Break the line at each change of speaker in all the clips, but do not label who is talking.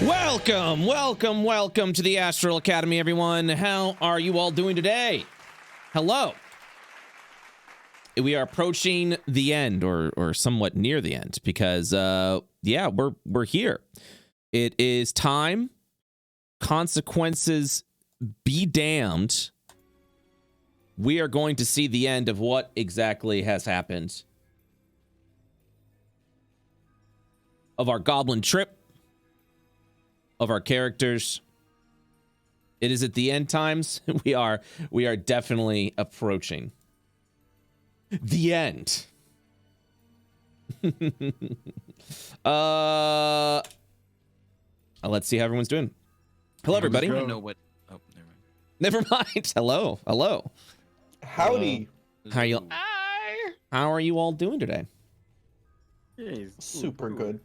Welcome to the Astral Academy, everyone. How are you all doing today? Hello. We are approaching the end, or somewhat near the end, because yeah, we're here. It is time. Consequences be damned. We are going to see the end of what exactly has happened of our goblin trip, of our characters. It is at the end times. We are definitely approaching the end. Let's see how everyone's doing. Hello, everybody.
I don't know what. Oh,
never mind. Hello.
Howdy.
How are you all doing today?
Super good.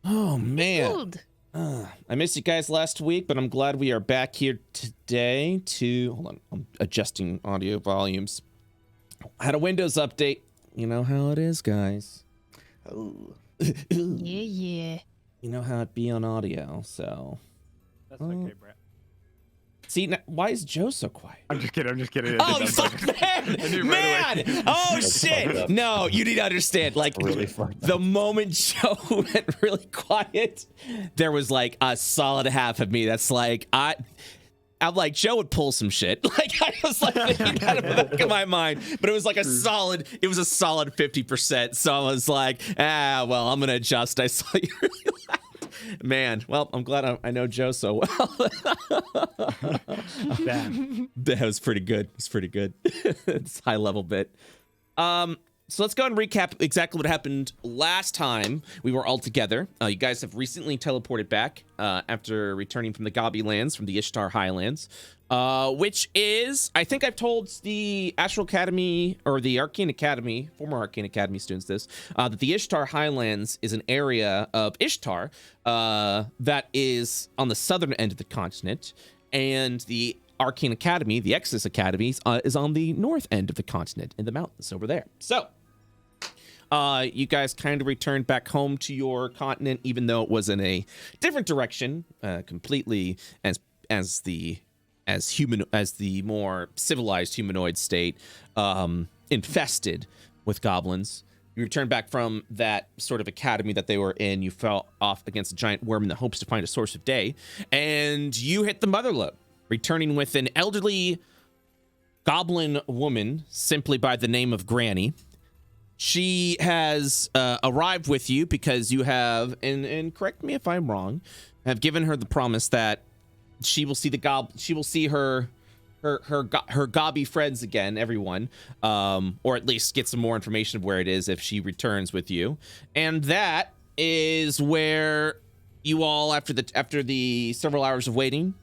Oh man. I missed you guys last week, but I'm glad we are back here today to... Hold on, I'm adjusting audio volumes. I had a Windows update. You know how it is, guys.
Oh.
Yeah.
You know how it be on audio, so...
That's okay, Brett.
See, now, why is Joe so quiet?
I'm just kidding.
Oh, fuck, man! Oh, shit! No, you need to understand, like,
Really
the moment Joe went really quiet, there was, like, a solid half of me that's like, I'm like, Joe would pull some shit. Like, I was, like, thinking that in the back of my mind, but it was, like, a solid 50%, so I was like, well, I'm gonna adjust. I saw you really loud. Man, well, I'm glad I know Joe so well.
Damn.
That was pretty good. It's pretty good. It's high level bit. So let's go and recap exactly what happened last time we were all together. You guys have recently teleported back after returning from the Gabi lands, from the Ishtar Highlands, which is, I think I've told the Astral Academy or the Arcane Academy, former Arcane Academy students this, that the Ishtar Highlands is an area of Ishtar that is on the southern end of the continent, and the Arcane Academy, the Exodus Academy, is on the north end of the continent in the mountains over there. So you guys kind of returned back home to your continent, even though it was in a different direction, completely as the more civilized humanoid state, infested with goblins. You returned back from that sort of academy that they were in. You fell off against a giant worm in the hopes to find a source of day, and you hit the Motherlode, returning with an elderly goblin woman simply by the name of Granny. She has arrived with you because you have, and correct me if I'm wrong, have given her the promise that she will see her gobby friends again, everyone, or at least get some more information of where it is if she returns with you. And that is where you all, after the several hours of waiting,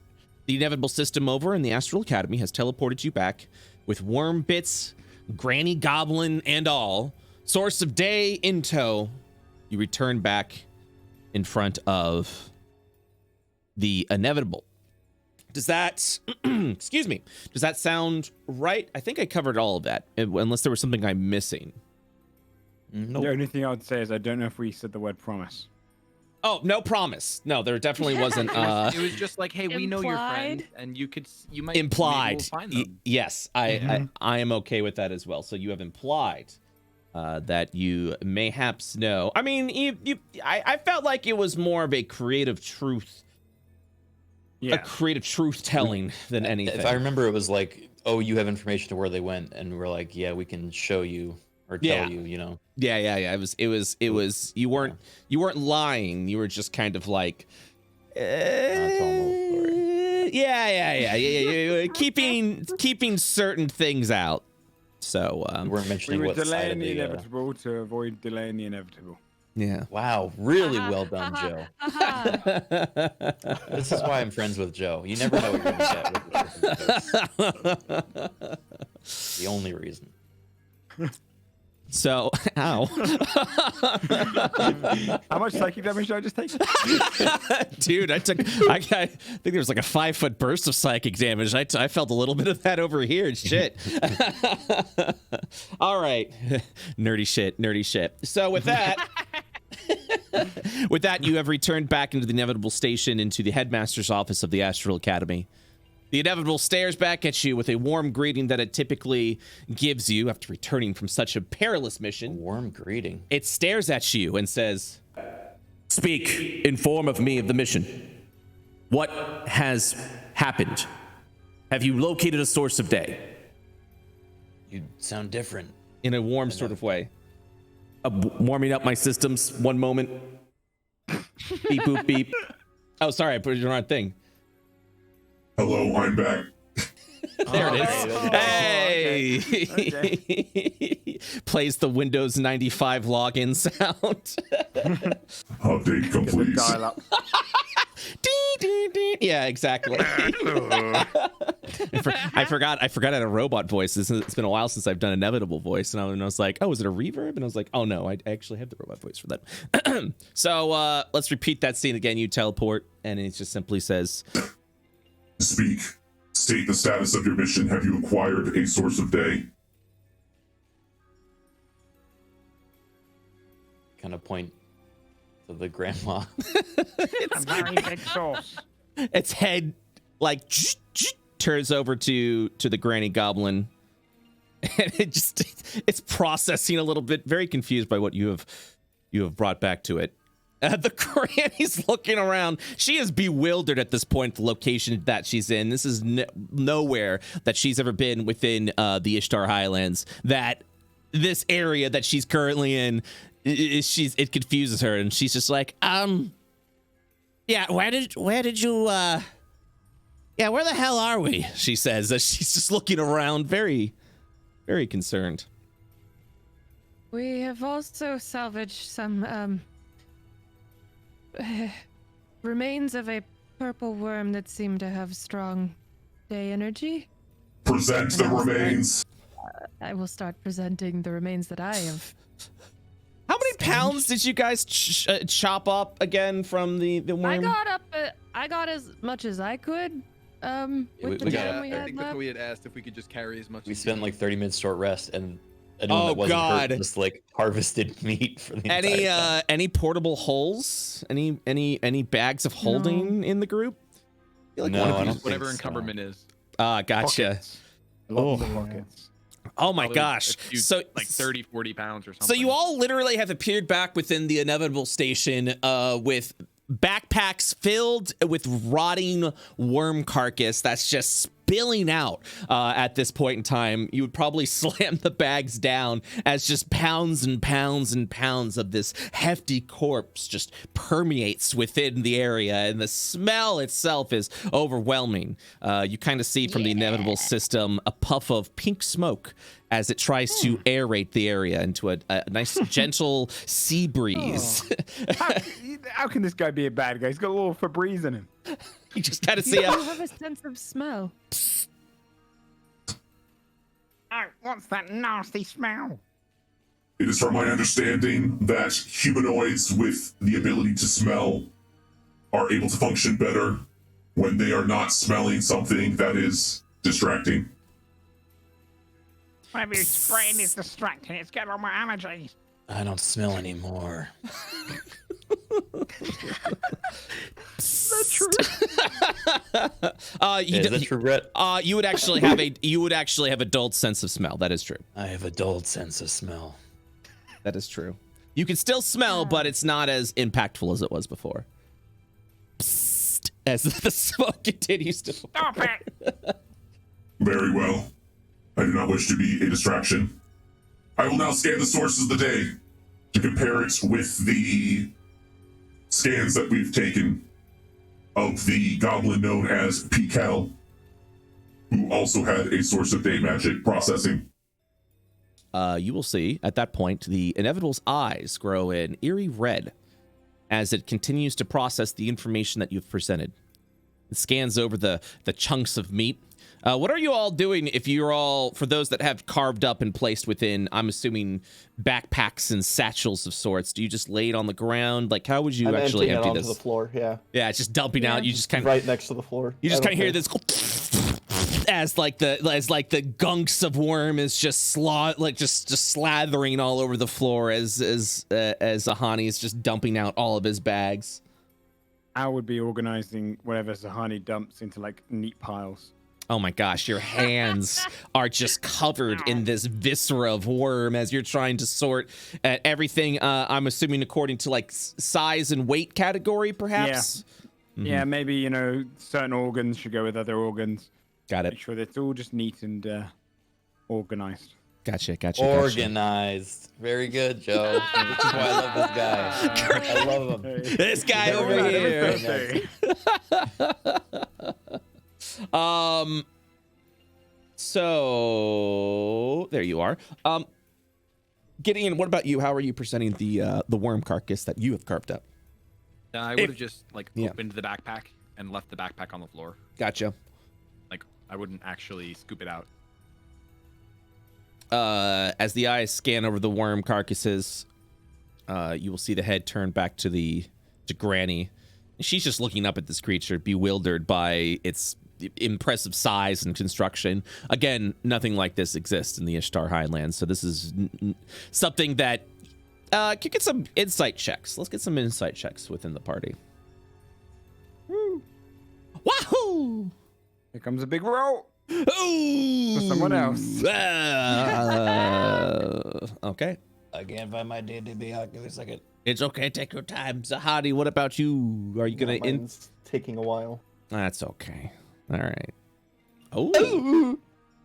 the inevitable system over, and the Astral Academy has teleported you back with worm bits, granny goblin, and all. Source of day in tow. You return back in front of the inevitable. Does that, excuse me, does that sound right? I think I covered all of that, unless there was something I'm missing.
Nope.
The only thing I would say is I don't know if we said the word promise.
Oh, no promise. No, there definitely wasn't.
It was just like, hey, we know your friend,
Implied?
and you might
Implied.
maybe we'll find them.
Yes, I am okay with that as well. So you have implied that you mayhaps know. I mean, I felt like it was more of a creative truth.
Yeah.
A creative truth telling than anything.
If I remember, it was like, oh, you have information to where they went, and we're like, yeah, we can show you or tell you, you know.
Yeah. It was. You weren't lying. You were just kind of like, yeah. Keeping certain things out. So
We weren't
We
mentioning
were
what side
delaying
of
the
the.
inevitable to avoid delaying the inevitable.
yeah.
Wow, really well done, Joe. This is why I'm friends with Joe. You never know what you're gonna get. The only reason.
So, ow.
How much psychic damage did I just take?
Dude, I think there was like a 5-foot burst of psychic damage. I felt a little bit of that over here. Shit. All right. Nerdy shit. So with that, With that, you have returned back into the Inevitable station into the headmaster's office of the Astral Academy. The Inevitable stares back at you with a warm greeting that it typically gives you after returning from such a perilous mission.
A warm greeting.
It stares at you and says, "Speak, inform of me of the mission. What has happened? Have you located a source of day?"
You sound different.
In a warm sort of way. Warming up my systems. One moment. Beep, boop, beep. Oh, sorry, I put it on the wrong thing.
Hello, I'm back.
There it is. Hey!
Okay.
Plays the Windows 95 login sound.
Update
Get the
complete.
dial up.
Dee, dee, dee. Yeah, exactly. I forgot I had a robot voice. It's been a while since I've done Inevitable voice, and I was like, oh, is it a reverb? And I was like, oh no, I actually have the robot voice for that. So let's repeat that scene again. You teleport, and it just simply says,
Speak. State the status of your mission. Have you acquired a source of day?
Kind of point to the grandma.
A very big source.
its head like turns over to the granny goblin, and it's processing a little bit, very confused by what you have brought back to it. The granny's looking around. She is bewildered at this point, the location that she's in. This is nowhere that she's ever been within the Ishtar Highlands. That this area that she's currently in, it confuses her, and she's just like, yeah, where did you, yeah, where the hell are we? She says as she's just looking around, very, very concerned.
We have also salvaged some remains of a purple worm that seemed to have strong day energy.
Present the
And also,
remains.
I will start presenting the remains that I have.
How many pounds did you guys chop up again from the worm?
I got as much as I could. With the
we
time
got-
we
I
had
think that's
left.
what we had asked, if we could just carry as much.
We
as
spent
we
like
could.
30 minutes short rest, and anyone
Oh,
that wasn't
God.
hurt just like harvested meat for the entire time.
Any portable holes? Any bags of holding in the group? I feel like
No,
one of
I
you-
don't think
Whatever
so.
encumberment is.
Gotcha.
Pockets. Lots of pockets.
Oh my
Probably
gosh.
a few,
So
like 30, 40 pounds or something.
So you all literally have appeared back within the Inevitable station with backpacks filled with rotting worm carcass that's just spilling out at this point in time. You would probably slam the bags down as just pounds and pounds and pounds of this hefty corpse just permeates within the area, and the smell itself is overwhelming. You kind of see from the Inevitable system a puff of pink smoke as it tries to aerate the area into a nice gentle sea breeze.
How can this guy be a bad guy? He's got a little Febreze in him.
You just kind of
You
see
do
a
have a sense of smell.
Oh, what's that nasty smell?
It is from my understanding that humanoids with the ability to smell are able to function better when they are not smelling something that is distracting.
Maybe spraying is distracting. It's getting all my allergies.
I don't smell anymore.
Is that true?
Is that true, Brett?
you would actually have a dulled sense of smell. That is true.
I have a dulled sense of smell.
That is true. You can still smell, but it's not as impactful as it was before. Psst, as the smoke continues to.
Stop it!
Very well. I do not wish to be a distraction. I will now scan the sources of the day to compare it with the scans that we've taken of the goblin known as Pikel, who also had a source of day magic processing.
You will see at that point the Inevitable's eyes grow an eerie red as it continues to process the information that you've presented. It scans over the chunks of meat. What are you all doing if you're all, for those that have carved up and placed within, I'm assuming, backpacks and satchels of sorts? Do you just lay it on the ground? Like, how would you
I'm
actually
emptying
empty
it onto
this?
the floor, yeah.
Yeah, it's just dumping out. You just kind of
Right next to the floor.
You just
I
kind of hear
don't
this as like the gunks of worm is just slathering all over the floor as Zahani is just dumping out all of his bags.
I would be organizing whatever Zahani dumps into like neat piles.
Oh my gosh, your hands are just covered in this viscera of worm as you're trying to sort everything. I'm assuming according to like size and weight category, perhaps.
Yeah. Yeah, maybe certain organs should go with other organs.
Got it.
Make sure that it's all just neat and organized.
Gotcha.
Organized. Very good, Joe. This is why I love this guy. I love him.
This guy over here. So there you are. Gideon, what about you? How are you presenting the worm carcass that you have carved up?
I would have just opened the backpack and left the backpack on the floor.
Gotcha.
Like I wouldn't actually scoop it out.
As the eyes scan over the worm carcasses, you will see the head turn back to Granny. She's just looking up at this creature, bewildered by its impressive size and construction. Again, nothing like this exists in the Ishtar Highlands, so this is something that can get some insight checks. Let's get some insight checks within the party.
Woo.
Wahoo!
Here comes a big roll.
Ooh!
For someone else.
Okay.
I can't find my D&D. I'll give it a second.
It's okay. Take your time. Zahadi, what about you? Are you going to...
Mine's taking a while.
That's okay. All right. Oh.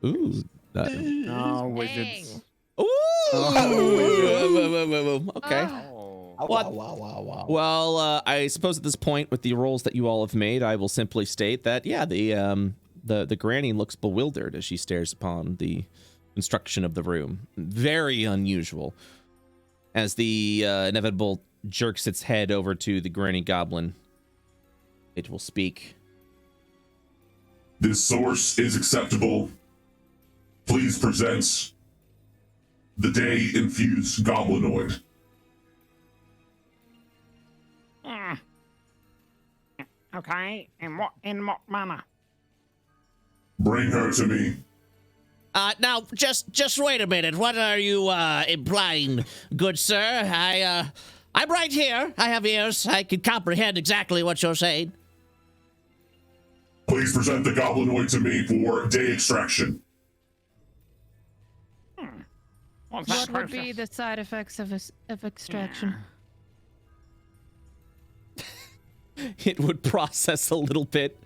Ooh.
Oh, wizards.
Ooh. Okay.
Oh.
Wow.
Well, I suppose at this point, with the rolls that you all have made, I will simply state that, yeah, the granny looks bewildered as she stares upon the construction of the room. Very unusual. As the inevitable jerks its head over to the granny goblin, it will speak.
This source is acceptable. Please present the day-infused goblinoid.
Okay, in what manner?
Bring her to me.
Now, just wait a minute. What are you implying, good sir? I'm right here. I have ears. I can comprehend exactly what you're saying.
Please present the goblinoid to me for day extraction.
What would be the side effects of extraction?
It would process a little bit,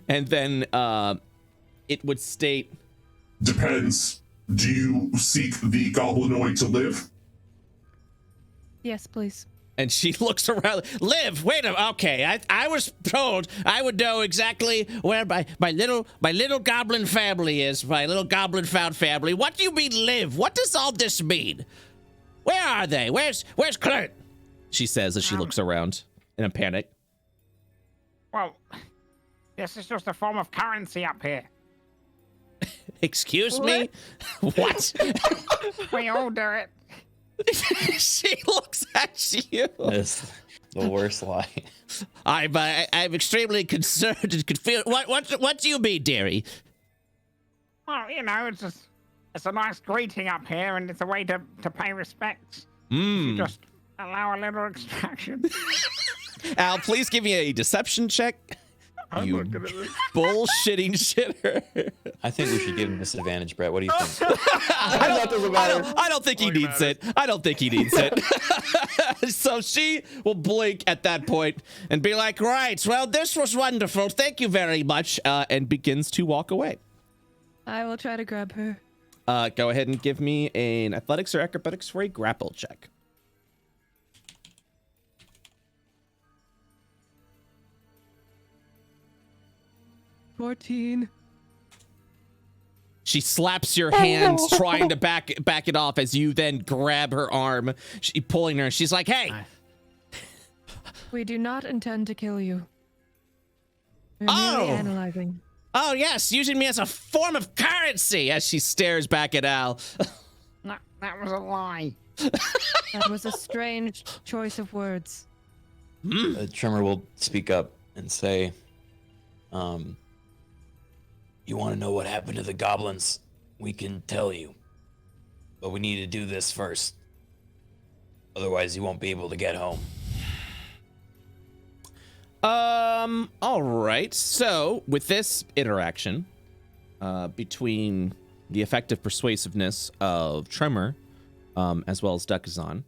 and then it would state.
Depends. Do you seek the goblinoid to live?
Yes, please.
And she looks around. Live. Wait a minute. Okay, I was told I would know exactly where my little goblin family is. My little goblin found family. What do you mean live? What does all this mean? Where are they? Where's Clint? She says as she looks around in a panic.
Well, this is just a form of currency up here.
Excuse me? What?
We all do it.
She looks at you.
That's the worst lie.
I'm extremely concerned and confused. What do you mean, dearie?
Well, it's a nice greeting up here, and it's a way to pay respects.
Mm.
You just allow a little extraction.
Al, please give me a deception check.
I'm looking at this.
Bullshitting shitter.
I think we should give him disadvantage, Brett. What do you think?
I don't think he needs it. I don't think he needs it. So she will blink at that point and be like, right, well, this was wonderful. Thank you very much. And begins to walk away.
I will try to grab her.
Go ahead and give me an athletics or acrobatics for a grapple check.
14.
She slaps your hands, trying to back it off as you then grab her arm, pulling her. She's like, "Hey,
we do not intend to kill you. We're merely analyzing."
Oh yes, using me as a form of currency. As she stares back at Al.
No, that was a lie.
That was a strange choice of words.
Tremor will speak up and say, You want to know what happened to the goblins? We can tell you. But we need to do this first. Otherwise, you won't be able to get home.
All right. So with this interaction, between the effective persuasiveness of Tremor, as well as Duckazon,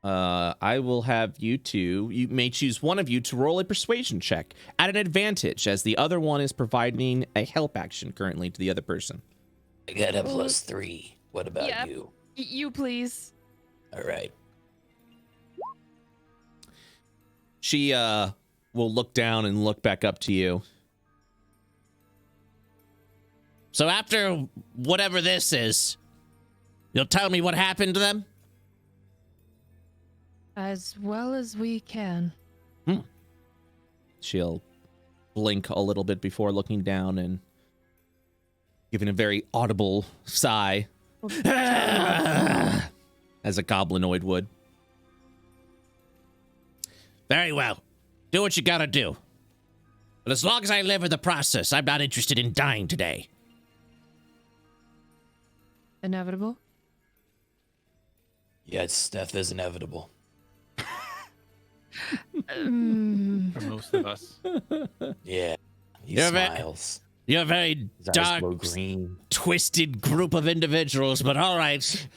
I will have you two. You may choose one of you to roll a persuasion check at an advantage, as the other one is providing a help action currently to the other person.
I got a +3. What about you?
You please.
All right.
She will look down and look back up to you. So after whatever this is, you'll tell me what happened to them?
As well as we can.
She'll blink a little bit before looking down and giving a very audible sigh. As a goblinoid would. Very well. Do what you gotta do. But as long as I live in the process, I'm not interested in dying today.
Inevitable?
Yes, death is inevitable.
For most of us.
Yeah. He
You're
smiles.
You're a very
His eyes
dark,
glow green.
twisted group of individuals, but all right.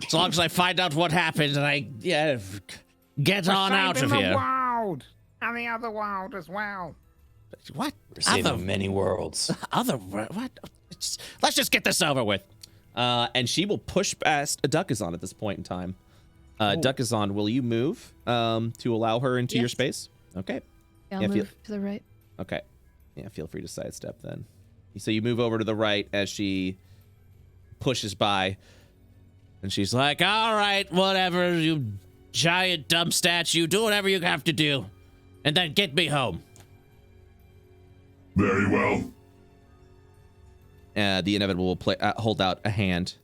As long as I find out what happened and I get on out of
Saving
here.
the world and the other world as well.
What?
We're saving
Other-
many worlds.
What? Let's just get this over with. And she will push past Duckazon at this point in time. Duckazon, will you move to allow her into your
Yes.
space? Okay.
I'll
Yeah,
move to the right.
Okay. Yeah, feel free to sidestep then. So you move over to the right as she pushes by. And she's like, all right, whatever, you giant dumb statue. Do whatever you have to do. And then get me home.
Very well.
The Inevitable will hold out a hand.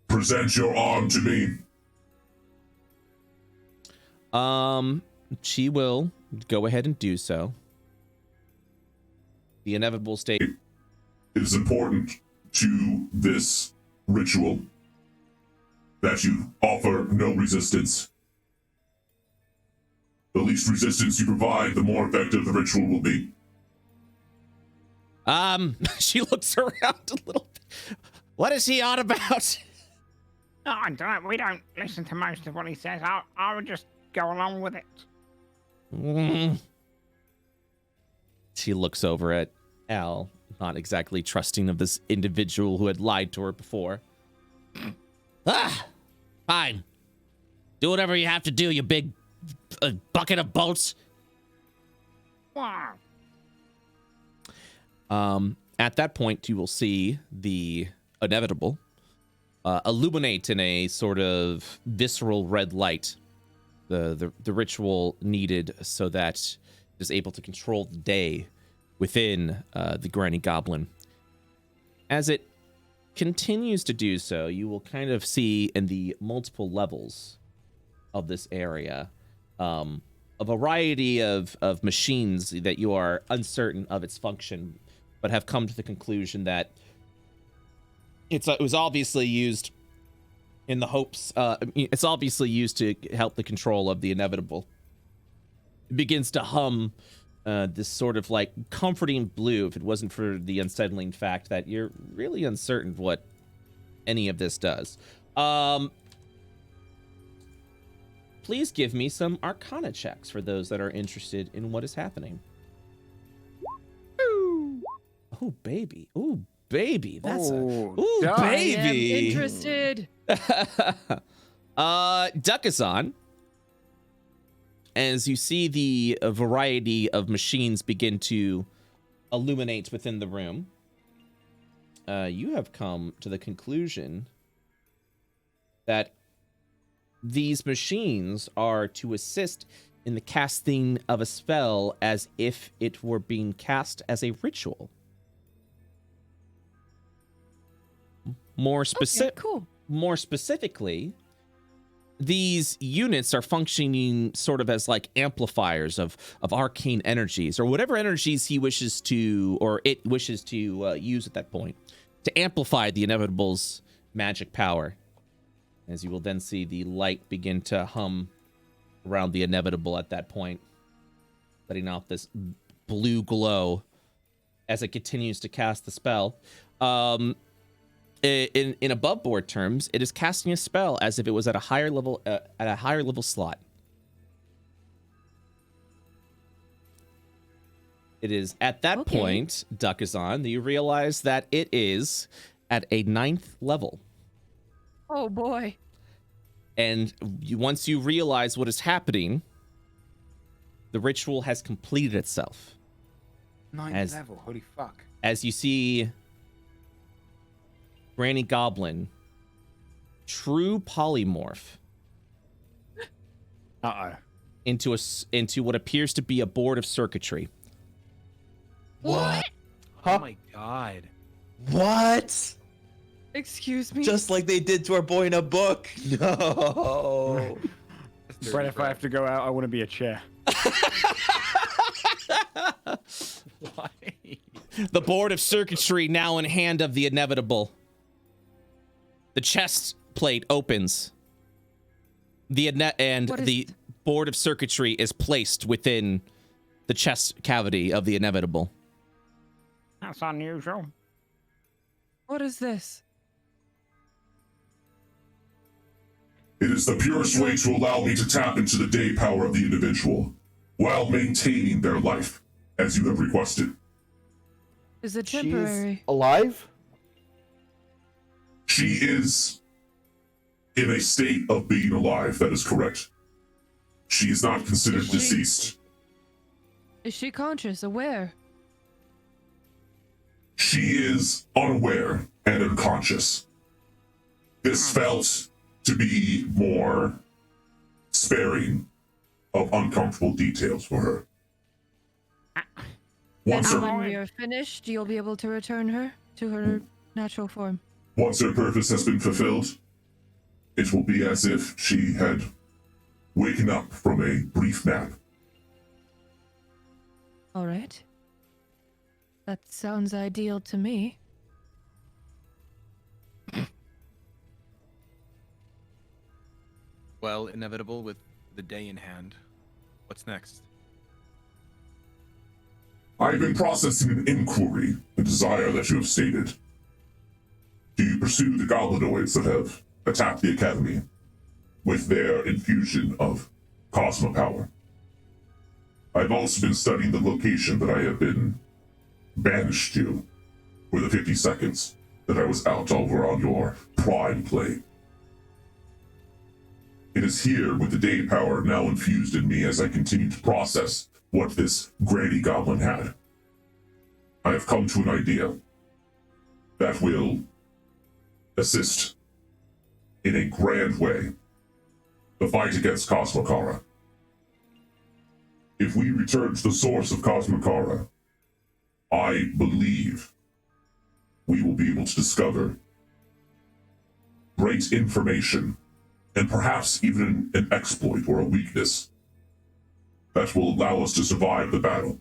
Present your arm to me.
She will go ahead and do so. The Inevitable state.
It is important to this ritual that you offer no resistance. The least resistance you provide, the more effective the ritual will be.
She looks around a little bit. What is he on about?
No, I don't. We don't listen to most of what he says. I would just go along with it.
She looks over at Al, not exactly trusting of this individual who had lied to her before. Fine. Do whatever you have to do, you big bucket of bolts.
Wow.
At that point, you will see the Inevitable illuminate in a sort of visceral red light the ritual needed so that it is able to control the day within the Granny Goblin. As it continues to do so, you will kind of see in the multiple levels of this area a variety of machines that you are uncertain of its function, but have come to the conclusion that it was obviously used in the hopes, it's obviously used to help the control of the Inevitable. It begins to hum this sort of like comforting blue if it wasn't for the unsettling fact that you're really uncertain what any of this does. Please give me some Arcana checks for those that are interested in what is happening. Oh, baby. Ooh, baby. That's
Ooh,
ooh,
duh.
I am
baby.
interested.
Duckazon, as you see the variety of machines begin to illuminate within the room, you have come to the conclusion that these machines are to assist in the casting of a spell as if it were being cast as a ritual. More
Okay, cool.
More specifically, these units are functioning sort of as like amplifiers of arcane energies or whatever energies he wishes to, or it wishes to use at that point to amplify the Inevitable's magic power. As you will then see the light begin to hum around the Inevitable at that point, letting off this blue glow as it continues to cast the spell. In above board terms, it is casting a spell as if it was at a higher level slot. It is at that point, Duck is on, that you realize that it is at a 9th level.
Oh boy.
And once you realize what is happening, the ritual has completed itself.
9th level, holy fuck.
As you see Granny Goblin, true polymorph, into what appears to be a board of circuitry.
What?
Oh my god.
What?
Excuse me?
Just like they did to our boy in a book. No.
Brett, if I have to go out, I want to be a chair. Why?
The board of circuitry now in hand of the Inevitable. The chest plate opens. The board of circuitry is placed within the chest cavity of the Inevitable.
That's unusual.
What is this?
It is the purest way to allow me to tap into the day power of the individual while maintaining their life, as you have requested.
Is it temporary?
She's alive?
She is in a state of being alive, that is correct. She is not considered deceased.
Is she conscious, aware?
She is unaware and unconscious. This felt to be more sparing of uncomfortable details for her. Once
And
her,
when we are finished, you'll be able to return her to her natural form.
once her purpose has been fulfilled, it will be as if she had waken up from a brief nap.
All right. That sounds ideal to me.
Well, Inevitable, with the day in hand, what's next?
I've been processing an inquiry, a desire that you have stated. Do you pursue the goblinoids that have attacked the Academy with their infusion of Cosmo power? I've also been studying the location that I have been banished to for the 50 seconds that I was out over on your prime plane. It is here with the day power now infused in me as I continue to process what this Granny Goblin had. I have come to an idea that will assist in a grand way the fight against Cosmocara. If we return to the source of Cosmocara, I believe we will be able to discover great information and perhaps even an exploit or a weakness that will allow us to survive the battle.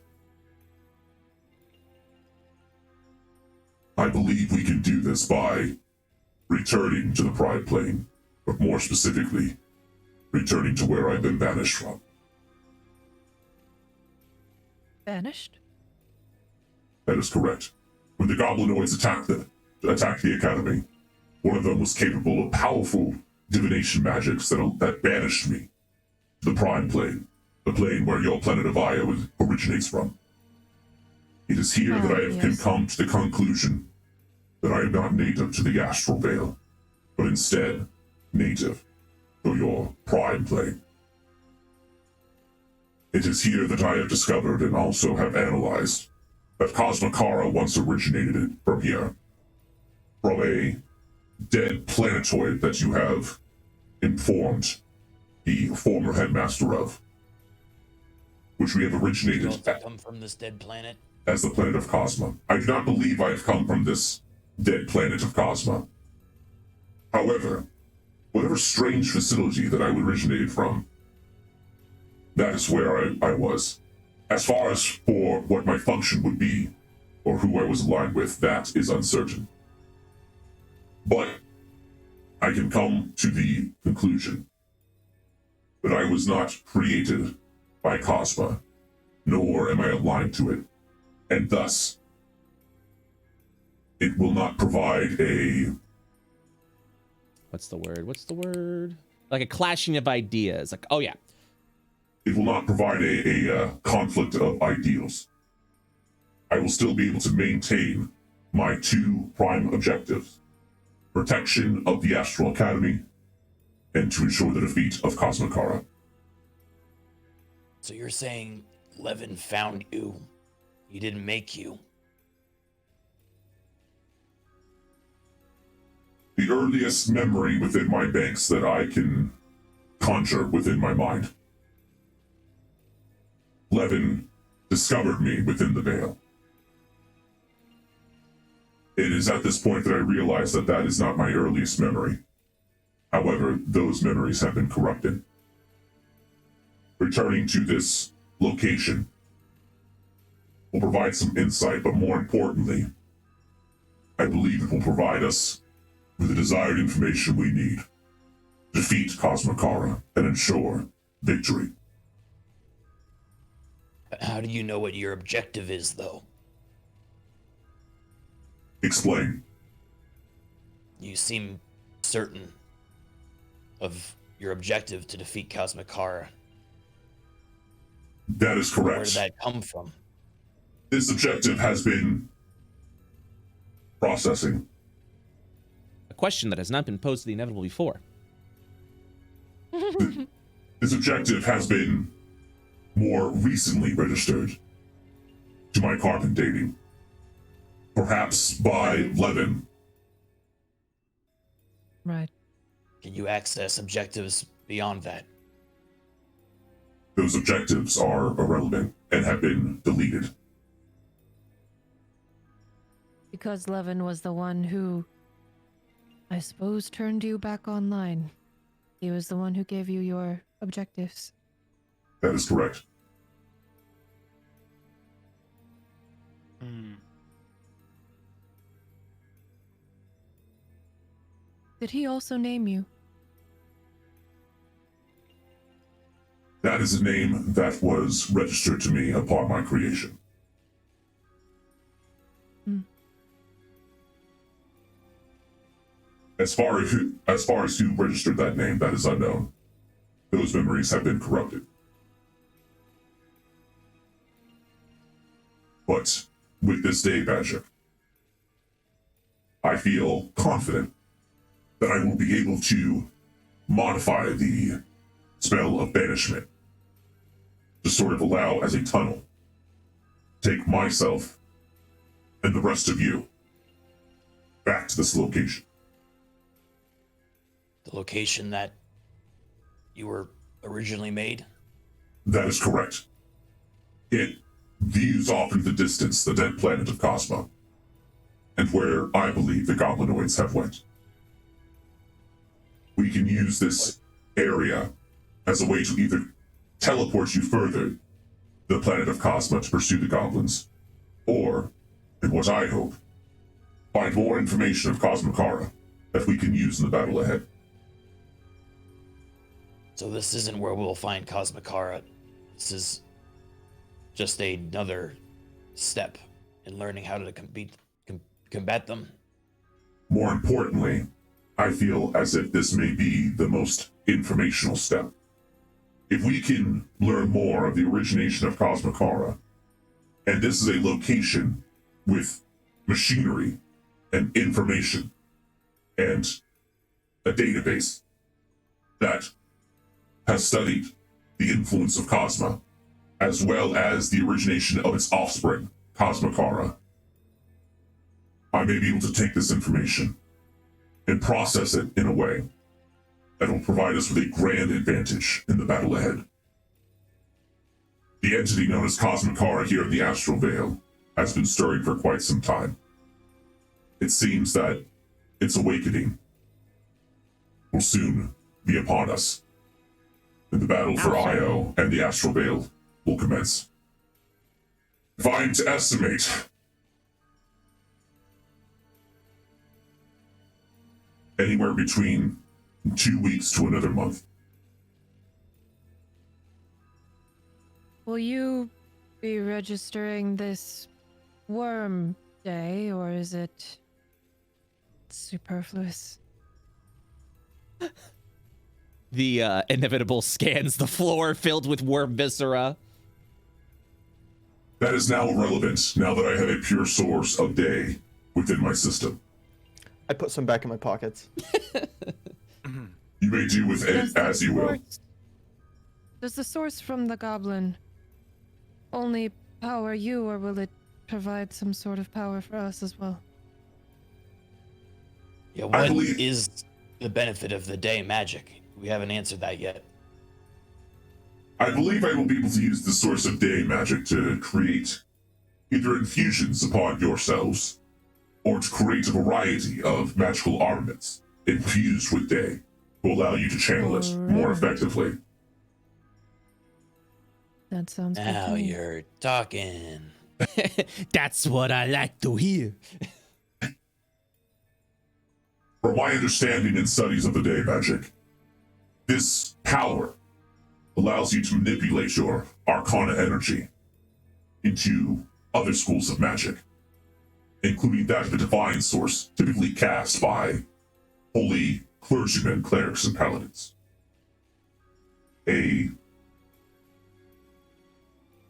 I believe we can do this by returning to the Prime Plane, but more specifically, returning to where I've been banished from.
Banished?
That is correct. When the goblinoids attacked the Academy, one of them was capable of powerful divination magics that banished me to the Prime Plane, the plane where your planet of Aya originates from. It is here that I have come to the conclusion that I am not native to the Astral Veil, but instead native to your Prime Plane. It is here that I have discovered and also have analyzed that Cosmocara once originated from here, from a dead planetoid that you have informed the former headmaster of, which we have originated
Come from this dead planet?
as the planet of Cosmo. I do not believe I have come from this dead planet of Cosmo. However, whatever strange facility that I originated from, that is where I was. As far as for what my function would be, or who I was aligned with, that is uncertain. But I can come to the conclusion that I was not created by Cosmo, nor am I aligned to it, and thus it will not provide a...
What's the word? Like a clashing of ideas. Like, oh yeah.
It will not provide a conflict of ideals. I will still be able to maintain my two prime objectives: protection of the Astral Academy, and to ensure the defeat of Cosmo Kara.
So you're saying Levin found you? He didn't make you?
The earliest memory within my banks that I can conjure within my mind. Levin discovered me within the veil. It is at this point that I realize that that is not my earliest memory. However, those memories have been corrupted. Returning to this location will provide some insight, but more importantly, I believe it will provide us with the desired information we need to defeat Cosmo Kara and ensure victory.
How do you know what your objective is, though?
Explain.
You seem certain of your objective to defeat Cosmo Kara.
That is correct.
Where did that come from?
This objective has been processing.
A question that has not been posed to the inevitable before.
This objective has been more recently registered to my carbon dating. Perhaps by Levin.
Right.
Can you access objectives beyond that?
Those objectives are irrelevant and have been deleted.
Because Levin was the one who, I suppose, turned you back online. He was the one who gave you your objectives.
That is correct.
Did he also name you?
That is a name that was registered to me upon my creation. As far as who registered that name, that is unknown. Those memories have been corrupted. But with this day, Badger, I feel confident that I will be able to modify the spell of banishment to sort of allow as a tunnel, take myself and the rest of you back to this location.
The location that you were originally made?
That is correct. It views off into the distance the dead planet of Cosmo, and where I believe the goblinoids have went. We can use this area as a way to either teleport you further to the planet of Cosmo to pursue the goblins, or, and what I hope, find more information of Cosmo Kara that we can use in the battle ahead.
So this isn't where we'll find Cosmo Kara. This is just another step in learning how to combat them.
More importantly, I feel as if this may be the most informational step. If we can learn more of the origination of Cosmo Kara, and this is a location with machinery and information and a database that has studied the influence of Cosmo, as well as the origination of its offspring, Cosmo Kara, I may be able to take this information and process it in a way that will provide us with a grand advantage in the battle ahead. The entity known as Cosmo Kara here in the Astral Veil has been stirring for quite some time. It seems that its awakening will soon be upon us. And the battle for Io and the Astral Veil will commence. If I am to estimate, anywhere between 2 weeks to another month.
Will you be registering this worm day, or is it superfluous?
The inevitable scans the floor filled with worm viscera.
That is now irrelevant, now that I have a pure source of day within my system.
I put some back in my pockets.
You may do with it as you will.
Does the source from the goblin only power you, or will it provide some sort of power for us as well?
Yeah, what is the benefit of the day magic? We haven't answered that yet.
I believe I will be able to use the source of day magic to create either infusions upon yourselves, or to create a variety of magical armaments infused with day to allow you to channel it more effectively.
That sounds good
Now
to me.
you're talking.
That's what I like to hear.
From my understanding and studies of the day magic, this power allows you to manipulate your arcana energy into other schools of magic, including that of a divine source typically cast by holy clergymen, clerics, and paladins.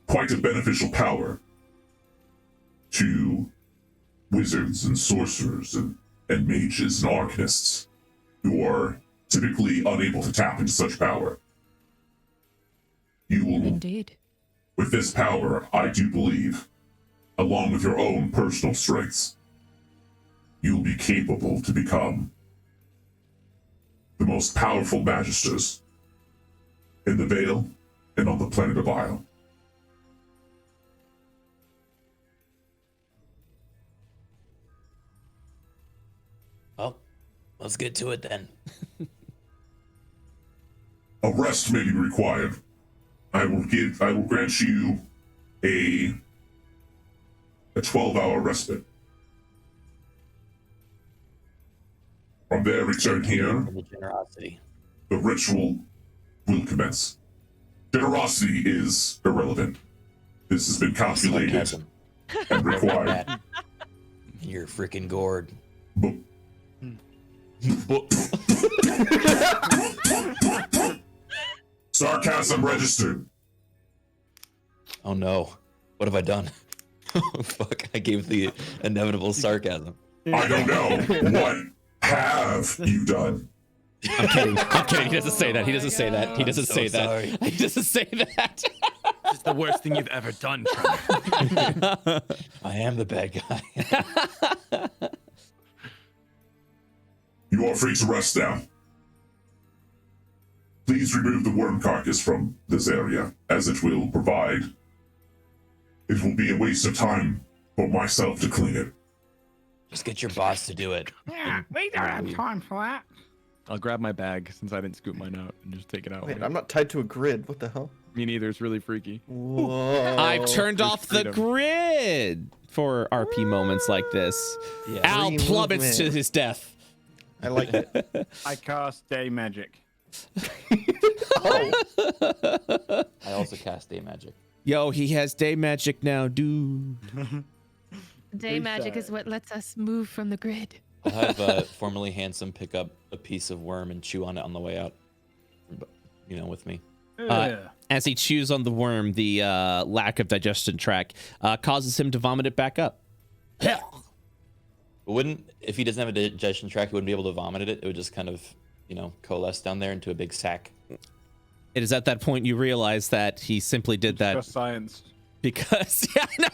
Quite a beneficial power to wizards and sorcerers and mages and arcanists who are typically unable to tap into such power. You will,
Indeed.
with this power, I do believe, along with your own personal strengths, you'll be capable to become the most powerful magisters in the Vale and on the planet of Isle.
Well, let's get to it then.
A rest may be required. I will grant you a 12-hour respite. From there, return here.
The generosity.
The ritual will commence. Generosity is irrelevant. This has been calculated
Sarcasm.
and required.
You're freaking gourd.
But sarcasm registered.
Oh no. What have I done? Oh, fuck, I gave the inevitable sarcasm.
I don't know. What have you done?
I'm kidding. I'm kidding. He doesn't say that. He doesn't say that. He doesn't
so
say
sorry.
that. He doesn't say that.
It's the worst thing you've ever done, Trevor.
I am the bad guy.
You are free to rest now. Please remove the worm carcass from this area, as it will provide. It will be a waste of time for myself to clean it.
Just get your boss to do it.
Yeah, we don't have time for that.
I'll grab my bag since I didn't scoop mine out and just take it out.
Wait, I'm not tied to a grid. What the hell?
Me neither. It's really freaky.
Whoa.
I've turned
there's
off the
freedom.
grid for RP moments like this.
Yeah.
Al
Free
plummets to
movement.
his death.
I like it.
I cast day magic.
Oh,
I also cast day magic.
Yo, he has day magic now, dude.
Day magic is what lets us move from the grid.
I'll have formerly handsome pick up a piece of worm and chew on it on the way out. With me.
As he chews on the worm, the lack of digestion tract causes him to vomit it back up.
If he doesn't have a digestion tract, he wouldn't be able to vomit it. It would just kind of, coalesce down there into a big sack.
It is at that point you realize that he simply did that
Just science.
because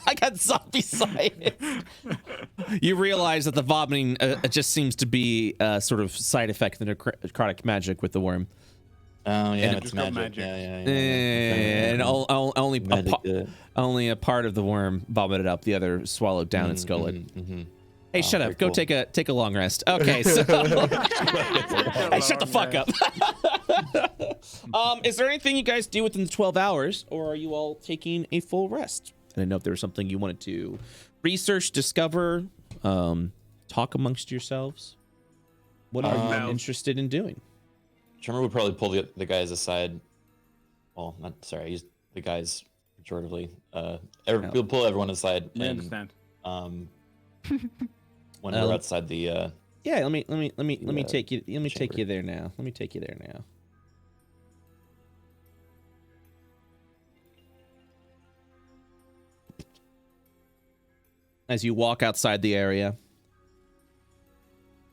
I got zombie science. You realize that the vomiting just seems to be a sort of side effect of the necrotic magic with the worm.
Oh yeah,
And
it's
just got
magic.
magic.
Yeah.
And only
Magic,
only a part of the worm vomited up, the other swallowed down and skull it.
Mm-hmm.
Hey,
Oh,
shut up.
very
Go
cool.
take a long rest. Okay, so hey, shut the fuck up. Is there anything you guys do within the 12 hours, or are you all taking a full rest? I didn't know if there was something you wanted to research, discover, talk amongst yourselves. What are you interested in doing?
Tremor would probably pull the guys aside. Well, not sorry, I used the guys pejoratively. We'll pull everyone aside.
I understand.
When we're outside the.
Yeah, let me take you. Let me take
chamber.
you there now. Let me take you there now. As you walk outside the area,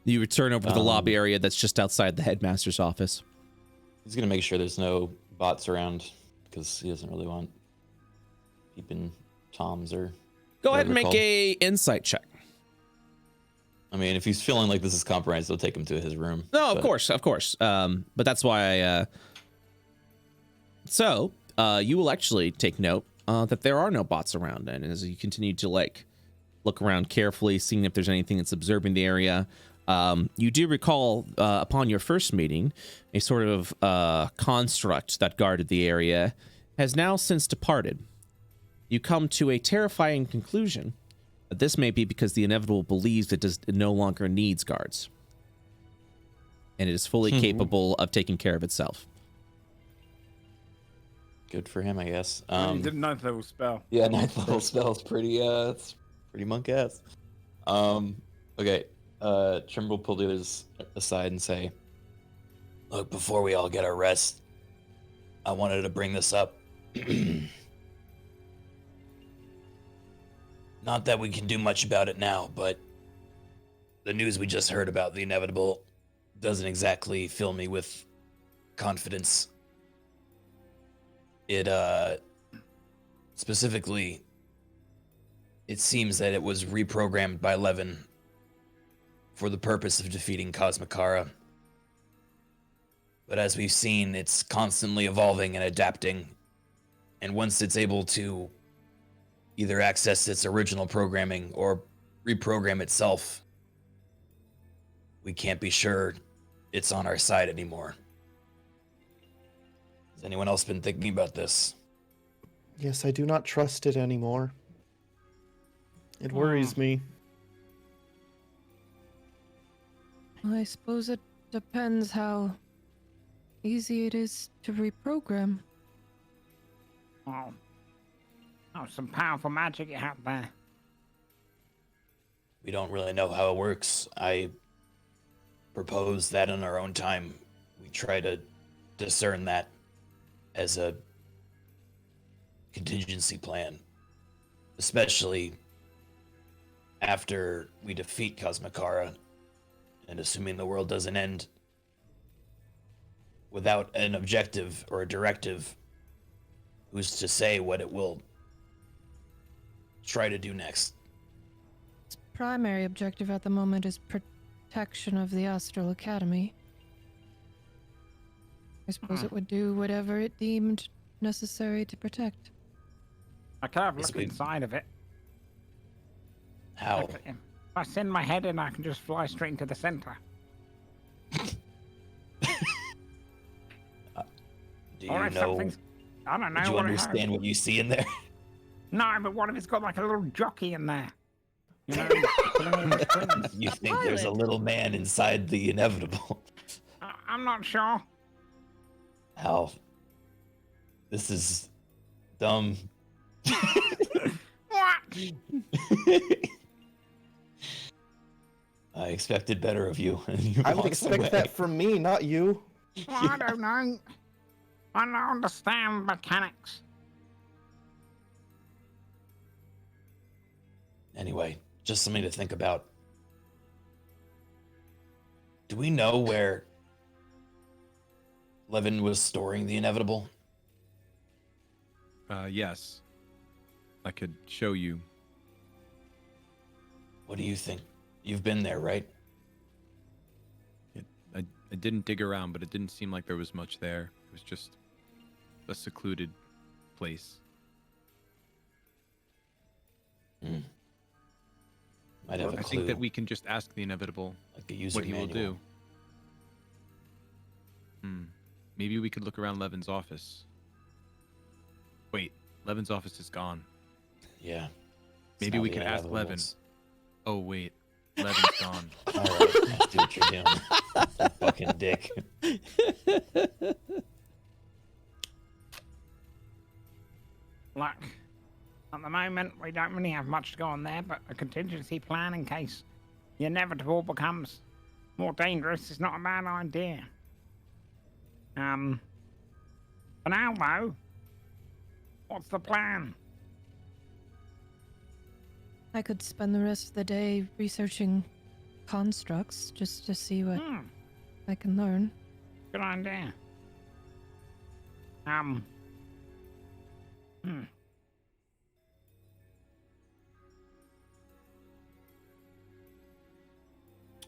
you return over to the lobby area that's just outside the headmaster's office.
He's gonna make sure there's no bots around because he doesn't really want peeping toms or.
Go ahead and
whatever
make a insight check.
I mean, if he's feeling like this is compromised, they'll take him to his room.
No, of
but-
course. But that's why I. You will actually take note that there are no bots around, and as you continue to look around carefully, seeing if there's anything that's observing the area, you do recall upon your first meeting, a sort of construct that guarded the area has now since departed. You come to a terrifying conclusion. This may be because the inevitable believes it no longer needs guards. And it is fully capable of taking care of itself.
Good for him, I guess.
He did a 9th level spell.
Yeah, 9th level spell's pretty it's pretty monk ass. Okay. Trimble will pull the others aside and say, "Look, before we all get our rest, I wanted to bring this up. Not that we can do much about it now, but the news we just heard about the inevitable doesn't exactly fill me with confidence. It, specifically, it seems that it was reprogrammed by Levin for the purpose of defeating Cosmokara. But as we've seen, it's constantly evolving and adapting, and once it's able to either access its original programming or reprogram itself, we can't be sure it's on our side anymore. Has anyone else been thinking about this?
Yes, I do not trust it anymore. It worries me.
Well, I suppose it depends how easy it is to reprogram.
Oh, some powerful magic you have there.
We don't really know how it works. I propose that in our own time, we try to discern that as a contingency plan, especially after we defeat Cosmokara, and assuming the world doesn't end without an objective or a directive, who's to say what it will try to do next?
Its primary objective at the moment is protection of the Astral Academy. I suppose it would do whatever it deemed necessary to protect.
I could have a
Yes,
look
we-
inside of it.
How?
If I send my head in, I can just fly straight into the center.
Do
Or
you
if
know?
something's... I don't know
Do you
what it
understand
has.
what you see in there?
No, but what if it's got like a little jockey in there? You know, pulling all the strings.
You think there's a little man inside the inevitable?
I'm not sure.
How? This is dumb.
What?
I expected better of you. And you
I would
walked
expect
away.
that from me, not you.
Well, I don't know. I don't understand mechanics.
Anyway, just something to think about. Do we know where Levin was storing the inevitable?
Yes. I could show you.
What do you think? You've been there, right?
I didn't dig around, but it didn't seem like there was much there. It was just a secluded place.
Might have a
I
clue.
think that we can just ask the inevitable
like a user
what he will
manual.
do. Maybe we could look around Levin's office. Wait, Levin's office is gone.
Yeah. It's
Maybe
now
we
the
could ask Levin.
inevitables.
Oh wait, Levin's gone.
All right, I see what you're doing. You fucking dick.
Look, at the moment, we don't really have much to go on there, but a contingency plan in case the inevitable becomes more dangerous is not a bad idea. For now, though, what's the plan?
I could spend the rest of the day researching constructs just to see what I can learn.
Good idea.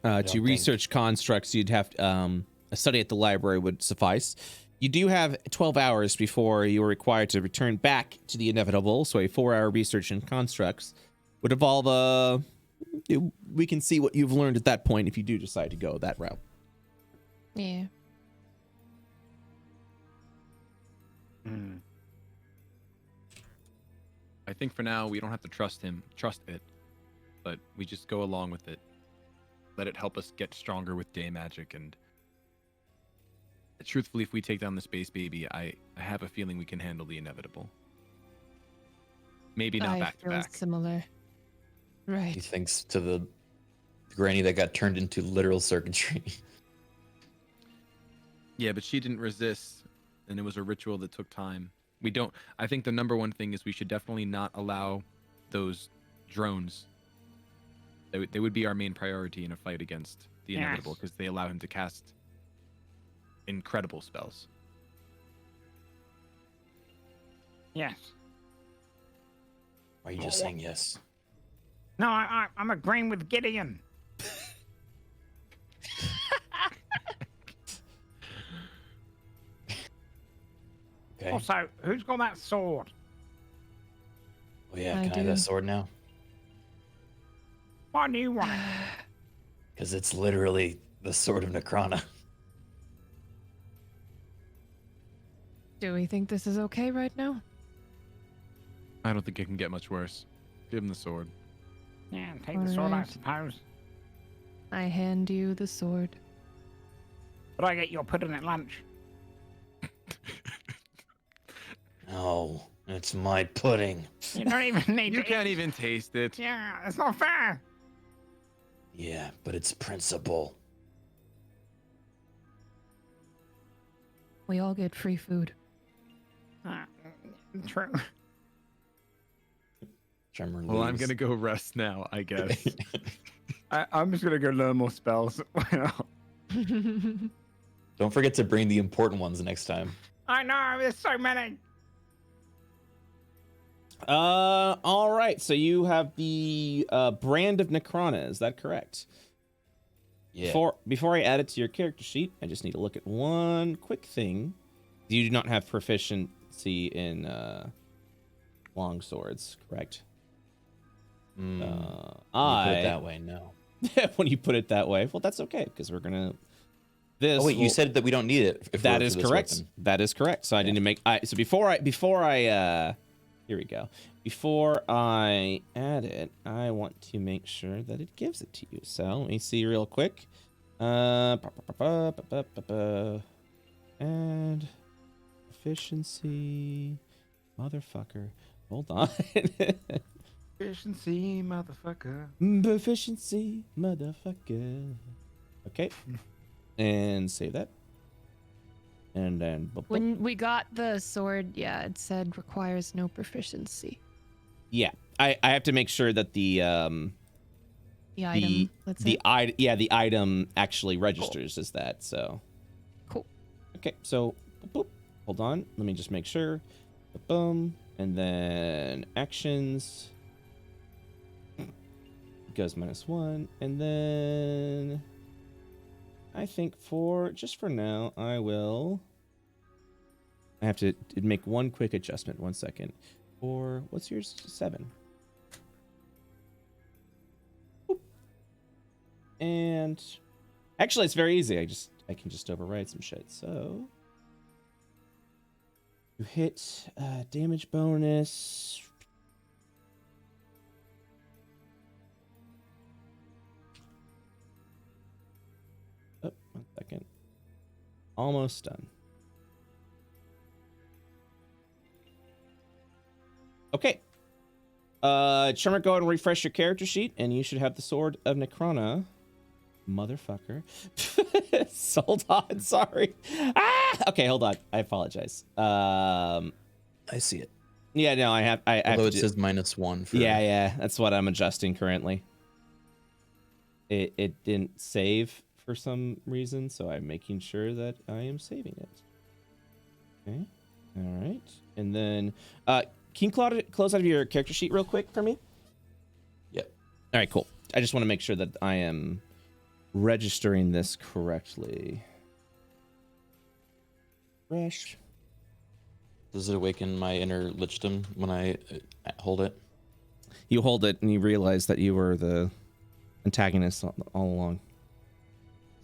To research constructs, you'd have a study at the library would suffice. You do have 12 hours before you are required to return back to the inevitable, so a 4-hour research in constructs would involve we can see what you've learned at that point if you do decide to go that route.
Yeah.
I think for now we don't have to trust it, but we just go along with it. Let it help us get stronger with day magic, and truthfully, if we take down the space baby, I have a feeling we can handle the inevitable. Maybe not back to back.
Similar. Right.
He thinks to the granny that got turned into literal circuitry.
Yeah, but she didn't resist, and it was a ritual that took time. I think the number one thing is we should definitely not allow those drones. They would be our main priority in a fight against the inevitable, because they allow him to cast incredible spells.
Yes.
Why are you just saying yes?
No, I'm agreeing with Gideon.
Okay.
Also, who's got that sword?
Oh yeah,
I
can I have that
do.
sword now?
Why do you want it?
Because it's literally the sword of Necrana.
Do we think this is okay right now?
I don't think it can get much worse. Give him the sword.
Yeah, take the sword, I
Alright.
suppose.
I hand you the sword.
But I get your pudding at lunch.
No, it's my pudding.
You don't even need
You
to
can't
eat.
even taste it.
Yeah, it's not fair.
Yeah, but it's principle.
We all get free food.
True.
Tremor
Well, I'm
leaves.
gonna go rest now, I guess.
I'm just gonna go learn more spells. Why not?
Don't forget to bring the important ones next time.
I know, there's so many.
All right. So you have the brand of Necrana. Is that correct?
Yeah.
Before I add it to your character sheet, I just need to look at one quick thing. You do not have proficiency in long swords, correct?
When you put it that way, no.
When you put it that way, well, that's okay because we're gonna.
Oh wait, you said that we don't need it. If
that
we're
is
for this
correct.
weapon.
That is correct. So I didn't make. So before I here we go. Before I add it, I want to make sure that it gives it to you. So let me see real quick. And efficiency, motherfucker. Hold on.
Efficiency, motherfucker.
Proficiency, motherfucker. Okay. And save that. And then
When we got the sword, yeah, it said requires no proficiency.
yeah, I have to make sure that the
item. That's it.
the item actually registers as that. So
Cool.
okay, so boop, hold on, let me just make sure. Boom, and then actions goes -1, and then I think for now I have to make one quick adjustment. 1 second. For what's yours? 7. Boop. And actually, it's very easy. I can just override some shit. So you hit damage bonus. Oh, 1 second. Almost done. Okay. Tremor, go ahead and refresh your character sheet, and you should have the Sword of Necrona. Motherfucker. Hold on, sorry. Okay, hold on. I apologize.
I see it.
Yeah, no, I have
Although it
to
says -1 for.
Yeah, that's what I'm adjusting currently. It didn't save for some reason, so I'm making sure that I am saving it. Okay. All right. And then can you close out of your character sheet real quick for me?
Yep.
All right, cool. I just want to make sure that I am registering this correctly. Fresh.
Does it awaken my inner lichdom when I hold it?
You hold it and you realize that you were the antagonist all along.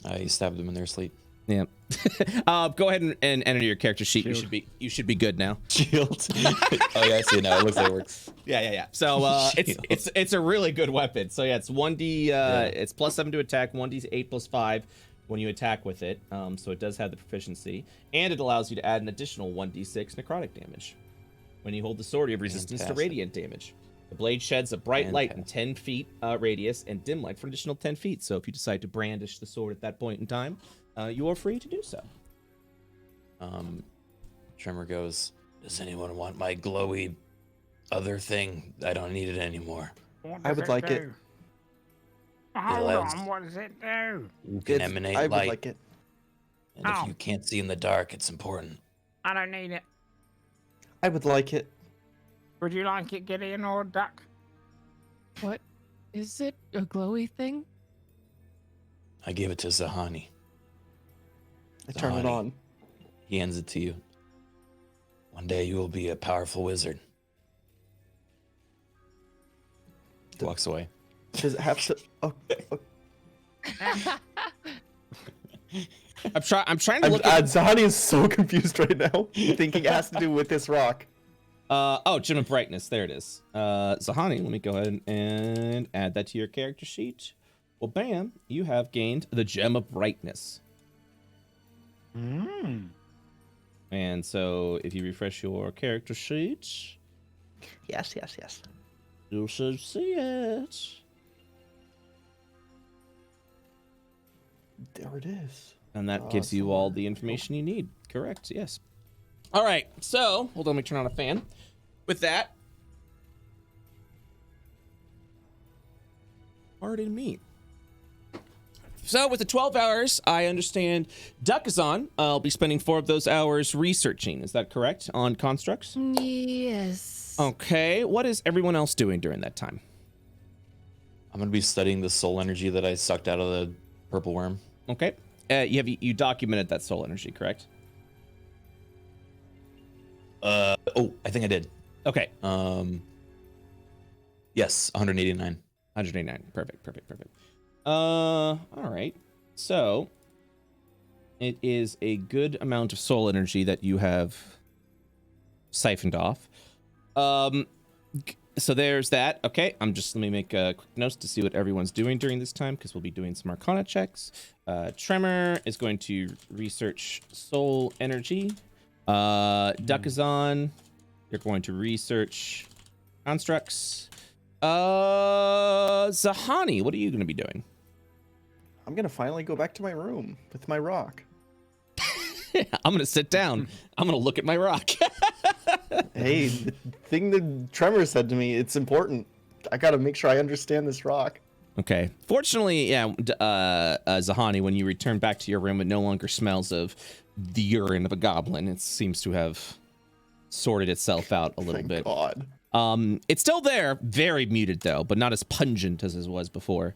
I stabbed them in their sleep.
Yeah. Go ahead and enter your character sheet.
Shield.
You should be good now.
Shield. Oh yeah, I see it now. It looks like it works.
Yeah. So it's a really good weapon. So yeah, it's 1d it's +7 to attack, 1d8 +5 when you attack with it. So it does have the proficiency, and it allows you to add an additional 1d6 necrotic damage. When you hold the sword, you have resistance to radiant damage. The blade sheds a bright light in 10 feet radius and dim light for an additional 10 feet. So if you decide to brandish the sword at that point in time, you are free to do so.
Tremor goes, does anyone want my glowy other thing? I don't need it anymore.
What
I
does
would like it.
do? Hold
allows-
on, what does it do?
You can emanate
I would
light.
like it.
And if you can't see in the dark, it's important.
I don't need it.
I would like it.
Would you like it, Gideon or Duck?
What is it? A glowy thing?
I gave it to Zahani.
I turn it
Honey.
on.
He hands it to you. One day you will be a powerful wizard. Walks away.
Does it have to? Oh,
I'm trying to look at
Zahani is so confused right now, thinking it has to do with this rock.
Gem of Brightness. There it is. Zahani, let me go ahead and add that to your character sheet. Well, bam, you have gained the Gem of Brightness. And so if you refresh your character sheet,
Yes.
you should see it.
There it is.
And that gives you all the information you need. Correct, yes. All right, so hold on, let me turn on a fan. With that, pardon me. So with the 12 hours, I understand Duck is on. I'll be spending 4 of those hours researching. Is that correct? On constructs?
Yes.
Okay, what is everyone else doing during that time?
I'm going to be studying the soul energy that I sucked out of the purple worm.
Okay. You documented that soul energy, correct?
I think I did.
Okay.
Yes, 189.
189. Perfect. All right. So it is a good amount of soul energy that you have siphoned off. So there's that. Okay, let me make a quick notes to see what everyone's doing during this time, because we'll be doing some Arcana checks. Tremor is going to research soul energy. Duck is on. You're going to research constructs. Zahani, what are you going to be doing?
I'm gonna finally go back to my room with my rock.
I'm going to sit down. I'm going to look at my rock.
Hey, the thing that Tremor said to me, it's important. I gotta make sure I understand this rock.
Okay. Fortunately, yeah, Zahani, when you return back to your room, it no longer smells of the urine of a goblin. It seems to have sorted itself out a little
Thank
bit.
God.
It's still there, very muted though, but not as pungent as it was before.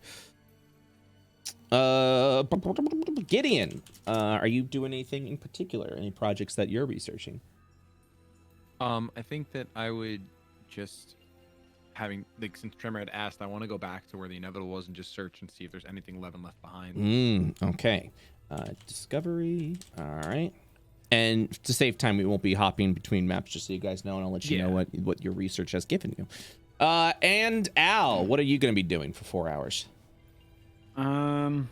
Gideon, are you doing anything in particular? Any projects that you're researching?
I think that I would just since Tremor had asked, I want to go back to where the inevitable was and just search and see if there's anything Levin left behind.
Okay. Discovery. All right. And to save time, we won't be hopping between maps, just so you guys know, and I'll let you know what your research has given you. And Al, what are you going to be doing for 4 hours?
Trying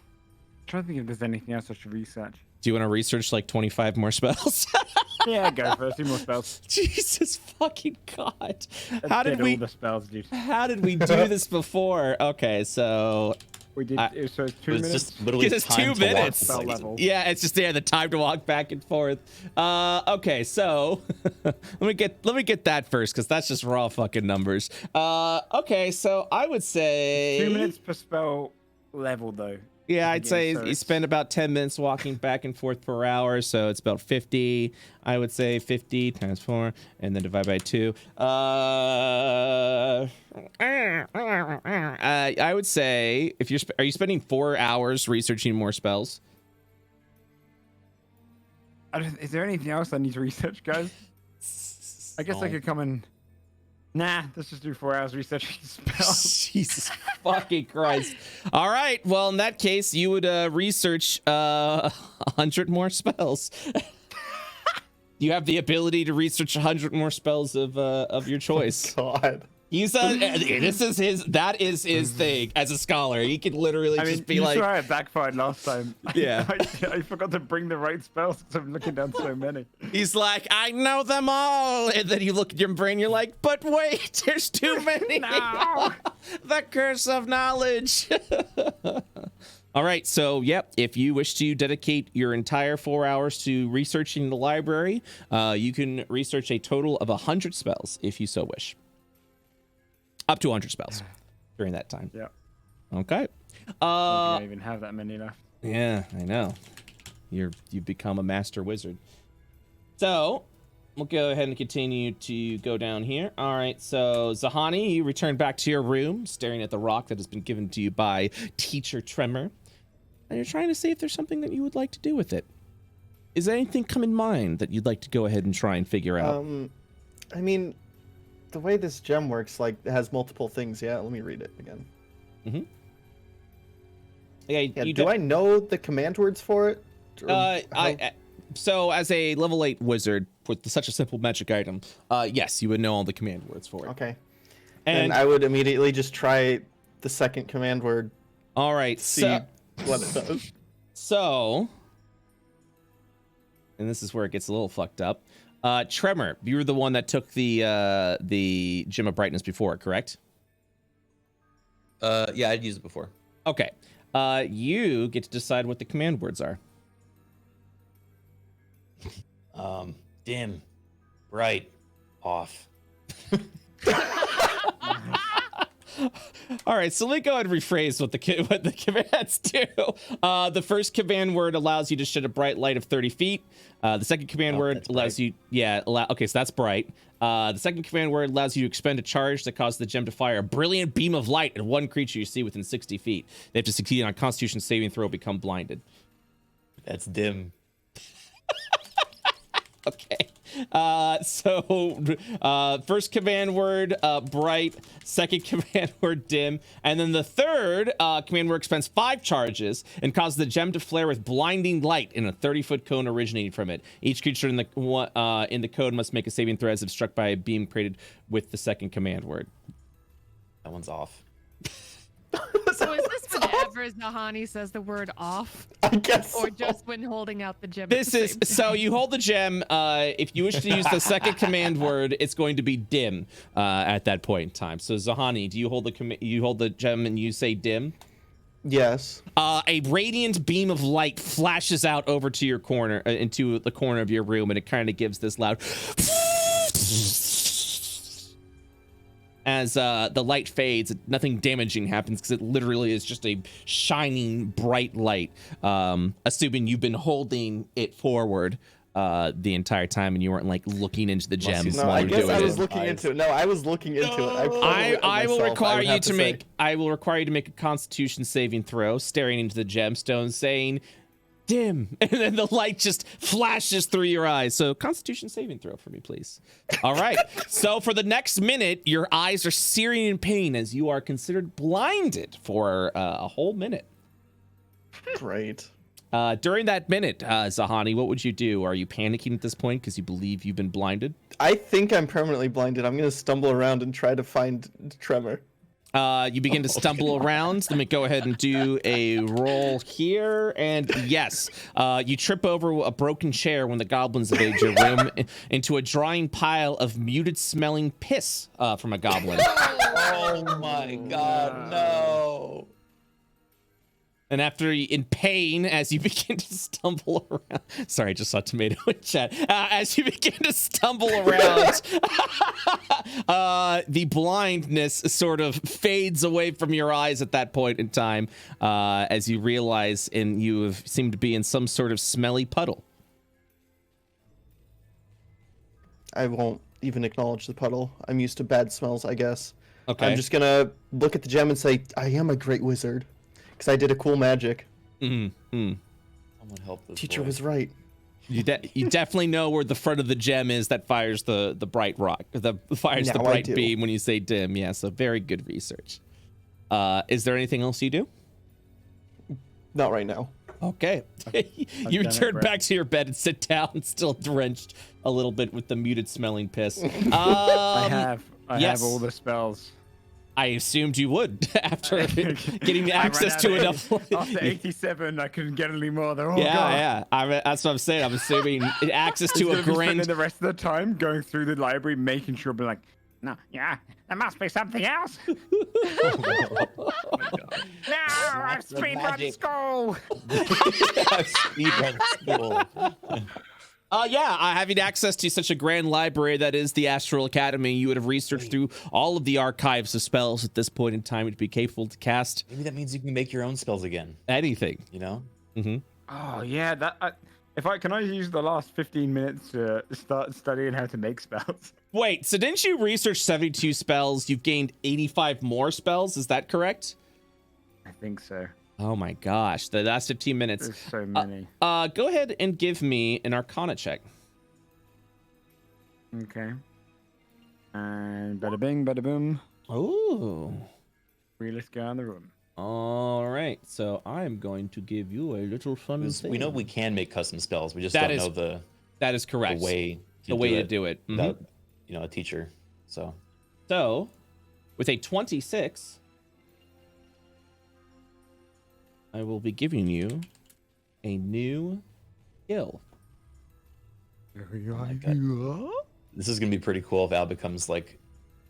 to think if there's anything else I should research.
Do you want to research like 25 more spells?
Yeah, go for it. 2 more spells.
Jesus fucking God.
Let's
How did
get
we
all the spells, dude.
How did we do this before? Okay, so
We did. So it's 2
It's
minutes.
just literally
It's
time
2
to walk
minutes.
the
Spell
place.
level.
yeah, it's just the time to walk back and forth. Okay, so let me get that first, because that's just raw fucking numbers. Okay, so I would say
2 minutes per spell level, though.
Yeah, I'd say
So
you
it's-
spend about 10 minutes walking back and forth per hour, so it's about 50. I would say 50 times 4, and then divide by 2. I would say if you're are you spending 4 hours researching more spells?
Is there anything else I need to research, guys? I guess I could come and. Nah, let's just do 4 hours researching spells.
Jesus fucking Christ. All right. Well, in that case, you would research 100 more spells. You have the ability to research 100 more spells of your choice.
God.
He's that is his thing as a scholar. He can literally
I mean,
just be
you
like,
saw it backfired last time.
Yeah.
I forgot to bring the right spells because I'm looking down so many.
he's like, I know them all. And then you look at your brain, you're like, but wait, there's too many.
No.
The curse of knowledge. All right, so yep, if you wish to dedicate your entire 4 hours to researching the library, you can research a total of 100 spells if you so wish. Up to 100 spells during that time.
Yeah.
Okay.
I don't even have that many left.
Yeah, I know. You've become a master wizard. So we'll go ahead and continue to go down here. All right, so Zahani, you return back to your room, staring at the rock that has been given to you by Teacher Tremor, and you're trying to see if there's something that you would like to do with it. Is there anything come in mind that you'd like to go ahead and try and figure out?
I mean, the way this gem works, like, it has multiple things. Yeah, let me read it again.
Mm-hmm. Yeah,
Yeah, do I know the command words for it? Or how-
So as a level 8 wizard with such a simple magic item, yes, you would know all the command words for it.
Okay.
And
And I would immediately just try the second command word,
all right,
see
so
what it does.
So, and this is where it gets a little fucked up. Tremor, you were the one that took the Gem of Brightness before, correct?
Yeah, I'd used it before.
Okay. You get to decide what the command words are.
Dim, bright, off.
All right, so let me go ahead and rephrase what the commands do. The first command word allows you to shed a bright light of 30 feet. The second command word
that's
allows
bright.
you, okay, so that's bright. The second command word allows you to expend a charge that causes the gem to fire a brilliant beam of light at one creature you see within 60 feet. They have to succeed on a Constitution saving throw, become blinded.
That's dim.
Okay. First command word, bright. Second command word, dim. And then the third command word expends 5 charges and causes the gem to flare with blinding light in a 30-foot cone originating from it. Each creature in the cone must make a saving throw as if struck by a beam created with the second command word.
That one's off.
So is this whenever Zahani says the word off?
I guess
Or
so.
just when holding out the gem?
This is so you hold the gem. If you wish to use the second command word, it's going to be dim at that point in time. So Zahani, do you hold the gem and you say dim?
Yes.
A radiant beam of light flashes out over to your corner, into the corner of your room, and it kind of gives this loud. As the light fades, nothing damaging happens because it literally is just a shining bright light. Assuming you've been holding it forward the entire time and you weren't like looking into the gems
No,
while
I
you're
guess
doing
I was
it.
looking into it. No, I was looking into it.
I will require you to make.
say.
I will require you to make a Constitution saving throw, staring into the gemstone, saying, dim, and then the light just flashes through your eyes. So Constitution saving throw for me, please. All right. So for the next minute, your eyes are searing in pain as you are considered blinded for a whole minute.
Great.
During that minute, Zahani, what would you do? Are you panicking at this point because you believe you've been blinded?
I think I'm permanently blinded. I'm going to stumble around and try to find Tremor.
You begin to stumble around. Let me go ahead and do a roll here. And yes, you trip over a broken chair when the goblins invade your room into a drying pile of muted smelling piss from a goblin.
Oh my god, no.
And after, in pain, as you begin to stumble around, sorry, I just saw tomato in chat. As you begin to stumble around, the blindness sort of fades away from your eyes at that point in time, as you realize and you have seemed to be in some sort of smelly puddle.
I won't even acknowledge the puddle. I'm used to bad smells, I guess.
Okay.
I'm just going to look at the gem and say, I am a great wizard. Because I did a cool magic.
Someone help this
Teacher
boy.
was right.
You definitely know where the front of the gem is that fires the bright rock, fires the
Now I
bright
do.
beam when you say dim. Yeah, so very good research. Is there anything else you do?
Not right now.
Okay. You return back to your bed and sit down, still drenched a little bit with the muted smelling piss.
I have
yes.
all the spells.
I assumed you would after getting
I
access
ran
to
out of
enough.
After 87, I couldn't get any more. They're all
Yeah,
gone.
yeah. That's what I'm saying. I'm assuming access to a
Gonna be spending
grand.
the rest of the time going through the library, making sure, be like, no, yeah, there must be something else. No, I've speedrun
magic.
school.
Speedrun school.
Having access to such a grand library that is the Astral Academy, you would have researched through all of the archives of spells at this point in time to be capable to cast
Maybe that means you can make your own spells again.
anything.
You know?
Oh yeah, can I use the last 15 minutes to start studying how to make spells?
Wait, so didn't you research 72 spells? You've gained 85 more spells. Is that correct?
I think so.
Oh my gosh, the last 15 minutes.
There's so many.
Go ahead and give me an Arcana check.
Okay. And bada bing, bada boom.
Ooh.
Let's go in the room.
All right, so I'm going to give you a little fun thing.
We know we can make custom spells. We just
That
don't
is-
know the
That is correct.
way
to do it. Mhm.
without, a teacher. So
So, with a 26, I will be giving you a new skill.
this is gonna be pretty cool if Al becomes like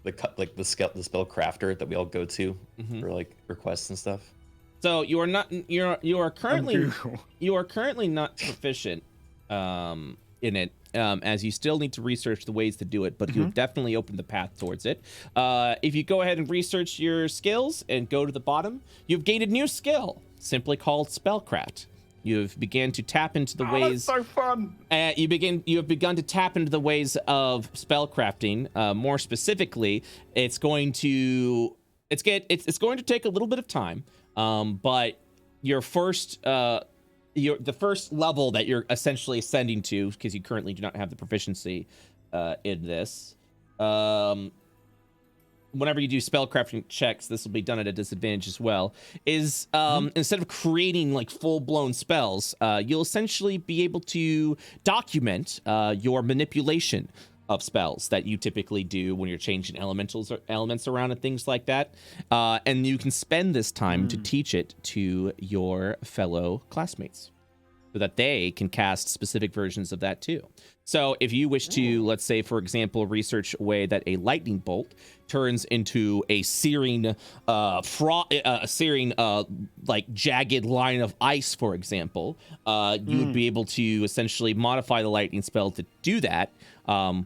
the spell crafter that we all go to for like requests and stuff.
So you are not you are currently
Google.
you are currently not proficient in it, as you still need to research the ways to do it, but you've definitely opened the path towards it. If you go ahead and research your skills and go to the bottom, you've gained a new skill, simply called Spellcraft. You've began to tap into the ways.
That's so fun.
You have begun to tap into the ways of spellcrafting. More specifically, it's going to take a little bit of time. But your first the first level that you're essentially ascending to, because you currently do not have the proficiency in this. Whenever you do spellcrafting checks, this will be done at a disadvantage as well, is instead of creating like full-blown spells, you'll essentially be able to document your manipulation of spells that you typically do when you're changing elements around and things like that. And you can spend this time to teach it to your fellow classmates so that they can cast specific versions of that too. So if you wish to, let's say, for example, research a way that a lightning bolt turns into a searing, like jagged line of ice, for example, you would be able to essentially modify the lightning spell to do that,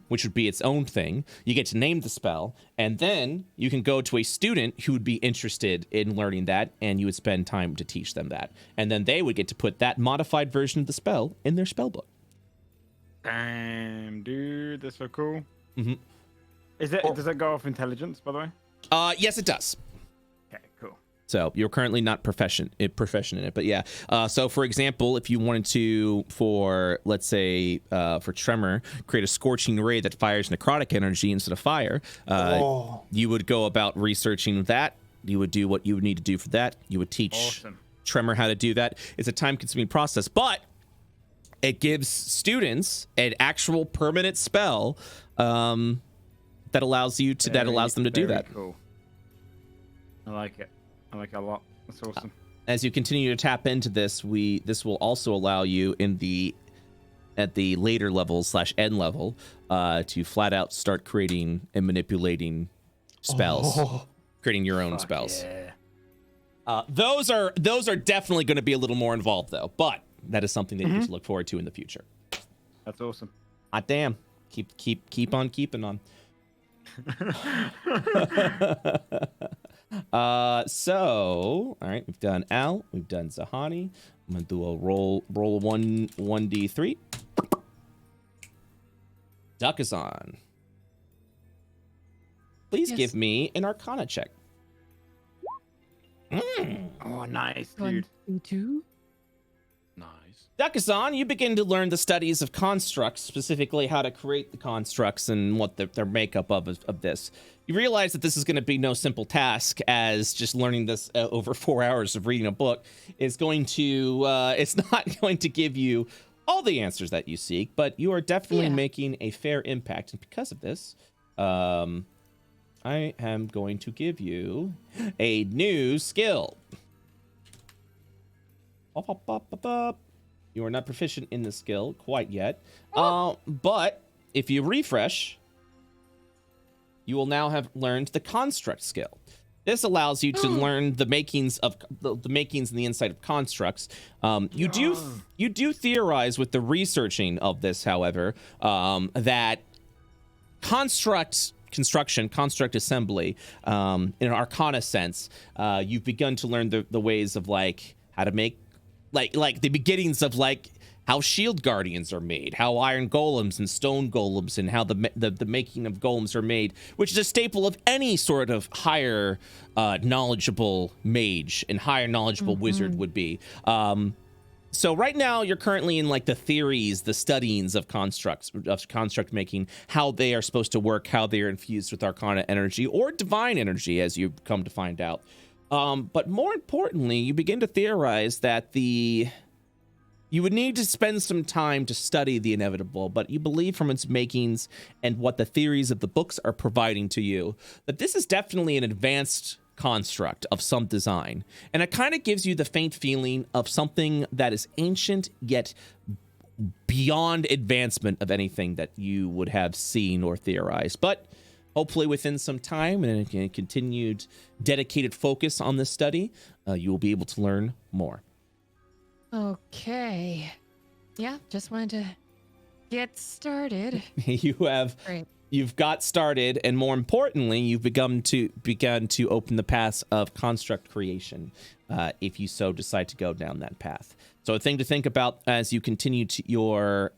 which would be its own thing. You get to name the spell, and then you can go to a student who would be interested in learning that, and you would spend time to teach them that. And then they would get to put that modified version of the spell in their spell book.
Damn, dude, that's so cool.
Mhm.
Does it go off intelligence, by the way?
Yes, it does.
Okay, cool.
So you're currently not proficient in it, but yeah. So for example, if you wanted to, for let's say for Tremor, create a scorching ray that fires necrotic energy instead of fire, you would go about researching that. You would do what you would need to do for that. You would teach Tremor how to do that. It's a time-consuming process, but it gives students an actual permanent spell that allows them to do that.
Cool. I like it. I like it a lot. That's awesome.
As you continue to tap into this, this will also allow you at the later level / end level to flat out start creating and manipulating spells, creating your own spells.
Yeah.
Those are definitely going to be a little more involved though, but that is something that you can look forward to in the future.
That's awesome.
Hot damn! Keep on keeping on. So all right, we've done Al, we've done Zahani. I'm gonna do a roll 1d3. Duck is on. Please
Yes.
give me an Arcana check.
Oh, nice,
1,
dude.
2, 2.
Nice.
Dakazan, you begin to learn the studies of constructs, specifically how to create the constructs and what their makeup of this. You realize that this is going to be no simple task, as just learning this over 4 hours of reading a book is going to, it's not going to give you all the answers that you seek, but you are definitely making a fair impact. And because of this, I am going to give you a new skill. You are not proficient in the skill quite yet. But if you refresh, you will now have learned the construct skill. This allows you to learn the makings of the makings and the insight of constructs. You do theorize with the researching of this, however, that construct assembly, in an arcana sense, you've begun to learn the ways of like how to make like the beginnings of like how shield guardians are made, how iron golems and stone golems, and how the making of golems are made, which is a staple of any sort of higher knowledgeable mage and higher knowledgeable wizard would be. So right now you're currently in like the theories, the studyings of constructs, of construct making, how they are supposed to work, how they are infused with arcana energy or divine energy, as you come to find out. But more importantly, you begin to theorize that you would need to spend some time to study the inevitable, but you believe from its makings and what the theories of the books are providing to you, that this is definitely an advanced construct of some design. And it kind of gives you the faint feeling of something that is ancient, yet beyond advancement of anything that you would have seen or theorized. But hopefully within some time and a continued dedicated focus on this study, you will be able to learn more.
Okay. Yeah, just wanted to get started.
You've got started, and more importantly, you've begun to open the paths of construct creation, if you so decide to go down that path. So a thing to think about as you continue to your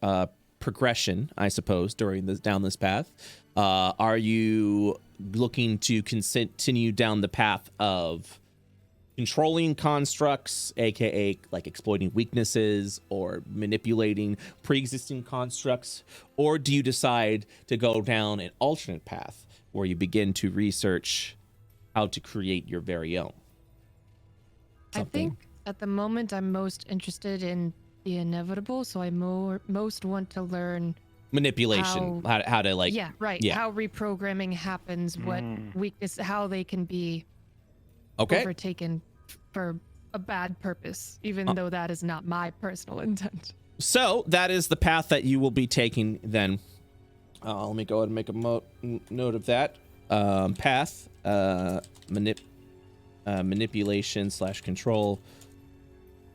progression, I suppose, down this path. Are you looking to continue down the path of controlling constructs, aka like exploiting weaknesses or manipulating pre-existing constructs, or do you decide to go down an alternate path where you begin to research how to create your very own?
I think at the moment I'm most interested in the inevitable, so I most want to learn
manipulation, how to like
how reprogramming happens, what weakness, how they can be overtaken for a bad purpose, even though that is not my personal intent.
So that is the path that you will be taking then. Let me go ahead and make a note of that. Path, manipulation / control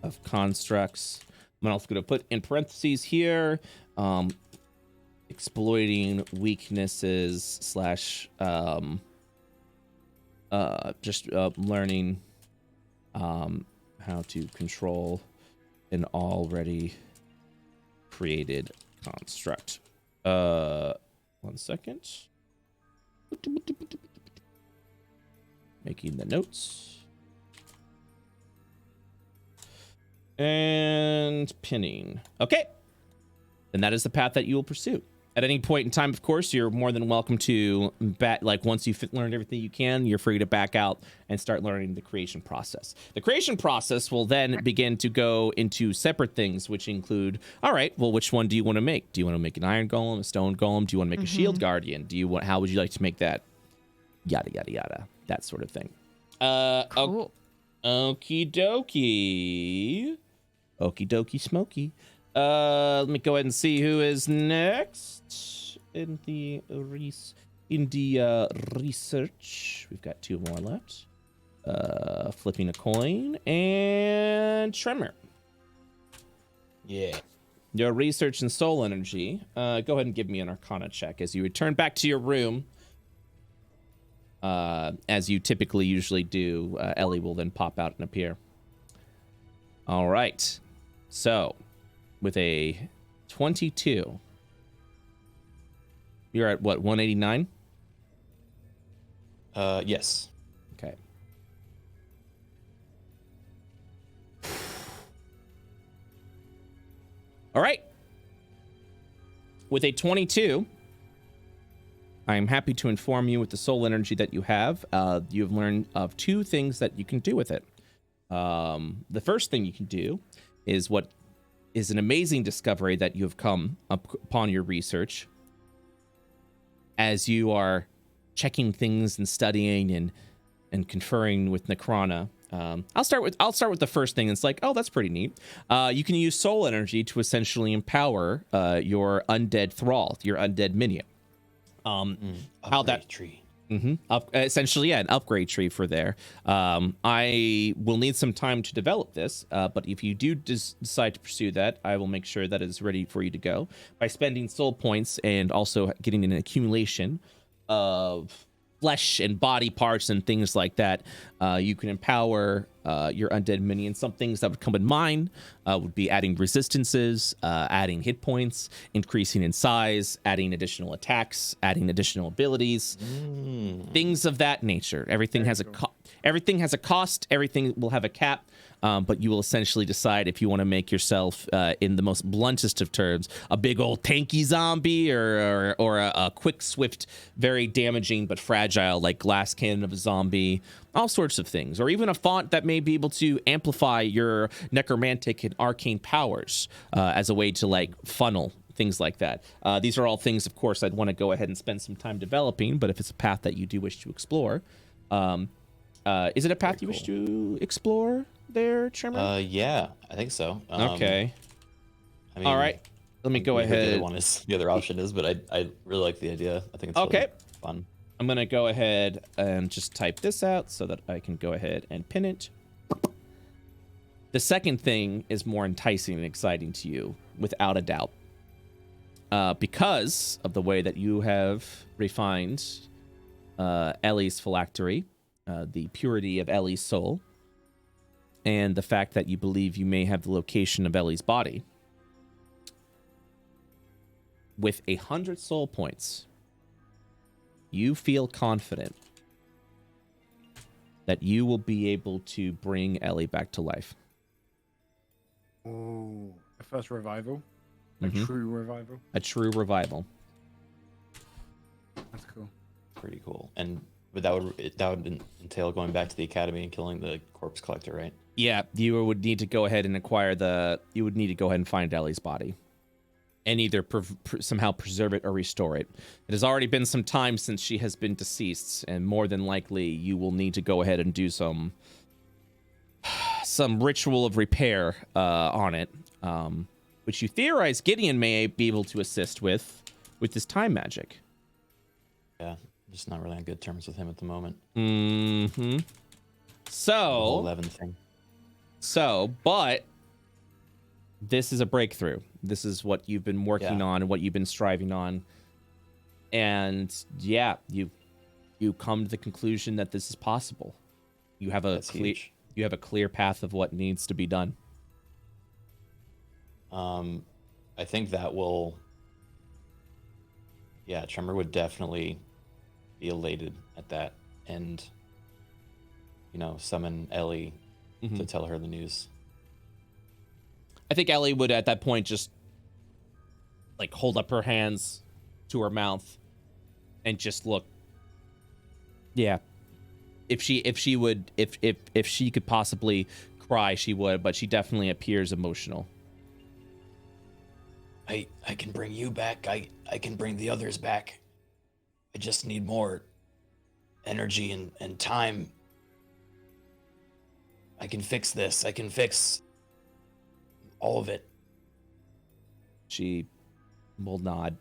of constructs. I'm also going to put in parentheses here, exploiting weaknesses / just learning how to control an already created construct. 1 second. Making the notes. and pinning. Okay. Then that is the path that you will pursue. At any point in time, of course, you're more than welcome to once you've learned everything you can, you're free to back out and start learning the creation process. The creation process will then begin to go into separate things, which include, all right, well, which one do you want to make? Do you want to make an iron golem, a stone golem? Do you want to make a shield guardian? How would you like to make that? Yada, yada, yada. That sort of thing.
Cool.
Okie dokie. Okie dokie smoky. Let me go ahead and see who is next in the research. We've got 2 more left. Flipping a coin and Tremor.
Yeah.
Your research and soul energy. Go ahead and give me an Arcana check as you return back to your room. As you typically usually do, Ellie will then pop out and appear. All right. So, with a 22, you're at what, 189?
Yes.
Okay. All right. With a 22, I am happy to inform you with the soul energy that you have learned of 2 things that you can do with it. The first thing you can do is what is an amazing discovery that you have come upon your research as you are checking things and studying and conferring with Necrana. I'll start with the first thing. It's like, oh, that's pretty neat. You can use soul energy to essentially empower your undead thrall, your undead minion. How that
tree.
Essentially, yeah, an upgrade tree for there. I will need some time to develop this, but if you do decide to pursue that, I will make sure that it is ready for you to go by spending soul points and also getting an accumulation of flesh and body parts and things like that. You can empower your undead minion. Some things that would come in mind would be adding resistances, adding hit points, increasing in size, adding additional attacks, adding additional abilities, things of that nature. Everything has a cost. Everything will have a cap. But you will essentially decide if you want to make yourself, in the most bluntest of terms, a big old tanky zombie or a quick, swift, very damaging but fragile, like glass cannon of a zombie, all sorts of things. Or even a font that may be able to amplify your necromantic and arcane powers as a way to like funnel things like that. These are all things, of course, I'd want to go ahead and spend some time developing, but if it's a path that you do wish to explore, is it a path you wish to explore there, Tremor?
Yeah, I think so.
Okay.
I mean,
all right. Let me go ahead.
The other option is, but I really like the idea. I think it's
okay.
Really fun.
I'm gonna go ahead and just type this out so that I can go ahead and pin it. The second thing is more enticing and exciting to you, without a doubt, because of the way that you have refined Ellie's phylactery, the purity of Ellie's soul, and the fact that you believe you may have the location of Ellie's body. With 100 soul points, you feel confident that you will be able to bring Ellie back to life.
Oh, a first revival? A true revival?
A true revival.
That's cool.
Pretty cool. But that would entail going back to the academy and killing the corpse collector, right?
Yeah, you would need to go ahead and you would need to go ahead and find Ellie's body and either somehow preserve it or restore it. It has already been some time since she has been deceased, and more than likely you will need to go ahead and do some ritual of repair on it, which you theorize Gideon may be able to assist with this time magic.
Yeah, I'm just not really on good terms with him at the moment.
Mm-hmm. So
11 thing.
But this is a breakthrough. This is what you've been working on and what you've been striving on. And yeah, you come to the conclusion that this is possible. You have a clear path of what needs to be done.
I think that will, Tremor would definitely be elated at that, and summon Ellie to tell her the news.
I think Ellie would at that point just like hold up her hands to her mouth and just look. Yeah. If she could possibly cry, she would, but she definitely appears emotional.
I can bring you back. I can bring the others back. I just need more energy and time. I can fix this. I can fix all of it.
She will nod,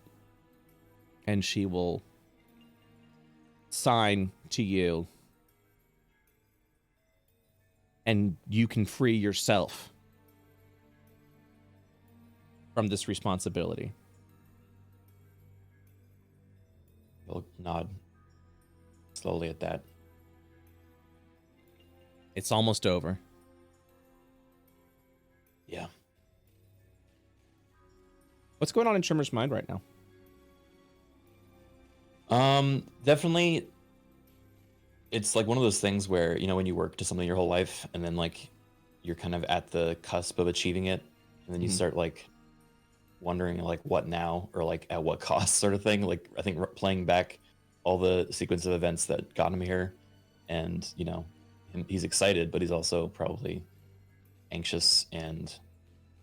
and she will sign to you, and you can free yourself from this responsibility.
I'll nod slowly at that.
It's almost over.
Yeah.
What's going on in Trimmer's mind right now?
Definitely, it's like one of those things where, you know, when you work to something your whole life and then like you're kind of at the cusp of achieving it, and then you start like wondering like what now, or like at what cost, sort of thing. Like I think playing back all the sequence of events that got him here, and you know, he's excited, but he's also probably anxious and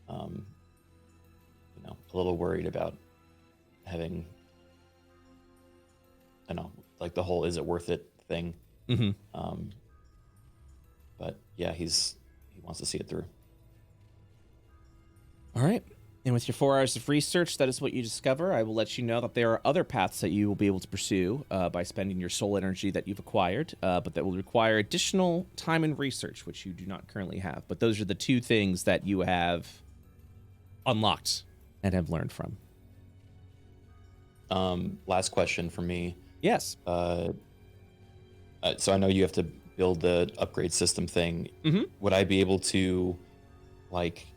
you know, a little worried about having, I don't know, like the whole "is it worth it" thing. But yeah, he wants to see it through.
All right. And with your 4 hours of research, that is what you discover. I will let you know that there are other paths that you will be able to pursue by spending your soul energy that you've acquired, but that will require additional time and research, which you do not currently have. But those are the 2 things that you have unlocked and have learned from.
Last question for me.
Yes.
So I know you have to build the upgrade system thing. Would I be able to, like,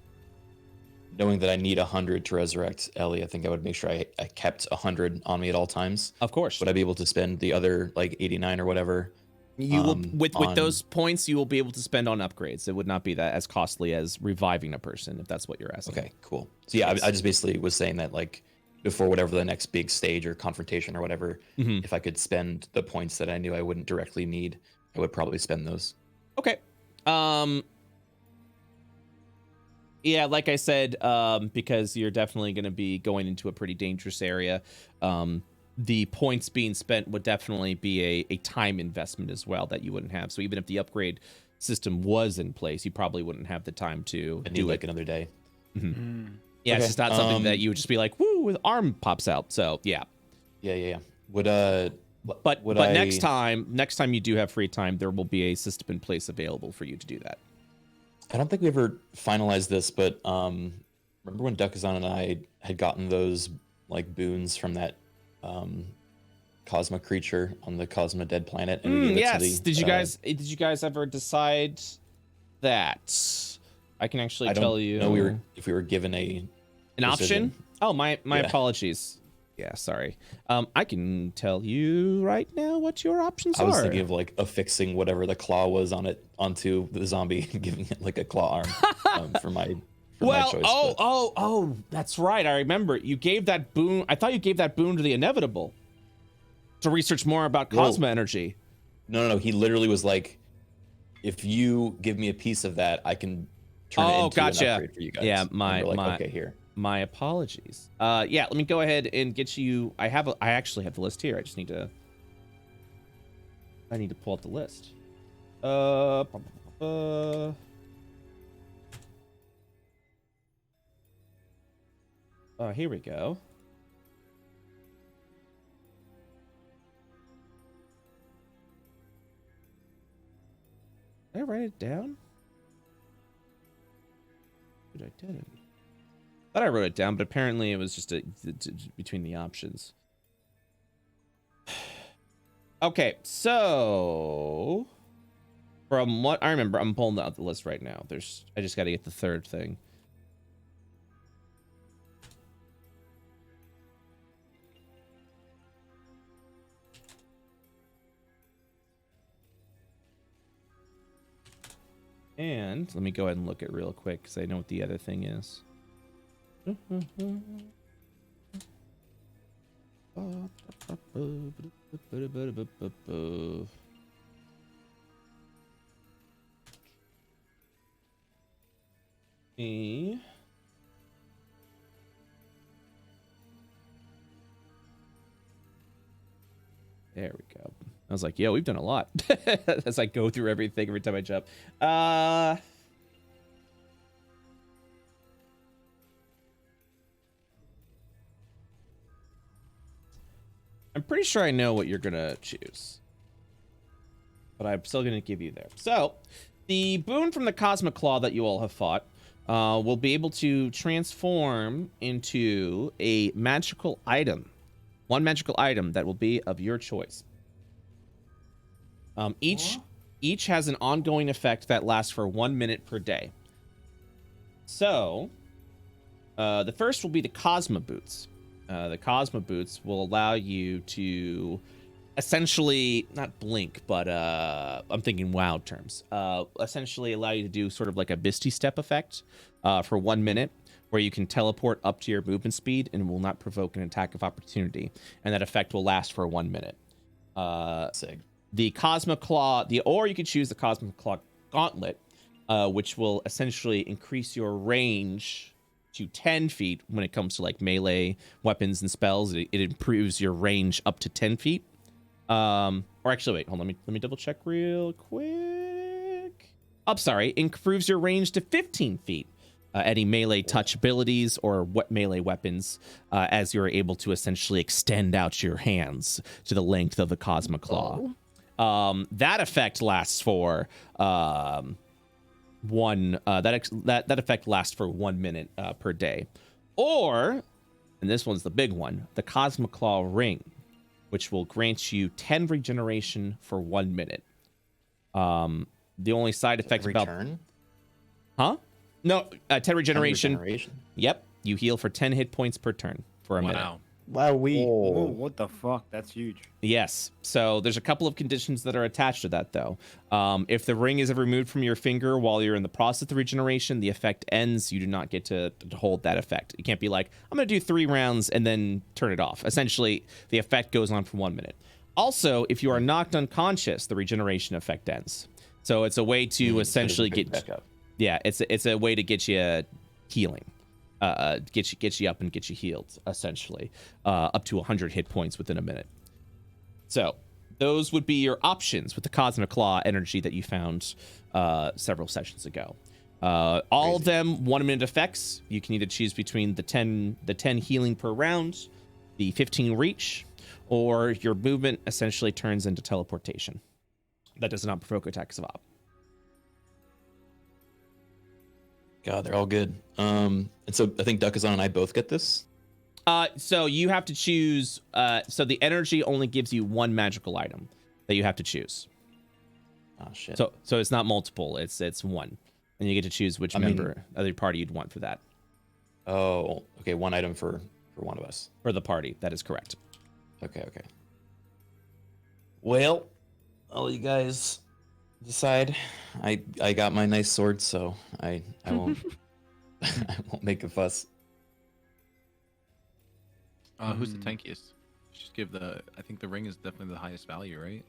knowing that I need 100 to resurrect Ellie, I think I would make sure I kept 100 on me at all times.
Of course.
Would I be able to spend the other like 89 or whatever?
You will with those points you will be able to spend on upgrades. It would not be that as costly as reviving a person, if that's what you're asking.
Okay, cool. So yeah, I just basically was saying that like before whatever the next big stage or confrontation or whatever, if I could spend the points that I knew I wouldn't directly need, I would probably spend those.
Okay. Yeah, like I said, because you're definitely going to be going into a pretty dangerous area, the points being spent would definitely be a time investment as well that you wouldn't have. So even if the upgrade system was in place, you probably wouldn't have the time to
do like another day.
Yeah,
Okay.
it's just not something that you would just be like, woo, with arm pops out. So yeah.
Yeah. But
next time you do have free time, there will be a system in place available for you to do that.
I don't think we ever finalized this, but remember when Duckazon and I had gotten those like boons from that Cosmo creature on the Cosmo Dead planet? And we gave it to the,
did you guys ever decide that? I can actually tell you.
No, if we were given an
option. Oh, my apologies. Yeah, sorry. I can tell you right now what your options are.
I was thinking of like affixing whatever the claw was on it onto the zombie and giving it like a claw arm for my choice.
Oh, that's right. I remember. You gave that boon. I thought you gave that boon to the Inevitable to research more about Cosmo energy.
No. He literally was like, if you give me a piece of that, I can turn it into an upgrade for you guys.
Yeah,
okay, here.
My apologies. Yeah, let me go ahead and get you. I actually have the list here. I just need to. I need to pull up the list. Here we go. Did I write it down? Dude, I didn't. I thought I wrote it down, but apparently it was just between the options. Okay, so from what I remember, I'm pulling out the list right now. I just got to get the third thing. And let me go ahead and look it real quick because I know what the other thing is. There we go. I was like, yeah, we've done a lot. As I go through everything every time I jump. I'm pretty sure I know what you're going to choose. But I'm still going to give you there. So, the boon from the Cosmic Claw that you all have fought will be able to transform into a magical item. One magical item that will be of your choice. Each has an ongoing effect that lasts for 1 minute per day. So, the first will be the Cosmo Boots. The Cosmo Boots will allow you to essentially, not blink, but I'm thinking wild terms. Essentially allow you to do sort of like a Misty Step effect for 1 minute, where you can teleport up to your movement speed and will not provoke an attack of opportunity. And that effect will last for 1 minute.
Sig.
The Cosmo Claw, or you could choose the Cosmo Claw Gauntlet, which will essentially increase your range to 10 feet when it comes to like melee weapons and spells. It improves your range up to 10 feet. Or actually, wait, hold on. Let me double check real quick. I'm sorry, improves your range to 15 feet. Any melee touch abilities or melee weapons, as you're able to essentially extend out your hands to the length of the Cosmo Claw. That effect lasts for that effect lasts for 1 minute per day. Or, and this one's the big one, the Cosmo Claw Ring, which will grant you 10 regeneration for 1 minute. The only side effect about
turn?
Huh? No, 10 regeneration.
10 regeneration.
Yep, you heal for 10 hit points per turn for a minute.
Wow,
Oh, what the fuck? That's huge.
Yes. So there's a couple of conditions that are attached to that, though. If the ring is ever removed from your finger while you're in the process of regeneration, the effect ends. You do not get to hold that effect. You can't be like, I'm going to do 3 rounds and then turn it off. Essentially, the effect goes on for 1 minute. Also, if you are knocked unconscious, the regeneration effect ends. So it's a way to essentially get
back up.
Yeah, it's a way to get you healing. Get you up and get you healed, essentially, up to 100 hit points within a minute. So those would be your options with the Cosmic Claw energy that you found several sessions ago. All of them 1 minute effects. You can either choose between the 10 healing per round, the 15 reach, or your movement essentially turns into teleportation. That does not provoke attacks of op.
God, they're all good. And so I think Duckazon and I both get this.
So you have to choose. So the energy only gives you one magical item that you have to choose.
Oh shit.
So it's not multiple. It's one, and you get to choose which member of the party you'd want for that.
Oh, okay. One item for one of us.
For the party, that is correct.
Okay. Well, I'll let you guys decide. I got my nice sword, so I won't I won't make a fuss.
Who's the tankiest? Just give I think the ring is definitely the highest value, right?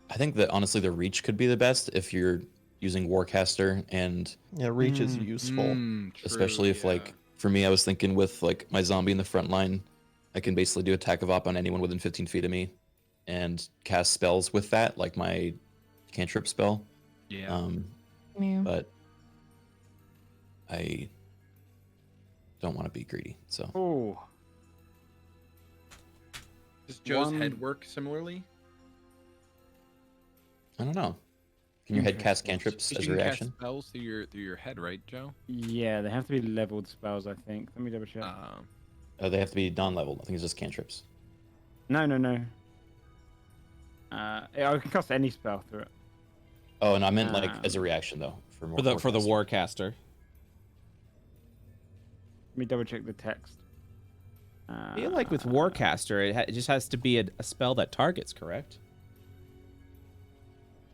I think that honestly the reach could be the best if you're using Warcaster, and
Yeah, reach is useful.
especially if like for me, I was thinking with like my zombie in the front line, I can basically do attack of op on anyone within 15 feet of me and cast spells with that, like my cantrip spell.
Yeah.
Yeah.
But I don't want to be greedy, so.
Oh.
Does Joe's head work similarly?
I don't know. Can your head cast cantrips
You
as a
can
reaction?
cast spells through your head, right, Joe?
Yeah, they have to be leveled spells, I think. Let me double check.
They have to be non-leveled. I think it's just cantrips.
No. I can cast any spell through it.
Oh, and I meant like as a reaction though. For the
Warcaster.
Let me double check the text.
I feel like with Warcaster, it just has to be a spell that targets, correct?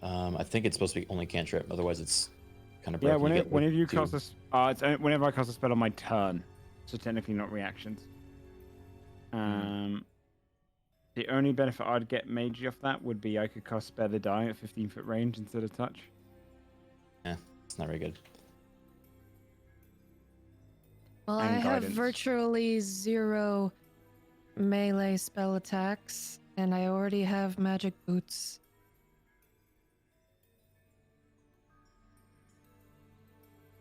I think it's supposed to be only cantrip. Otherwise, it's kind of
Yeah,
broken.
whenever you cast whenever I cast a spell on my turn, so technically not reactions. The only benefit I'd get magey off that would be I could cast Spare the Dying at 15-foot range instead of touch.
Yeah, it's not very good.
Well,
And
I have
guidance.
virtually 0 melee spell attacks, and I already have magic boots.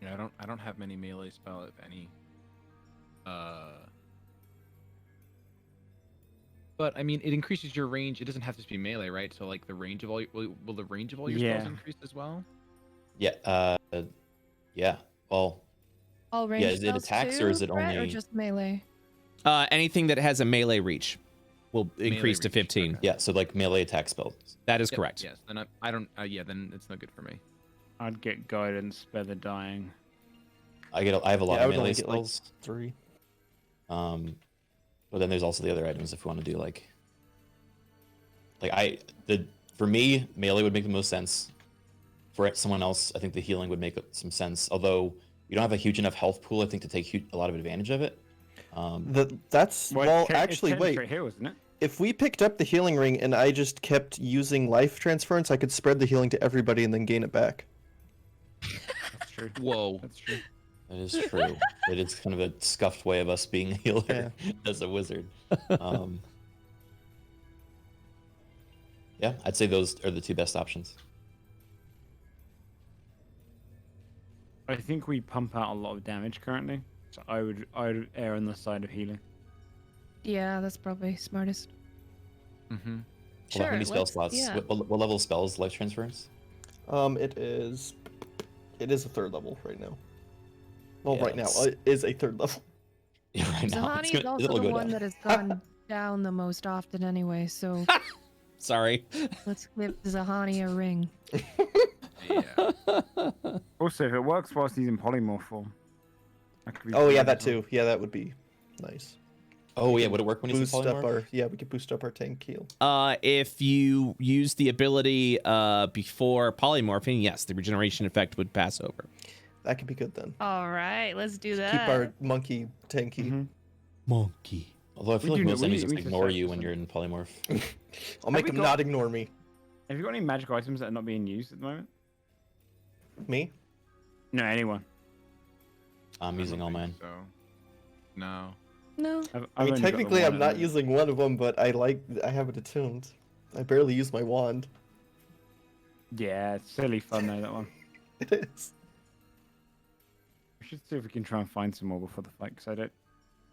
Yeah, I don't have many melee spell, if any. But I mean, it increases your range. It doesn't have to be melee, right? So like the range of all will the range of all your spells increase as well?
Yeah. Yeah. Well.
All range
Yeah. Is it
spells
attacks
too,
or is it
Brett,
only?
or just melee?
Anything that has a melee reach will increase to
reach,
15.
okay.
Yeah. So like melee attack spells.
That is
Yep,
correct.
Yes. Then I don't. Yeah. Then it's no good for me.
I'd get guidance, Spare the Dying.
I have a lot
I
of
would only
melee
get, like,
spells.
3.
But then there's also the other items if we want to do for me, melee would make the most sense. For someone else, I think the healing would make some sense. Although you don't have a huge enough health pool, I think, to take a lot of advantage of it.
Actually,
wait.
Straight heal, isn't it?
If we picked up the healing ring and I just kept using life transference, I could spread the healing to everybody and then gain it back.
That's true.
Whoa.
That's true.
That is true. It is kind of a scuffed way of us being a healer as a wizard. Yeah, I'd say those are the two best options.
I think we pump out a lot of damage currently, so I would err on the side of healing.
Yeah, that's probably smartest.
Mm-hmm.
How many spell
let's-
slots?
yeah.
What level of spells life transference?
It is a 3rd level right now. Well,
Yeah,
right now
it's-
it is a 3rd level.
Yeah, right now.
Zahani is also
it'll
the
go
one
down.
that has gone down the most often anyway, so
Sorry.
let's give Zahani a ring.
Yeah.
Also, if it works whilst he's in polymorph form. That could be
Oh yeah,
good
that
as well.
too. Yeah, that would be nice.
Oh yeah, would it work when he's in
Boost up
polymorph?
we could boost up our tank heal.
If you use the ability before polymorphing, yes, the regeneration effect would pass over.
That could be good then.
All right, let's do that.
Keep our monkey tanky.
Mhm.
Monkey.
Although I feel
We
like
do
most
know- we
enemies
need-
just
we need to
ignore
start
you
this
when
one.
you're in polymorph.
I'll make
we
him
got-
not ignore me.
Have you got any magic items that are not being used at the moment?
Me?
No, anyone.
I'm using all mine.
So, no.
No.
I
only
mean,
got the
technically,
one
I'm
at
not
the moment.
using one of them, but I have it attuned. I barely use my wand.
Yeah, it's silly fun though, that one.
It is.
We should see if we can try and find some more before the fight, because I don't...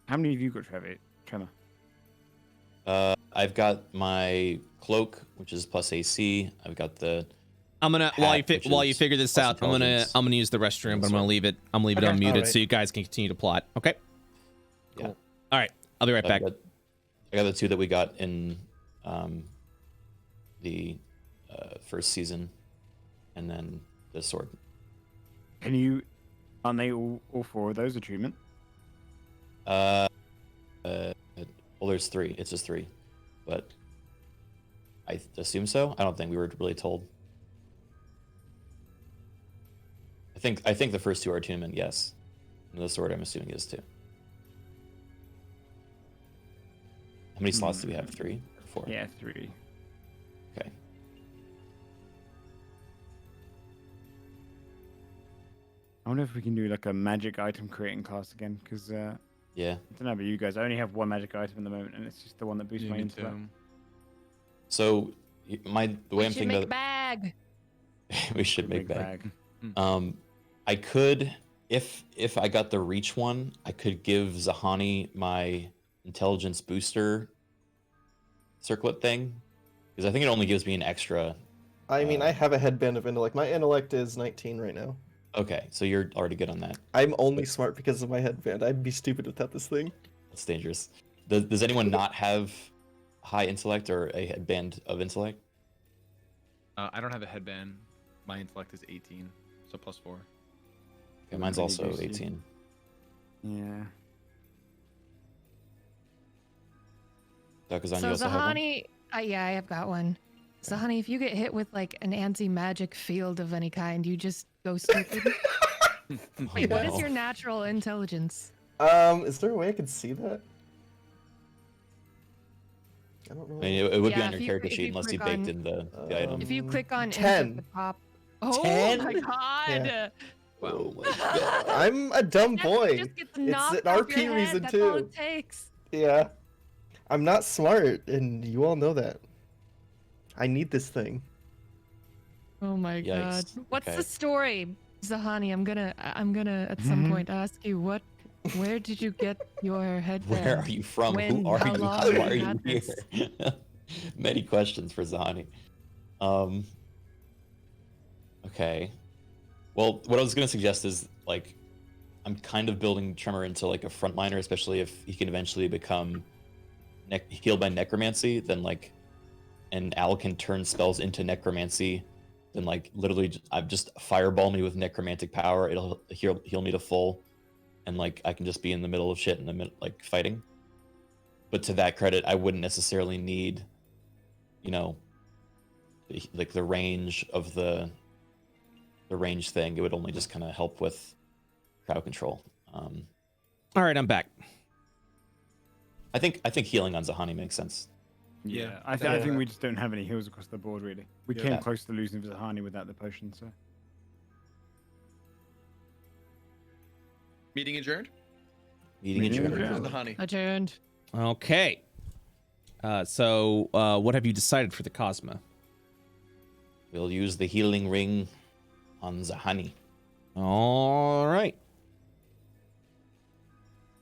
How many have you got, Tremor?
I've got my cloak, which is plus AC. I've got the.
I'm gonna while you
which
while you
is
figure this
plus
out, I'm gonna
intelligence.
use the restroom, but I'm
So-
gonna leave it
Okay,
unmuted
alright.
so you guys can continue to plot. Okay.
Yeah.
All right. I'll be right back.
I got the 2 that we got in the first season, and then the sword.
Can you... Aren't they all 4 of those attunement?
Well, there's 3. It's just 3, but I assume so. I don't think we were really told. I think the first 2 are attunement, yes. And the sword, I'm assuming, is too. How many slots do we have? 3 or 4?
Yeah, 3.
Okay.
I wonder if we can do like a magic item creating class again, because I
Yeah.
don't know about you guys. I only have one magic item at the moment, and it's just the one that boosts
Yeah,
my
me
intellect.
too.
So the way
We
I'm
should
thinking
make a
about
bag.
we should make
Big
bag.
bag.
I could, if I got the reach one, I could give Zahani my intelligence booster circlet thing, because I think it only gives me an extra.
I mean, I have a headband of intellect. My intellect is 19 right now.
Okay, so you're already good on that.
I'm only smart because of my headband. I'd be stupid without this thing.
That's dangerous. Does anyone not have high intellect or a headband of intellect?
I don't have a headband. My intellect is 18, so plus 4.
Okay, mine's
really
also
boosty.
18.
Yeah.
Kazan, you
So
also have one?
Zahani, yeah, I have got one. So, honey, if you get hit with like an anti-magic field of any kind, you just go stupid. Wait, what is your natural intelligence?
Is there a way I can see that? I don't know.
I mean, it would be
Yeah,
on your
if you-
character
if
sheet
you
unless you
click
baked
on-
in the item.
If you click on
10.
into the top. Oh
10?
my god!
Yeah.
Oh my god.
I'm a dumb
That's-
boy.
you just get
It's
knocked
an
off
Arcane
your
reason
head. That's all
too.
it takes.
Yeah. I'm not smart, and you all know that. I need this thing.
Oh my
Yikes.
god! What's
Okay.
the story, Zahani? I'm gonna at some point ask you where did you get your headband?
Where are you from?
When?
Who are
How
you?
long
How
have
are
you
you
had
here?
this?
Many questions for Zani. Okay. Well, what I was gonna suggest is like, I'm kind of building Tremor into like a frontliner, especially if he can eventually become healed by necromancy. Then like, and Al can turn spells into necromancy. Then like literally, I've just fireball me with necromantic power. It'll heal me to full, and like I can just be in the middle of shit in the middle, like fighting. But to that credit, I wouldn't necessarily need, you know, like the range of the range thing. It would only just kind of help with crowd control.
All right, I'm back.
I think healing on Zahani makes sense.
Yeah.
I think we just don't have any heals across the board, really. We
Yeah.
came close to losing Zahani without the potion, so.
Meeting adjourned.
Meeting
Meeting
adjourned.
adjourned.
The honey.
Adjourned.
Okay. So what have you decided for the Cosmo?
We'll use the healing ring on Zahani.
All right.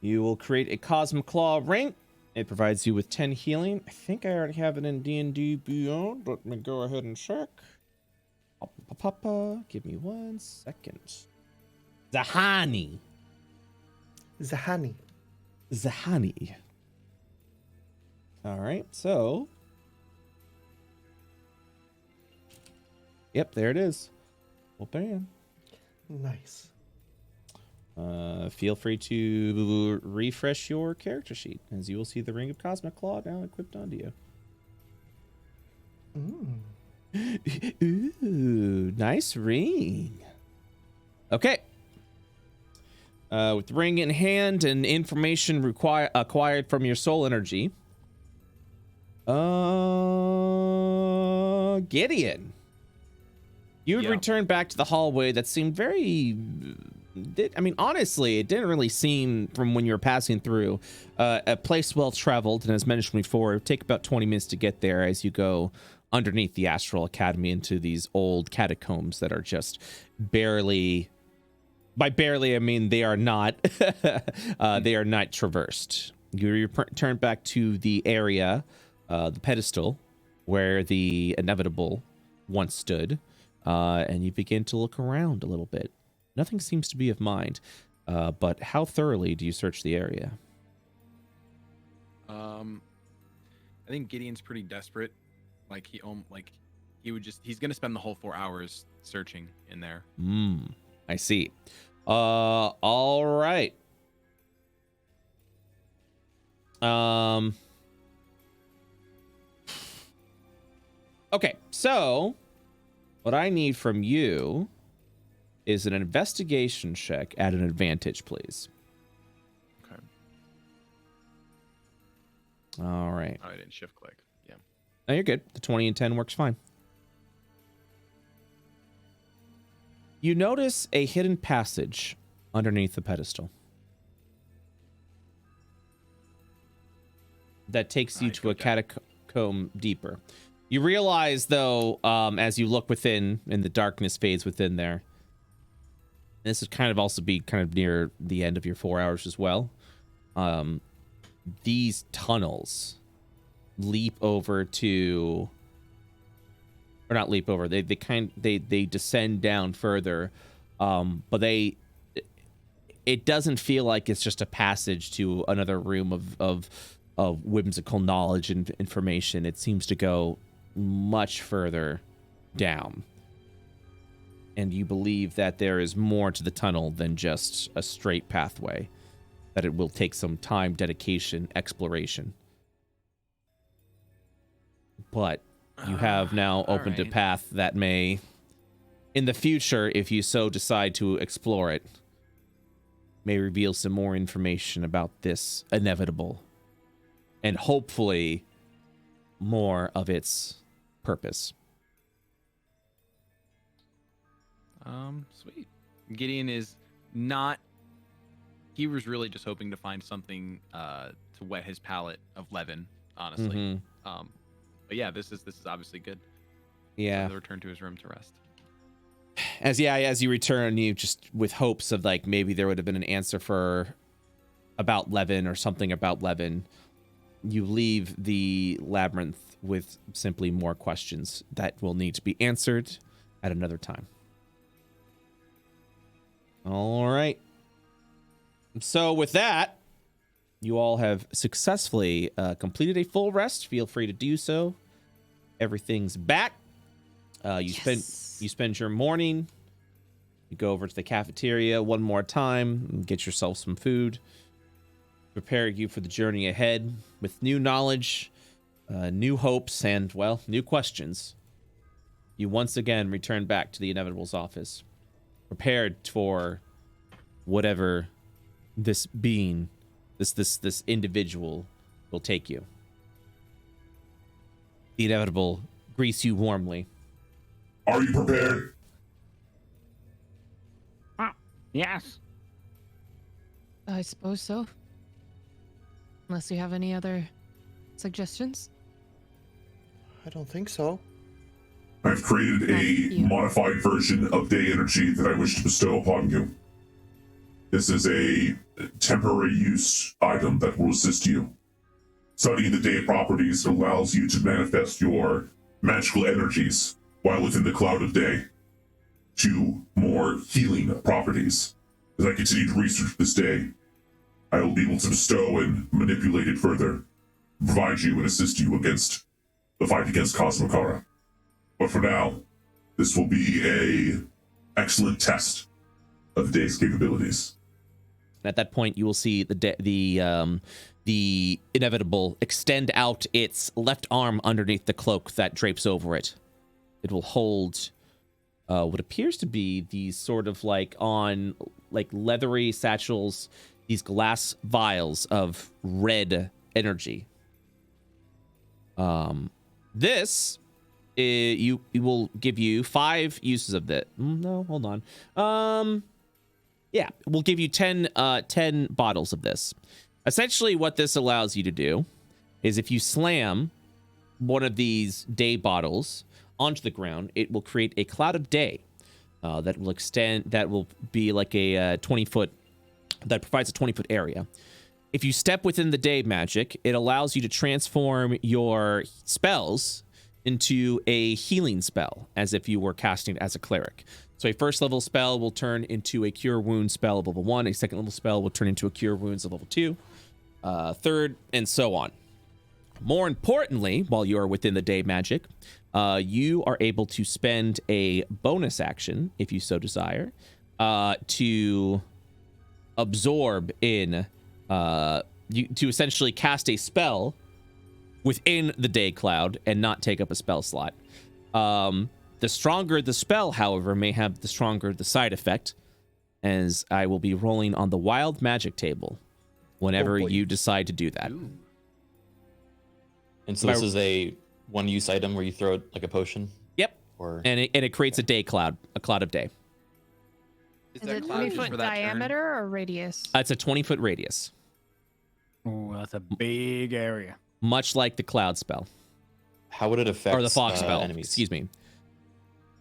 You will create a Cosmo Claw ring. It provides you with 10 healing. I think I already have it in D&D Beyond. Let me go ahead and check. Give me 1 second. Zahani.
Zahani.
Zahani. All right, so. Yep, there it is. Well, bam.
Nice.
Feel free to refresh your character sheet, as you will see the Ring of Cosmic Claw now equipped onto you. Ooh, nice ring. Okay. With the ring in hand and information acquired from your soul energy, Gideon, you would return back to the hallway that seemed very. I mean, honestly, it didn't really seem from when you were passing through a place well traveled, and as mentioned before, it would take about 20 minutes to get there as you go underneath the Astral Academy into these old catacombs that are just barely. By barely, I mean they are not. They are not traversed. You return back to the area, the pedestal, where the inevitable once stood, and you begin to look around a little bit. Nothing seems to be of mind, but how thoroughly do you search the area?
I think Gideon's pretty desperate. Like he would just, he's gonna spend the whole 4 hours searching in there.
I see. All right. Okay, so what I need from you is an investigation check at an advantage, please.
Okay.
All right.
Oh, I didn't shift click. Yeah.
No, you're good. The 20 and 10 works fine. You notice a hidden passage underneath the pedestal that takes you to a catacomb deeper. You realize, though, as you look within and the darkness fades within there, this would kind of also be kind of near the end of your 4 hours as well. These tunnels leap over to, or not leap over. They descend down further, but it doesn't feel like it's just a passage to another room of whimsical knowledge and information. It seems to go much further down. And you believe that there is more to the tunnel than just a straight pathway, that it will take some time, dedication, exploration. But You have now opened a path that may, in the future, if you so decide to explore it, may reveal some more information about this inevitable, and hopefully more of its purpose.
Sweet. Gideon is not. He was really just hoping to find something to whet his palate of Levin, honestly. But yeah, this is obviously good.
Yeah.
So he'll return to his room to rest.
As you return, you just with hopes of like maybe there would have been an answer for about Levin or something about Levin. You leave the labyrinth with simply more questions that will need to be answered at another time. All right. So with that, you all have successfully completed a full rest. Feel free to do so. Everything's back. You spend your morning. You go over to the cafeteria one more time and get yourself some food. Prepare you for the journey ahead with new knowledge, new hopes, and, well, new questions. You once again return back to the Inevitable's office, prepared for whatever this being, this individual will take you. The Inevitable greets you warmly.
Are you prepared?
Yes.
I suppose so. Unless you have any other suggestions?
I don't think so.
I've created a modified version of day energy that I wish to bestow upon you. This is a temporary use item that will assist you. Studying the day properties allows you to manifest your magical energies while within the cloud of day to more healing properties. As I continue to research this day, I will be able to bestow and manipulate it further, provide you and assist you against the fight against Cosmokara. But for now, this will be a excellent test of the day's capabilities.
At that point, you will see the Inevitable extend out its left arm underneath the cloak that drapes over it. It will hold what appears to be these sort of like leathery satchels, these glass vials of red energy. This you will give you 5 uses of that. No, hold on. Yeah, we'll give you 10 bottles of this. Essentially, what this allows you to do is if you slam one of these day bottles onto the ground, it will create a cloud of day that will extend. That will be like a 20-foot. That provides a 20-foot area. If you step within the day magic, it allows you to transform your spells into a healing spell, as if you were casting it as a cleric. So a first level spell will turn into a cure wound spell of level 1. A second level spell will turn into a cure wounds of level 2. Third, and so on. More importantly, while you are within the day magic, you are able to spend a bonus action, if you so desire, to absorb in, to essentially cast a spell within the day cloud and not take up a spell slot. The stronger the spell, however, may have the stronger the side effect, as I will be rolling on the wild magic table whenever you decide to do that.
Ooh. And so this is a one-use item where you throw it like a potion?
Yep.
Or
and it creates a day cloud, a cloud of day.
Is it 20-foot diameter or radius?
It's a 20-foot radius.
Oh, that's a big area.
Much like the cloud spell.
How would it affect
or the fog spell?
Enemies?
Excuse me.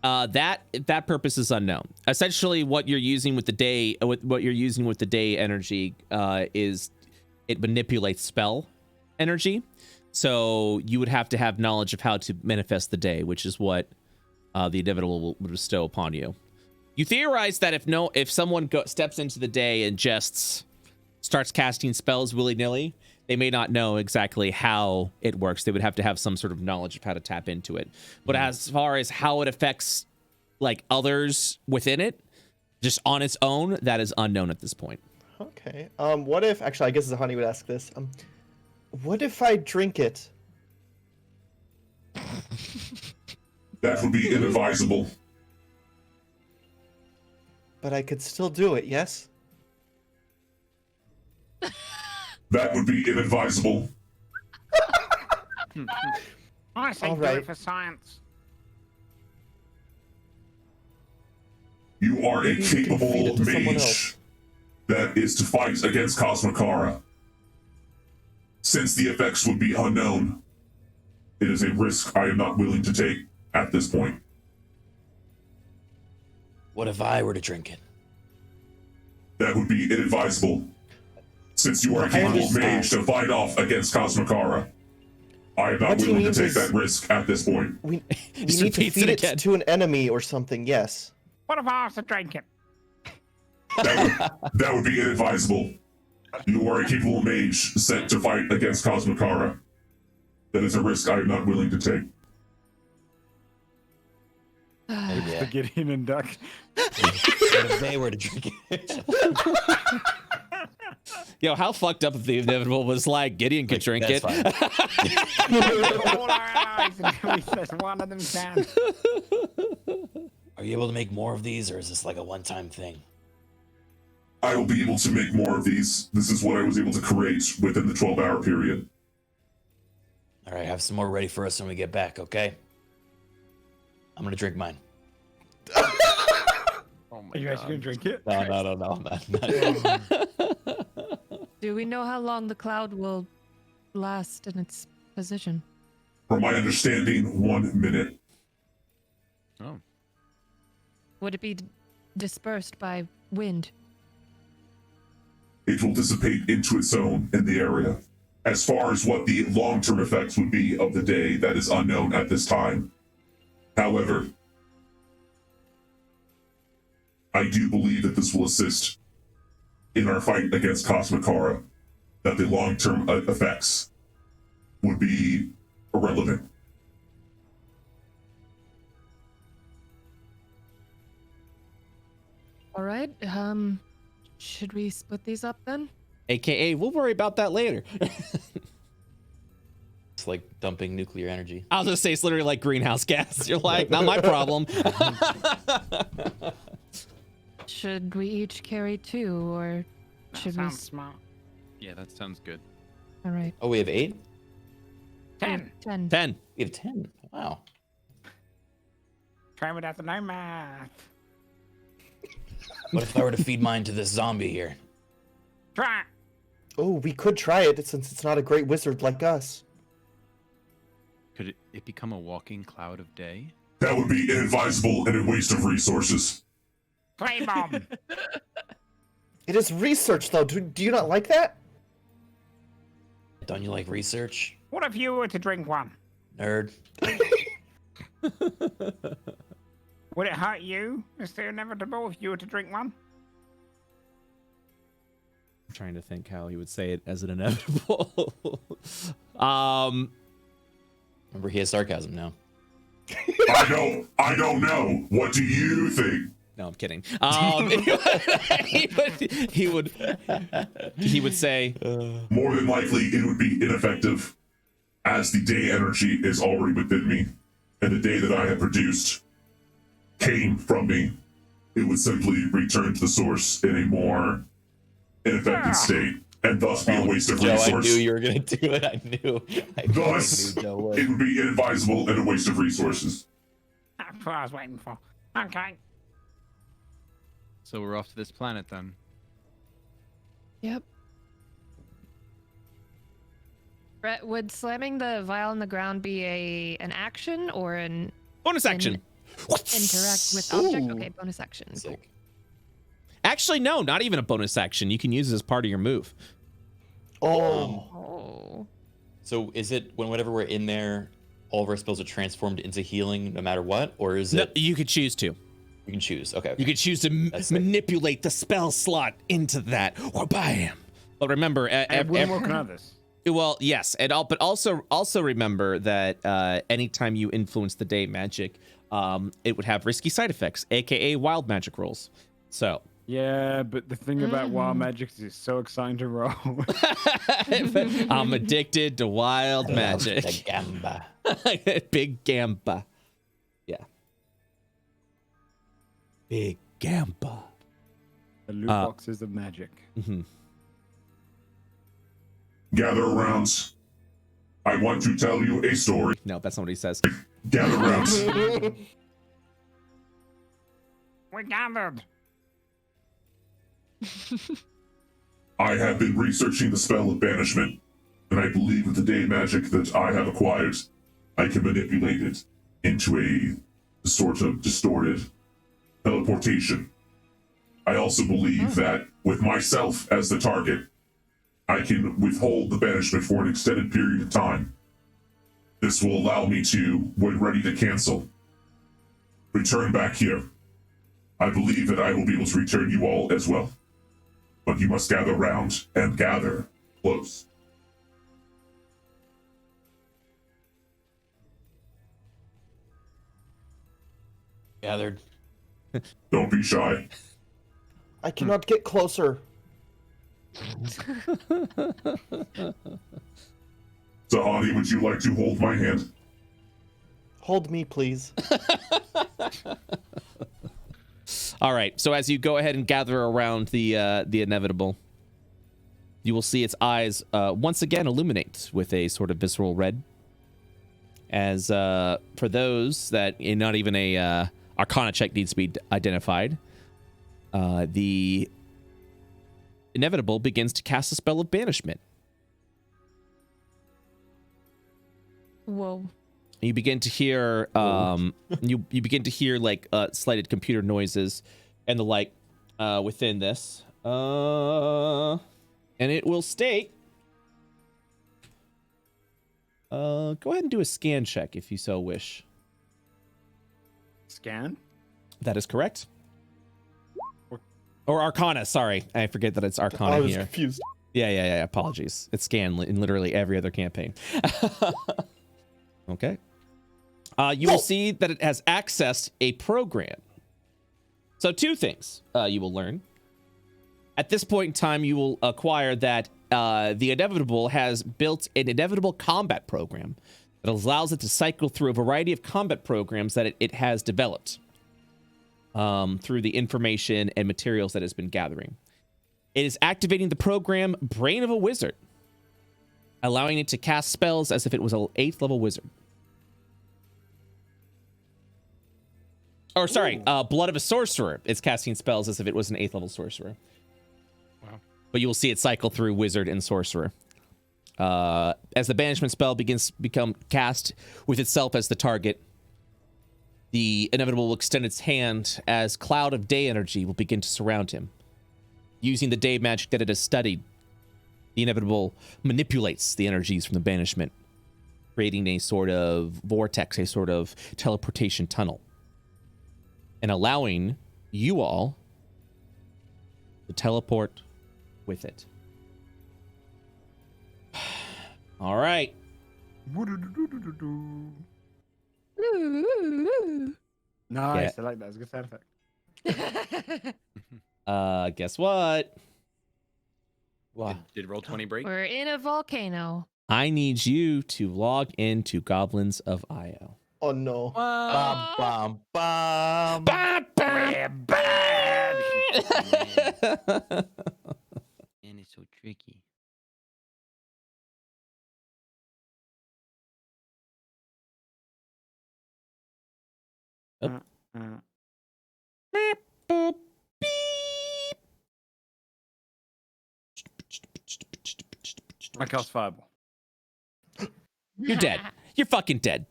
That purpose is unknown. Essentially, what you're using with the day, energy is it manipulates spell energy. So you would have to have knowledge of how to manifest the day, which is what the Inevitable will bestow upon you. You theorize that if someone steps into the day and just starts casting spells willy-nilly, they may not know exactly how it works. They would have to have some sort of knowledge of how to tap into it. But as far as how it affects like others within it, just on its own, that is unknown at this point.
Okay. What if, actually, I guess Honey would ask this. What if I drink it?
That would be inadvisable.
But I could still do it, yes?
That would be inadvisable.
I say
All
do
right.
it for science.
You are a
You can feed
capable
it to someone
mage
else.
that is to fight against Cosmokara. Since the effects would be unknown, it is a risk I am not willing to take at this point.
What if I were to drink it?
That would be inadvisable. Since you are a
I
capable
understand.
mage to fight off against Cosmokara, I am not
What he
willing to
means
take
is-
that risk at this point.
We
Just
need to
repeats
feed
it
it
again.
to an enemy or something, yes.
What if I was to drink it?
That would be inadvisable. You are a capable mage sent to fight against Cosmokara. That is a risk I am not willing to take.
Yeah.
Gideon and Duck.
What if they were to drink it?
Yo, how fucked up if the inevitable was like Gideon could drink
That's
it.
fine.
All our eyes until we says one of them can.
Are you able to make more of these, or is this like a one-time thing?
I will be able to make more of these. This is what I was able to create within the 12-hour period.
All right, have some more ready for us when we get back, okay? I'm gonna drink mine.
Oh my
Are you guys
god.
gonna drink it?
No, I'm not.
Do we know how long the cloud will last in its position?
From my understanding, 1 minute.
Oh.
Would it be dispersed by wind?
It will dissipate into its own in the area. As far as what the long-term effects would be of the day, that is unknown at this time. However, I do believe that this will assist in our fight against Cosmokara, that the long-term effects would be irrelevant.
All right. Should we split these up then?
AKA, we'll worry about that later.
It's like dumping nuclear energy.
I was gonna say it's literally like greenhouse gas. You're like, not my problem.
Should we each carry 2, or
That
should we?
sounds smart.
Yeah, that sounds good.
All right.
Oh, we have 8?
10.
10.
10.
We have 10. Wow.
Try without the no math.
What if I were to feed mine to this zombie here?
Try.
Oh, we could try it since it's not a great wizard like us.
Could it become a walking cloud of day?
That would be inadvisable and a waste of resources.
Clay bomb.
It is research, though. Do you not like that?
Don't you like research,
What if you were to drink one?
nerd?
Would it hurt you, Mr. Inevitable, if you were to drink one?
I'm trying to think how he would say it as an inevitable.
Remember, he has sarcasm now.
I don't know. What do you think?
No, I'm kidding. He would say,
More than likely, it would be ineffective, as the day energy is already within me, and the day that I have produced came from me. It would simply return to the source in a more ineffective state, and thus be a waste of
Joe,
resource.
I knew you were gonna do it. I knew.
Thus,
knew Joe would.
it would be inadvisable and a waste of resources.
That's what I was waiting for. Okay.
So we're off to this planet then.
Yep. Brett, would slamming the vial on the ground be an action or an
bonus action.
interact with object?
Ooh.
Okay, bonus action. Cool.
Sick.
Actually, no, not even a bonus action. You can use it as part of your move.
Oh.
Oh.
So is it whenever we're in there, all of our spells are transformed into healing no matter what, or is
No,
it?
you could choose to.
You can choose. Okay.
You could choose to
That's sick.
manipulate the spell slot into that, or bam. But remember,
And we're working on this.
well, yes, but also remember that anytime you influence the day magic, it would have risky side effects, aka wild magic rolls. So
Yeah, but the thing about wild magic is it's so exciting to roll.
I'm addicted to wild
The
magic.
gamba.
Big gamba. Yeah. Big Gampa.
The loot boxes of magic.
Mm-hmm.
Gather around. I want to tell you a story.
No, that's not what he says.
Gather around.
We gathered.
I have been researching the spell of banishment, and I believe with the day magic that I have acquired, I can manipulate it into a sort of distorted teleportation. I also believe that with myself as the target, I can withhold the banishment for an extended period of time. This will allow me to, when ready to cancel, return back here. I believe that I will be able to return you all as well. But you must gather round and gather close.
Gathered.
Don't be shy.
I cannot get closer.
Sahani, would you like to hold my hand?
Hold me, please.
All right. So as you go ahead and gather around the inevitable, you will see its eyes once again illuminate with a sort of visceral red. As for those that not even a Arcana check needs to be identified, the inevitable begins to cast a spell of banishment.
Whoa.
You begin to hear you begin to hear like slighted computer noises and the like within this. And it will state go ahead and do a scan check if you so wish.
Scan?
That is correct. Or Arcana, sorry. I forget that it's Arcana
I was
here.
confused.
Yeah. Apologies. It's scan in literally every other campaign. Okay. You will see that it has accessed a program. So 2 things you will learn. At this point in time, you will acquire that the Inevitable has built an Inevitable combat program that allows it to cycle through a variety of combat programs that it has developed through the information and materials that it's been gathering. It is activating the program Brain of a Wizard, allowing it to cast spells as if it was an 8th level wizard. Or sorry, Blood of a Sorcerer. It's casting spells as if it was an 8th level sorcerer.
Wow.
But you will see it cycle through Wizard and Sorcerer. As the Banishment spell begins to become cast with itself as the target, the Inevitable will extend its hand as Cloud of Day energy will begin to surround him. Using the day magic that it has studied, the Inevitable manipulates the energies from the Banishment, creating a sort of vortex, a sort of teleportation tunnel, and allowing you all to teleport with it. All right.
Nice, I like that. It's a good sound effect.
Guess what?
Wow.
Did Roll20 break?
We're in a volcano.
I need you to log into Goblins of Io.
Oh no.
Bum, bum, bum.
We're bad.
And it's so tricky.
Beep, boop, beep.
I cast fireball.
You're dead. You're fucking dead.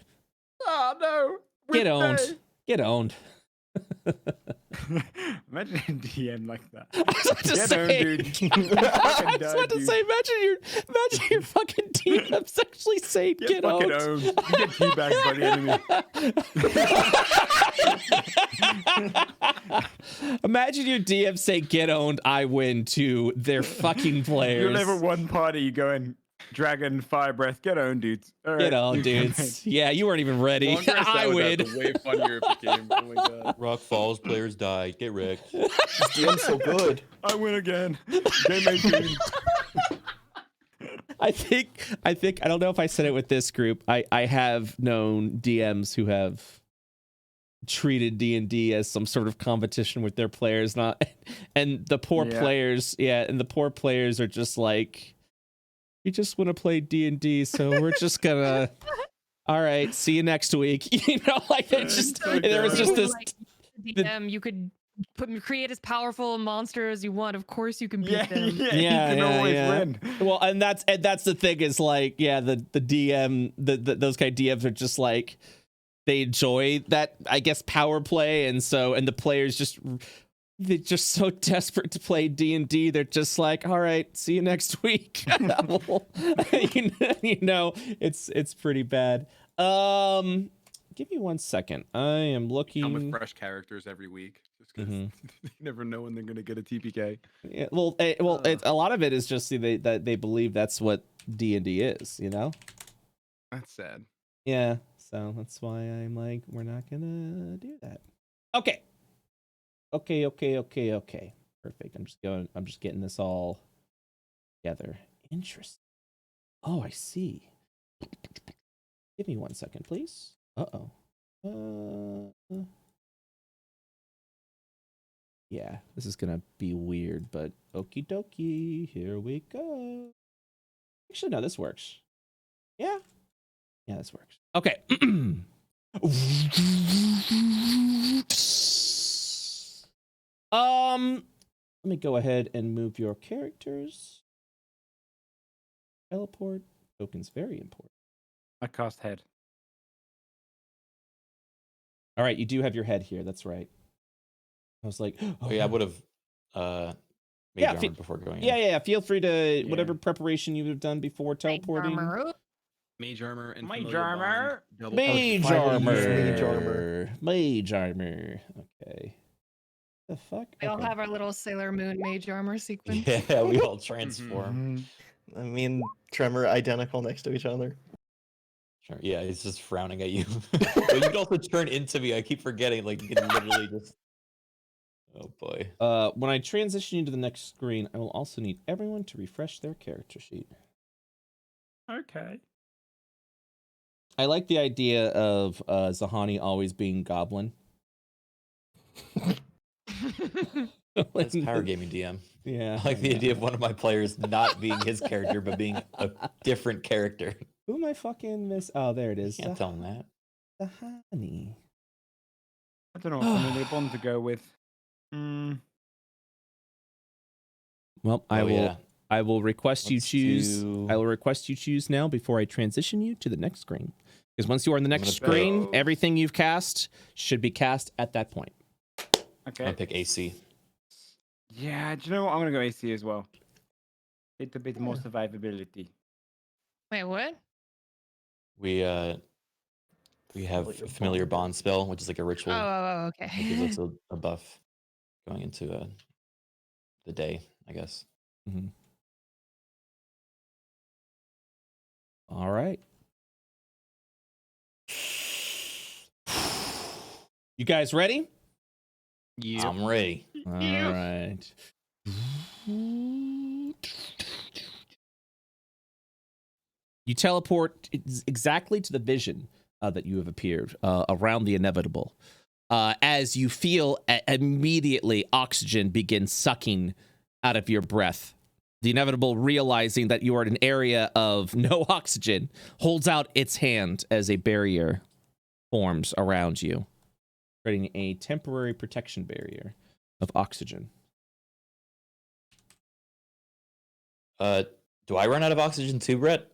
Oh no!
Get owned. Get owned.
Imagine a DM like that.
I was about to
Get
say,
owned, dude.
I was about to say, imagine your fucking DMs actually say get
fucking
owned.
owned. You get teabagged by the enemy.
Imagine your DM say get owned, I win to their fucking players.
You're level 1 party, you go in dragon, fire breath, get owned, dudes. All right.
Get owned, dudes. Yeah, you weren't even ready.
Long rest
I
out,
win.
that's way funnier if it came. Oh my god.
Rock falls, players die. Get wrecked.
This DM's so good.
I win again. Game 18.
I think I don't know if I said it with this group. I have known DMs who have treated D&D as some sort of competition with their players, not and the poor players, and the poor players are just like, we just want to play D&D, so we're just gonna all right, see you next week. Like it's just there was just this
like, DM, you could create as powerful a monster as you want. Of course you can beat them.
You can always win.
Well, and that's the thing is like, the DM, those kind of DMs are just like, they enjoy that, I guess, power play, and the players they're just so desperate to play D&D. They're just like, all right, see you next week. It's pretty bad. Give me 1 second. I am looking.
Come with fresh characters every week, just because you never know when they're gonna get a TPK.
Yeah, a lot of it is just that they believe that's what D&D is.
That's sad.
Yeah, so that's why I'm like, we're not gonna do that. Okay. Perfect. I'm just getting this all together. Interesting. Oh, I see. Give me 1 second, please. Yeah, this is gonna be weird, but okie dokie, here we go. Actually, no, this works. Yeah, this works. Okay. Let me go ahead and move your characters. Teleport tokens, very important.
I cast head.
All right, you do have your head here. That's right. I was like,
oh yeah, I would have made armor before going.
Yeah. Feel free to whatever prepreration you have done before teleporting.
Mage armor and
mage armor.
Mage armor. Okay. The fuck?
We all have our little Sailor Moon mage armor sequence.
Yeah, we all transform.
I mean, Tremor identical next to each other.
Sure. Yeah, he's just frowning at you. But you can also turn into me. I keep forgetting. Like you can literally just. Oh boy.
When I transition you to the next screen, I will also need everyone to refresh their character sheet.
Okay.
I like the idea of Zahani always being goblin.
That's power gaming DM.
Yeah.
I like the idea of one of my players not being his character, but being a different character.
Who am I fucking miss? Oh, there it is.
Can't tell him that.
Zahani.
I don't know what family bond to go with.
Well, I will request you choose. I will request you choose now before I transition you to the next screen. Because once you are in the next screen, everything you've cast should be cast at that point.
Okay.
I'll pick AC.
Yeah, do you know what? I'm gonna go AC as well. It's a bit more survivability.
Wait, what?
We have a familiar bond spell, which is like a ritual.
Oh, okay.
It gives us a buff going into the day, I guess.
Mm-hmm. All right. You guys ready?
Yeah, I'm ready.
All right. You teleport exactly to the vision that you have appeared around the inevitable. As you feel immediately oxygen begins sucking out of your breath. The inevitable, realizing that you are in an area of no oxygen, holds out its hand as a barrier forms around you, creating a temporary protection barrier of oxygen.
Do I run out of oxygen too, Brett?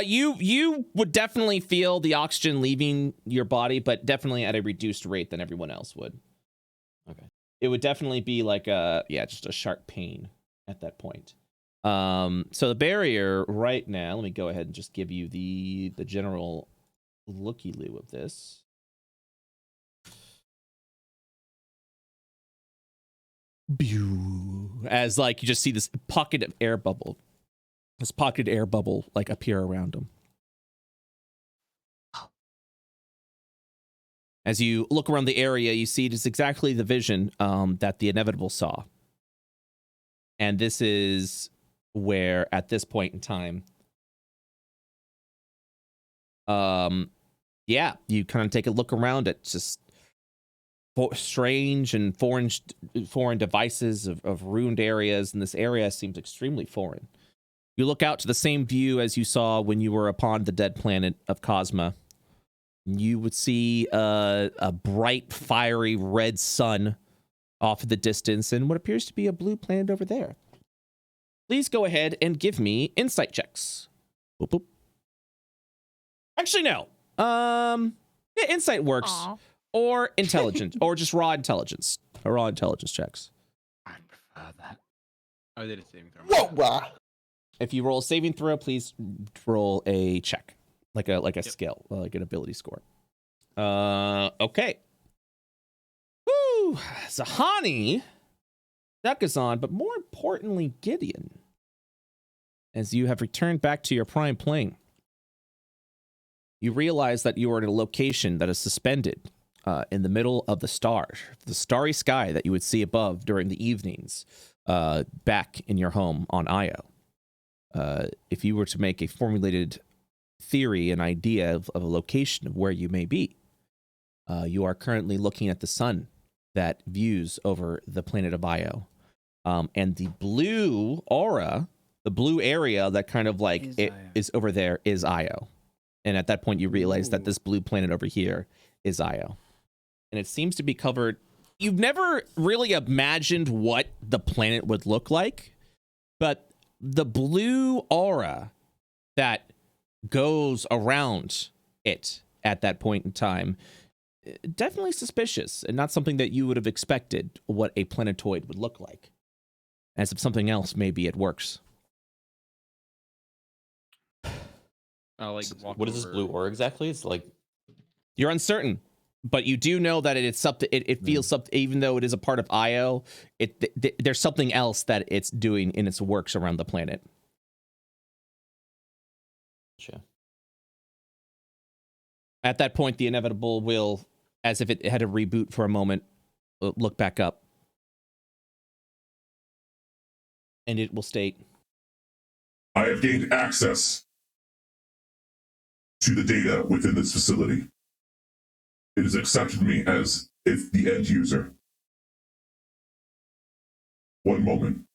You would definitely feel the oxygen leaving your body, but definitely at a reduced rate than everyone else would.
Okay.
It would definitely be like just a sharp pain at that point. So the barrier right now, let me go ahead and just give you the general looky-loo of this. As like you just see this pocket of air bubble. This pocketed air bubble like appear around him. As you look around the area, you see it is exactly the vision that the inevitable saw. And this is where, at this point in time, you kind of take a look around at just strange and foreign devices of ruined areas, and this area seems extremely foreign. You look out to the same view as you saw when you were upon the dead planet of Cosmo. You would see a bright, fiery red sun off in the distance and what appears to be a blue planet over there. Please go ahead and give me insight checks. Boop, boop. Actually, no. Yeah, insight works.
Aw.
Or intelligence, or just raw intelligence. Or raw intelligence checks.
I prefer that. Oh, they did a saving throw.
Whoa, wah.
If you roll a saving throw, please roll a check, like a skill, like an ability score. Okay. Woo! Zahani, Dekazan, but more importantly, Gideon, as you have returned back to your prime plane, you realize that you are in a location that is suspended in the middle of the starry sky that you would see above during the evenings back in your home on Io. If you were to make a formulated theory, an idea of a location of where you may be, you are currently looking at the sun that views over the planet of Io. And the blue aura, the blue area that kind of like is over there is Io. And at that point, you realize that this blue planet over here is Io. And it seems to be covered. You've never really imagined what the planet would look like, but the blue aura that goes around it at that point in time, definitely suspicious and not something that you would have expected what a planetoid would look like. As if something else maybe it works.
What is this blue aura exactly? It's like
you're uncertain, but you do know that it's something. It feels something, even though it is a part of Io. There's something else that it's doing in its works around the planet.
Sure.
At that point, the inevitable will, as if it had a reboot for a moment, look back up, and it will state,
I have gained access to the data within this facility. It has accepted me as if the end user. One moment.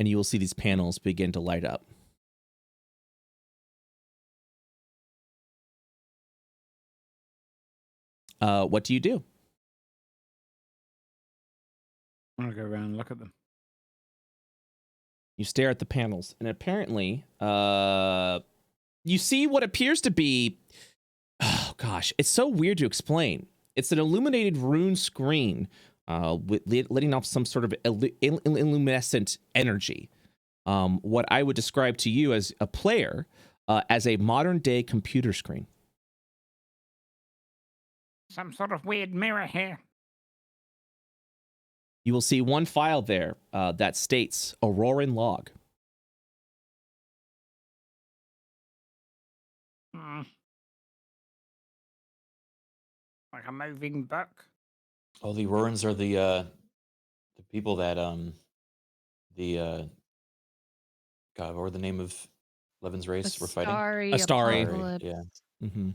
and you will see these panels begin to light up. What do you do?
I'm gonna go around and look at them.
You stare at the panels, and apparently, you see what appears to be, oh gosh, it's so weird to explain. It's an illuminated rune screen with letting off some sort of illuminescent energy. What I would describe to you as a player as a modern day computer screen.
Some sort of weird mirror here.
You will see one file there that states Auroran log.
Like a moving book.
Oh, the Aurorans are the people that God, what were the name of Levin's race we're fighting?
Astari.
Apocalypse.
Yeah.
Mm-hmm.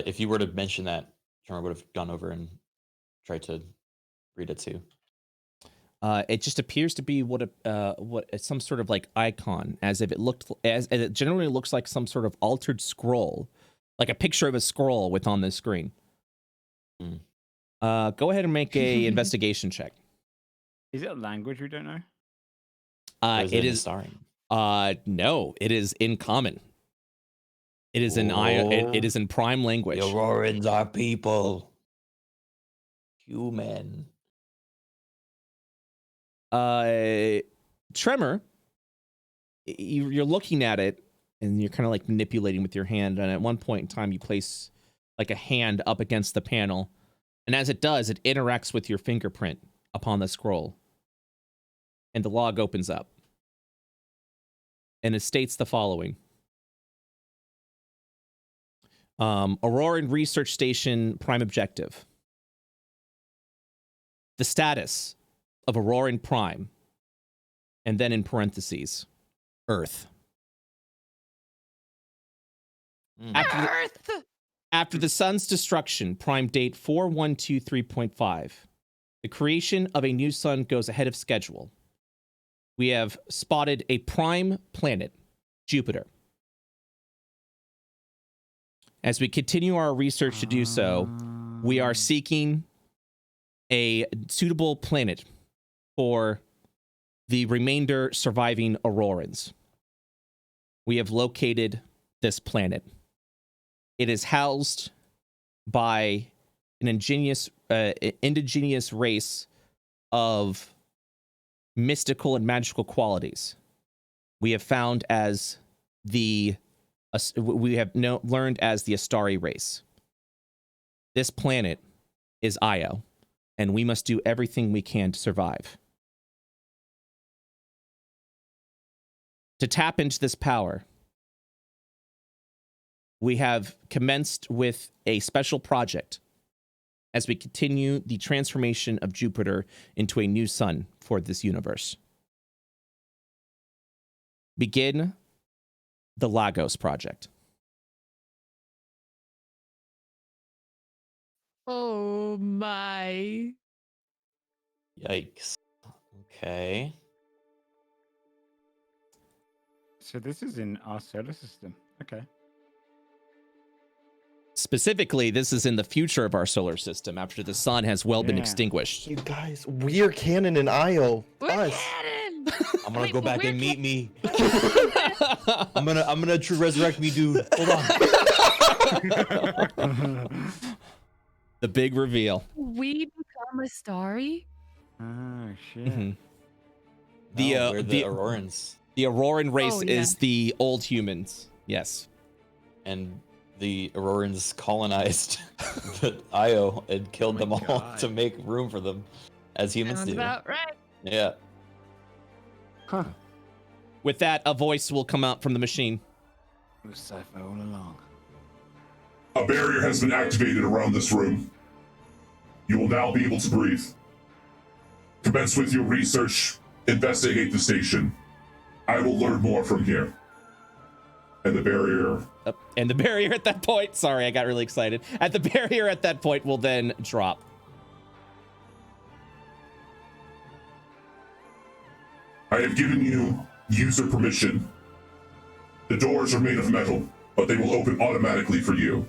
If you were to mention that, Trevor would have gone over and tried to read it too.
It just appears to be what some sort of like icon, as if it looked as it generally looks like some sort of altered scroll, like a picture of a scroll with on this screen. Go ahead and make a investigation check.
Is it a language we don't know?
It is
starring.
No, it in common. It is in it is in prime language.
The Aurorans are people. Human.
Tremor, you're looking at it and you're kind of like manipulating with your hand, and at one point in time you place like a hand up against the panel, and as it does, it interacts with your fingerprint upon the scroll, and the log opens up, and it states the following: Auroran Research Station Prime Objective. The status of Auroran Prime, and then in parentheses, Earth.
Earth!
After the sun's destruction, prime date 4123.5, the creation of a new sun goes ahead of schedule. We have spotted a prime planet, Jupiter. As we continue our research to do so, we are seeking a suitable planet for the remainder surviving Aurorans. We have located this planet. It is housed by an indigenous race of mystical and magical qualities. We have found as learned as the Astari race. This planet is Io, and we must do everything we can to survive. To tap into this power, we have commenced with a special project as we continue the transformation of Jupiter into a new sun for this universe. Begin the Lagos Project.
Oh my.
Yikes. Okay.
So this is in our solar system. Okay.
Specifically, this is in the future of our solar system after the sun has been extinguished.
You guys, we are canon in Io.
We're
Us.
cannon!
I'm gonna
Wait,
go
but
back
we're
and meet me. I'm gonna resurrect me, dude. Hold on.
The big reveal.
We become a starry?
Oh shit.
Mhm.
We're the Aurorans.
The Auroran race
Oh, yeah.
is the old humans. Yes.
And the Aurorans colonized the Io and killed them all
God.
to make room for them, as humans
Sounds
do.
about right.
Yeah.
Huh.
With that, a voice will come out from the machine.
It was Cypher all along.
A barrier has been activated around this room. You will now be able to breathe. Commence with your research. Investigate the station. I will learn more from here. And the barrier.
And the barrier at that point, sorry, I got really excited. At the barrier at that point will then drop.
I have given you user permission. The doors are made of metal, but they will open automatically for you.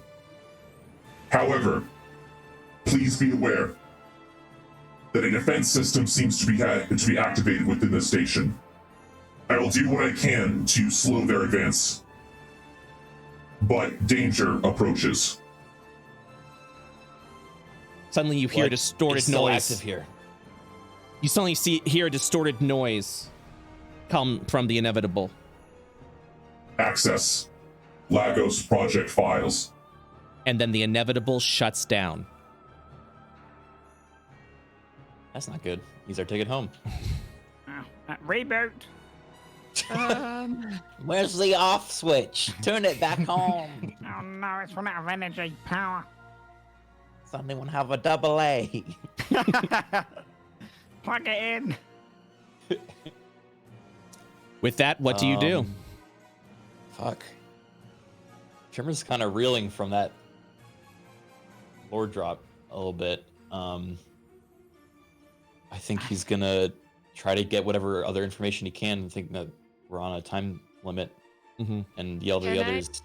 However, please be aware that a defense system seems to be activated within the station. I will do what I can to slow their advance, but danger approaches.
Suddenly you hear a distorted
It's still
noise.
active here.
You suddenly hear a distorted noise come from the inevitable.
Access Lagos project files.
And then the inevitable shuts down.
That's not good. Use our ticket home.
Reboot.
Where's the off switch? Turn it back on.
Oh no, it's run out of energy power.
Does anyone have a double A?
Plug it in.
With that, what do you do?
Fuck. Trimmer's kind of reeling from that lore drop a little bit. I think he's gonna try to get whatever other information he can. I think that we're on a time limit, and yell to the others.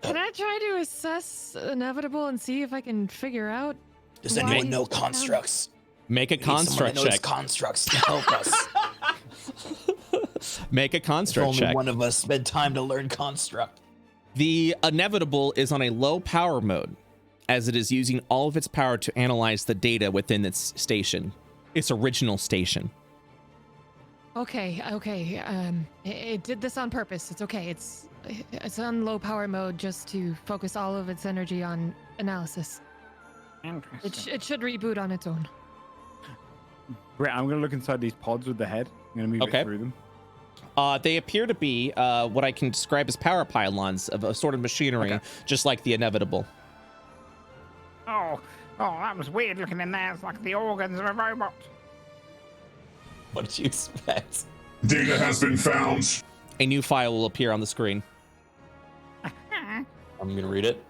Can I try to assess inevitable and see if I can figure out?
Does
why
anyone know
it's
constructs?
Make a
We need someone
construct
that knows
check.
constructs to help us.
Make a
If
construct
only
check.
one of us spent time to learn construct.
The inevitable is on a low power mode, as it is using all of its power to analyze the data within its station, its original station.
Okay. It did this on purpose. It's okay. It's on low power mode just to focus all of its energy on analysis.
Interesting.
It should reboot on its own.
Great, I'm gonna look inside these pods with the head. I'm gonna move
Okay.
it through them.
They appear to be what I can describe as power pylons of a sort of machinery, just like the inevitable.
Oh, that was weird looking in there. It's like the organs of a robot.
What did you expect?
Data has been found.
A new file will appear on the screen.
I'm I'm gonna read it.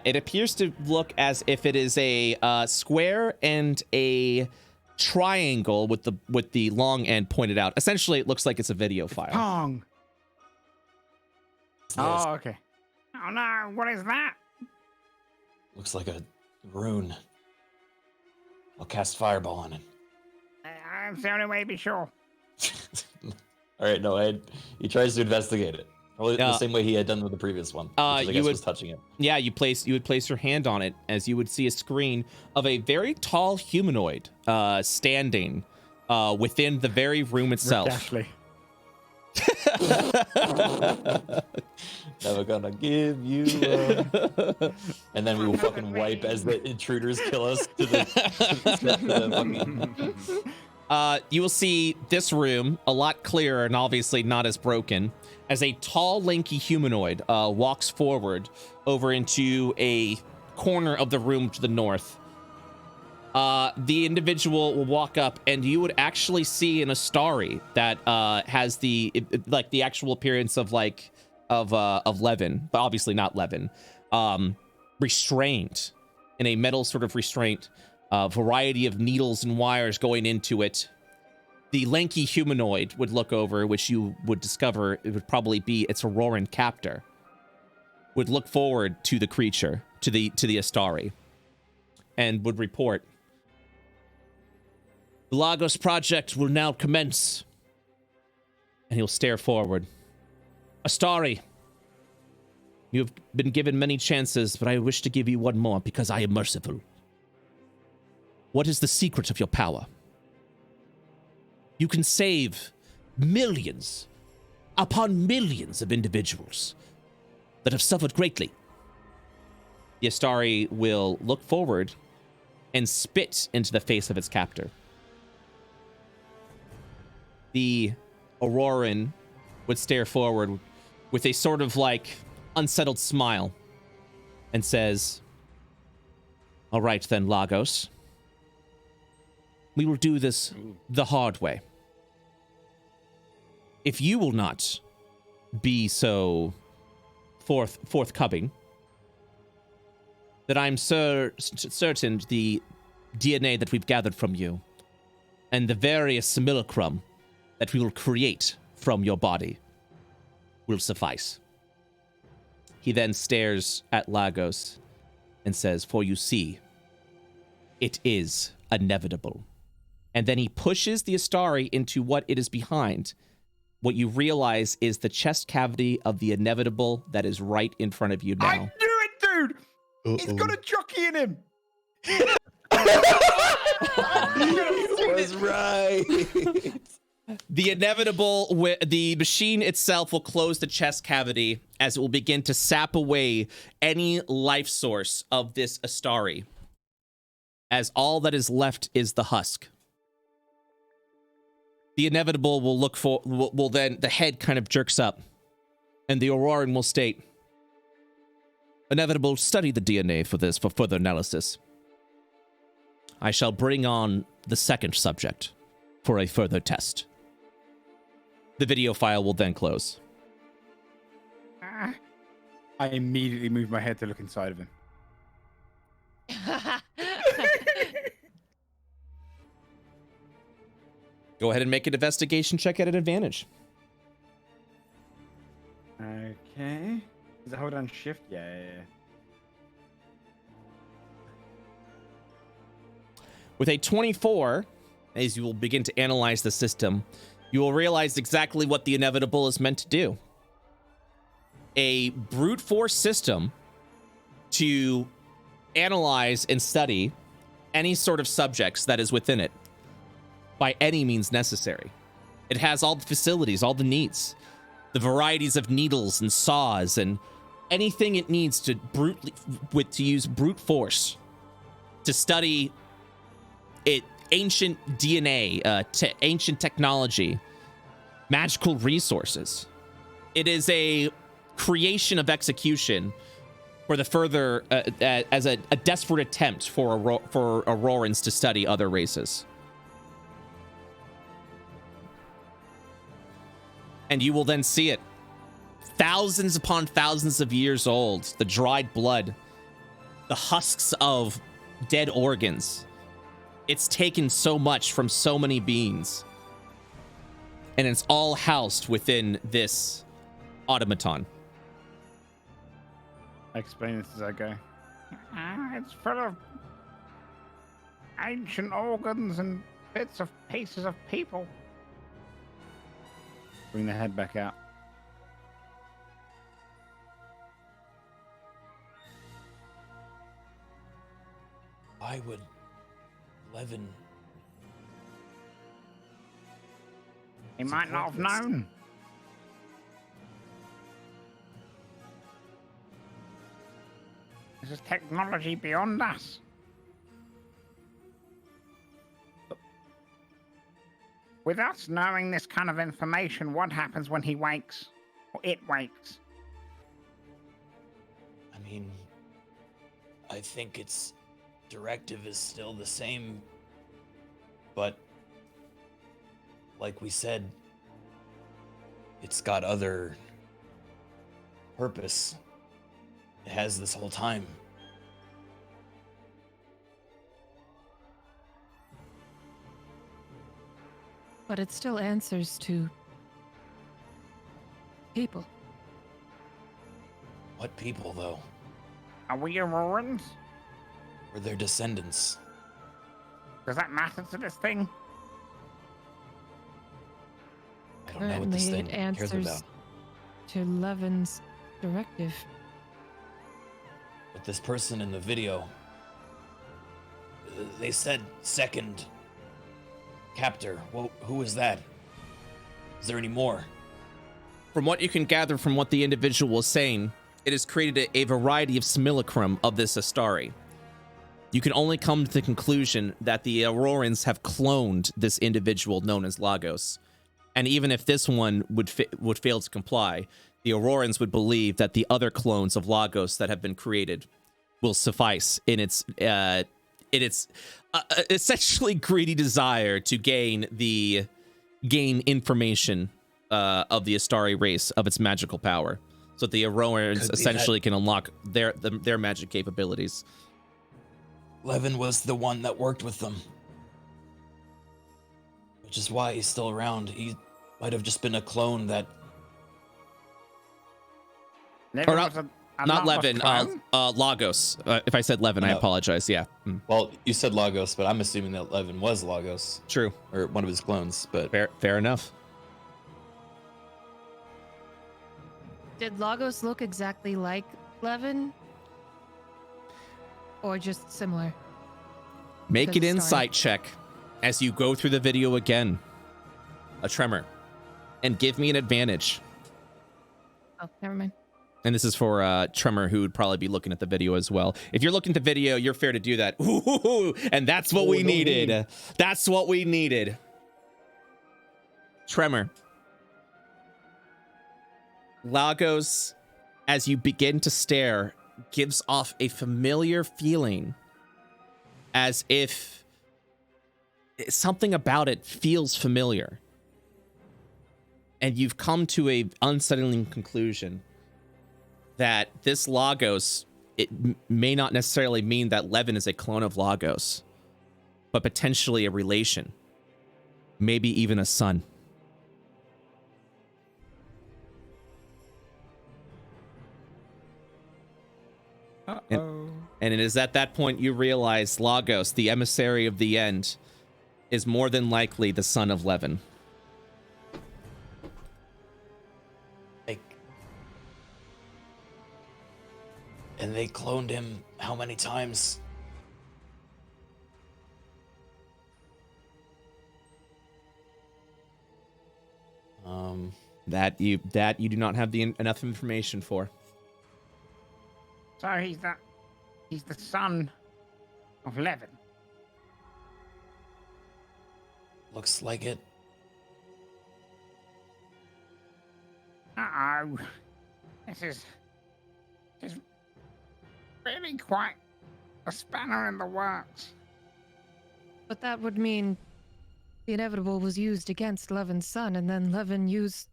It appears to look as if it is a square and a triangle with the long end pointed out. Essentially, it looks like it's a video file.
Pong.
It's
Oh,
this.
okay. Oh no, what is that?
Looks like a rune. I'll cast fireball on it.
That's the only way to be sure.
All right, no, he tries to investigate it. Probably the
Uh,
same way he had done with the previous one. Which I guess was touching it.
Yeah, you would place your hand on it as you would see a screen of a very tall humanoid standing within the very room itself.
Ashley.
Never gonna give you up. And then we will fucking wipe as the intruders kill us to the fucking...
You will see this room a lot clearer and obviously not as broken as a tall, lanky humanoid walks forward over into a corner of the room to the north. The individual will walk up, and you would actually see an Astari that has the actual appearance of Levin, but obviously not Levin. Restrained in a metal sort of restraint, variety of needles and wires going into it. The lanky humanoid would look over, which you would discover it would probably be its Auroran captor. Would look forward to the creature, to the Astari, and would report. The Lagos project will now commence. And he'll stare forward. Astari, you have been given many chances, but I wish to give you one more because I am merciful. What is the secret of your power? You can save millions upon millions of individuals that have suffered greatly. The Astari will look forward and spit into the face of its captor. The Auroran would stare forward with a sort of unsettled smile and says, "All right then, Lagos. We will do this the hard way. If you will not be so forthcoming, that I'm certain the DNA that we've gathered from you and the various simulacrum that we will create from your body will suffice." He then stares at Lagos and says, "For you see, it is inevitable." And then he pushes the Astari into what it is behind. What you realize is the chest cavity of the inevitable that is right in front of you now.
I knew it, dude! He's got a jockey in him!
He was right.
The inevitable, the machine itself will close the chest cavity as it will begin to sap away any life source of this Astari, as all that is left is the husk. The inevitable will then, the head kind of jerks up, and the Auroran will state, "Inevitable, study the DNA for this for further analysis. I shall bring on the second subject for a further test." The video file will then close.
I immediately moved my head to look inside of him.
Go ahead and make an investigation check at an advantage.
Okay. Does it hold on shift? Yeah.
With a 24, as you will begin to analyze the system, you will realize exactly what the inevitable is meant to do. A brute force system to analyze and study any sort of subjects that is within it by any means necessary. It has all the facilities, all the needs, the varieties of needles and saws and anything it needs to use brute force to study ancient DNA, ancient technology, magical resources. It is a creation of execution for the further, as a desperate attempt for Aurorans to study other races. And you will then see it thousands upon thousands of years old. The dried blood, the husks of dead organs. It's taken so much from so many beings. And it's all housed within this automaton.
I explain this as I go. It's full of ancient organs and bits of pieces of people. Bring the head back out.
Why would Levin?
He might not have known. This is technology beyond us. With us knowing this kind of information, what happens when he wakes? Or it wakes?
I mean, I think its directive is still the same, but like we said, it's got other purpose. It has this whole time.
But it still answers to people.
What people, though?
Are we Aurorans?
We're their descendants.
Does that matter to this thing?
I don't know what this
Currently,
thing
it
cares
answers
about.
to Levin's directive.
But this person in the video, they said second captor. Well, who is that? Is there any more?
From what you can gather from what the individual was saying, it has created a variety of simulacrum of this Astari. You can only come to the conclusion that the Aurorans have cloned this individual known as Lagos. And even if this one would fail to comply, the Aurorans would believe that the other clones of Lagos that have been created will suffice in its essentially greedy desire to gain information of the Astari race of its magical power, so that the Aurorans essentially can unlock their magic capabilities.
Levin was the one that worked with them, which is why he's still around. He might have just been a clone that.
Or not Levin, Lagos. If I said Levin, I apologize. Yeah.
Well, you said Lagos, but I'm assuming that Levin was Lagos.
True.
Or one of his clones, but
Fair enough.
Did Lagos look exactly like Levin? Or just similar?
Make
Good
an
start.
insight check as you go through the video again. A tremor. And give me an advantage.
Oh, never mind.
And this is for Tremor, who would probably be looking at the video as well. If you're looking at the video, you're fair to do that. Ooh, and that's what we needed. That's what we needed. Tremor. Lagos, as you begin to stare, gives off a familiar feeling, as if something about it feels familiar. And you've come to a unsettling conclusion that this Lagos, it may not necessarily mean that Levin is a clone of Lagos, but potentially a relation, maybe even a son.
Uh-oh.
And it is at that point you realize Lagos, the emissary of the end, is more than likely the son of Levin.
And they cloned him how many times?
That you do not have enough information for.
So he's the son of Levin.
Looks like it.
Uh-oh. This is really quite a spanner in the works.
But that would mean the inevitable was used against Levin's son, and then Levin used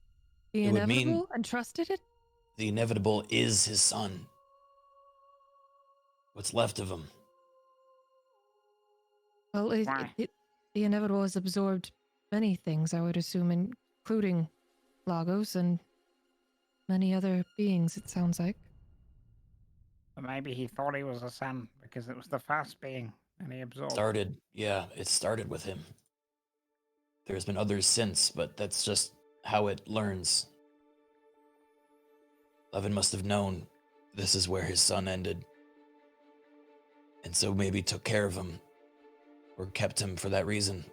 the
It would mean-
inevitable and trusted it?
the inevitable is his son. What's left of him?
Well, the inevitable has absorbed many things, I would assume, including Lagos and many other beings, it sounds like.
But maybe he thought he was a son because it was the first being and he absorbed.
It started with him. There's been others since, but that's just how it learns. Levin must have known this is where his son ended. And so maybe took care of him, or kept him for that reason.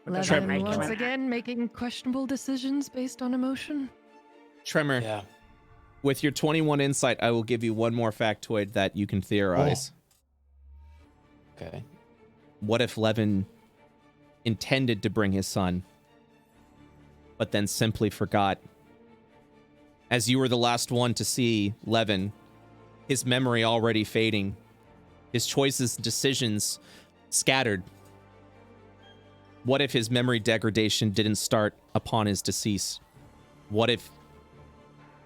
Levin once again making questionable decisions based on emotion.
Tremor.
Yeah.
With your 21 insight, I will give you one more factoid that you can theorize.
Oh. Okay.
What if Levin intended to bring his son, but then simply forgot? As you were the last one to see Levin, his memory already fading, his choices and decisions scattered. What if his memory degradation didn't start upon his decease? What if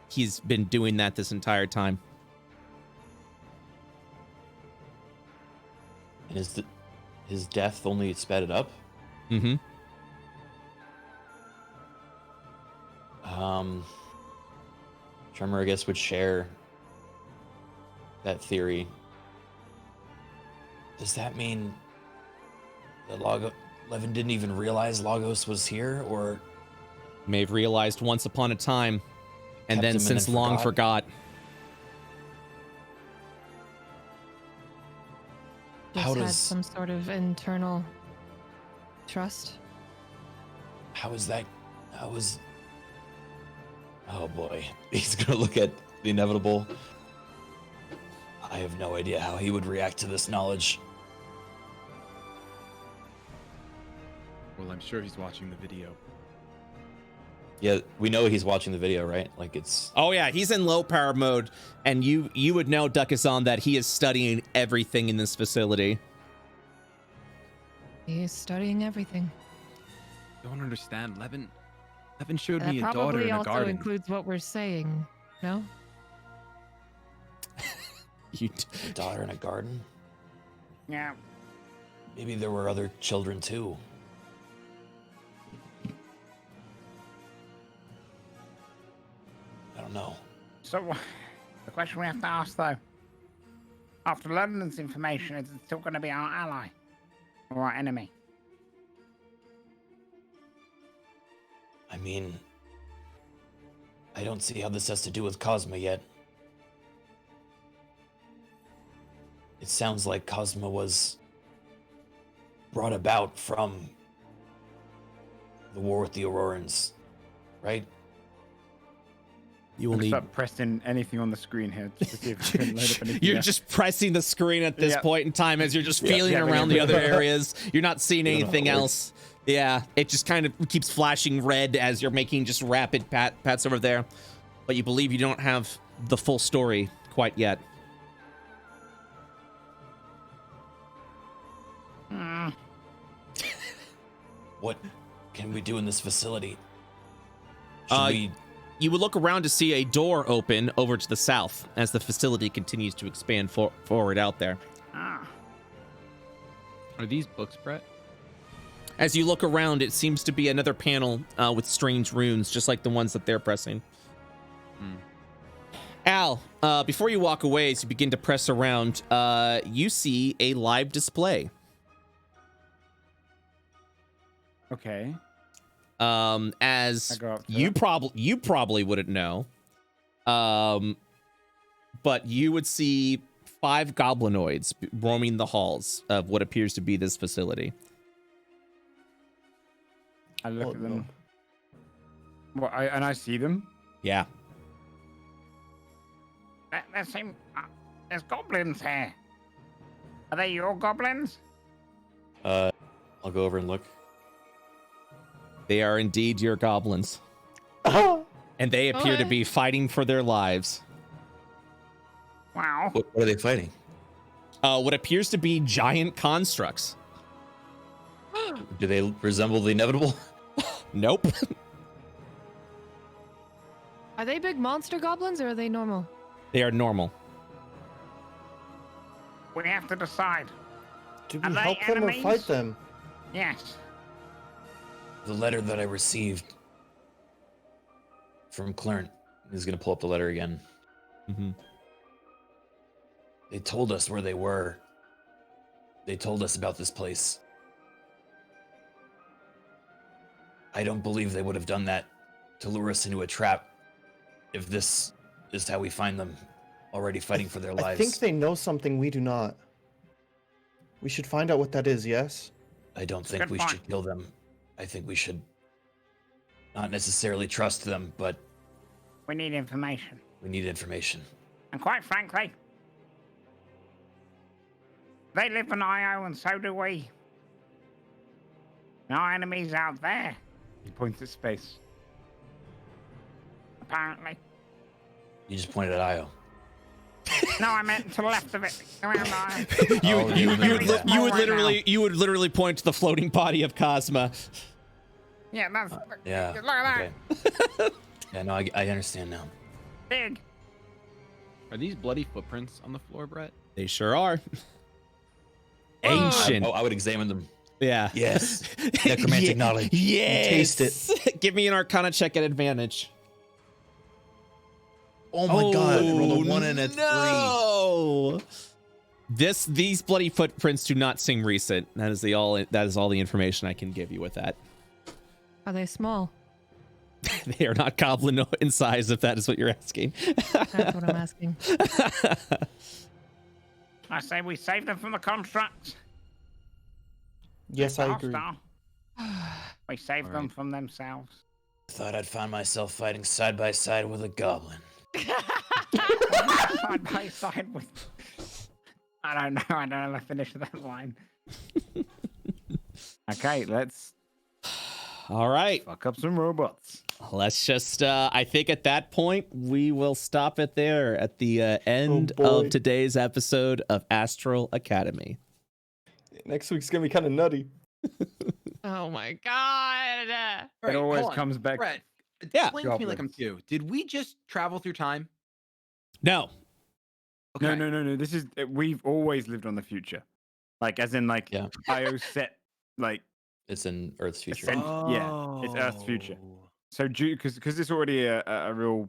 he's been doing that this entire time?
And is his death only sped it up?
Mm-hmm.
Tremor, I guess, would share that theory.
Does that mean that Levin didn't even realize Lagos was here, or
May have realized once upon a time, and
kept
then
him
since
then
long forgot.
Just
How
had
does-
some sort of internal trust.
how is that? Oh boy.
He's gonna look at the inevitable.
I have no idea how he would react to this knowledge.
Well, I'm sure he's watching the video.
Yeah, we know he's watching the video, right? Like it's.
Oh yeah, he's in low power mode, and you would know, Duckazon, that he is studying everything in this facility.
He is studying everything.
Don't understand. Levin showed
That
me a daughter
probably
in a
also
garden.
includes what we're saying, no?
A daughter in a garden?
Yeah.
Maybe there were other children too. I don't know.
So, the question we have to ask, though, after learning this information, is it still going to be our ally or our enemy?
I mean, I don't see how this has to do with Cosmo yet. It sounds like Cosmo was brought about from the war with the Aurorans, right?
You will
I'm gonna
need.
start pressing anything on the screen here just to see if I can load up anything.
You're
else.
just pressing the screen at this
Yeah.
point in time as you're just feeling
Yeah,
around
yeah.
the other areas. You're not seeing
I don't know how
anything
it
else. Yeah, it just kind of keeps flashing red as you're making just rapid pats over there. But you believe you don't have the full story quite yet.
What can we do in this facility? Should
Uh,
we?
You would look around to see a door open over to the south as the facility continues to expand forward out there.
Ah.
Are these books, Brett?
As you look around, it seems to be another panel with strange runes, just like the ones that they're pressing. Al, before you walk away, as you begin to press around, you see a live display.
Okay.
As
I go up to
you
it.
you probably wouldn't know, but you would see 5 goblinoids roaming the halls of what appears to be this facility.
I look
Oh,
at them.
no.
Well, I see them.
Yeah.
There's goblins here. Are they your goblins?
I'll go over and look.
They are indeed your goblins. And they appear to
Okay.
be fighting for their lives.
Wow.
What are they fighting?
What appears to be giant constructs.
Do they resemble the inevitable?
Nope.
Are they big monster goblins or are they normal?
They are normal.
We have to decide.
Do
Are
we
they
help them or
enemies?
fight them?
Yes.
The letter that I received from Clarent is going to pull up the letter again.
Mm-hmm.
They told us where they were. They told us about this place. I don't believe they would have done that to lure us into a trap if this is how we find them, already fighting for their lives.
I think they know something we do not. We should find out what that is, yes?
I don't think
Good
we
point.
should kill them. I think we should not necessarily trust them, but
We need information.
we need information.
And quite frankly, they live in Io and so do we. No enemies out there.
He points at space.
Apparently.
You just pointed at Io.
No, I meant to the left of it. Around Io.
You would literally point to the floating body of Cosmo.
Yeah, that's.
Yeah.
Look at that.
Okay. Yeah, no, I understand now.
Big.
Are these bloody footprints on the floor, Brett?
They sure are. Ancient.
I would examine them.
Yeah.
Yes. Necromantic knowledge.
Yes.
Taste
it. Give me an Arcana check at advantage.
Oh my god, I rolled a 1 and a 3.
No. These bloody footprints do not seem recent. That is all the information I can give you with that.
Are they small?
They are not goblin in size, if that is what you're asking.
That's what I'm asking.
I say we save them from the constructs.
Yes, I agree.
Hostile. We save
All
them
right.
from themselves.
Thought I'd find myself fighting side by side with a goblin.
Side by side with. I don't know. I don't know the finish of that line.
Okay, let's
All right.
fuck up some robots.
Let's just, I think at that point, we will stop it there at the end
boy.
of today's episode of Astral Academy.
Next week's gonna be kind of nutty.
Oh my god.
It always comes back.
Brett,
Yeah.
explain to me like I'm two. Did we just travel through time?
No.
Okay.
No. This is we've always lived on the future, like as in like
Yeah.
Io set like
It's in Earth's future.
Ascent- yeah, it's Earth's future. So because it's already a real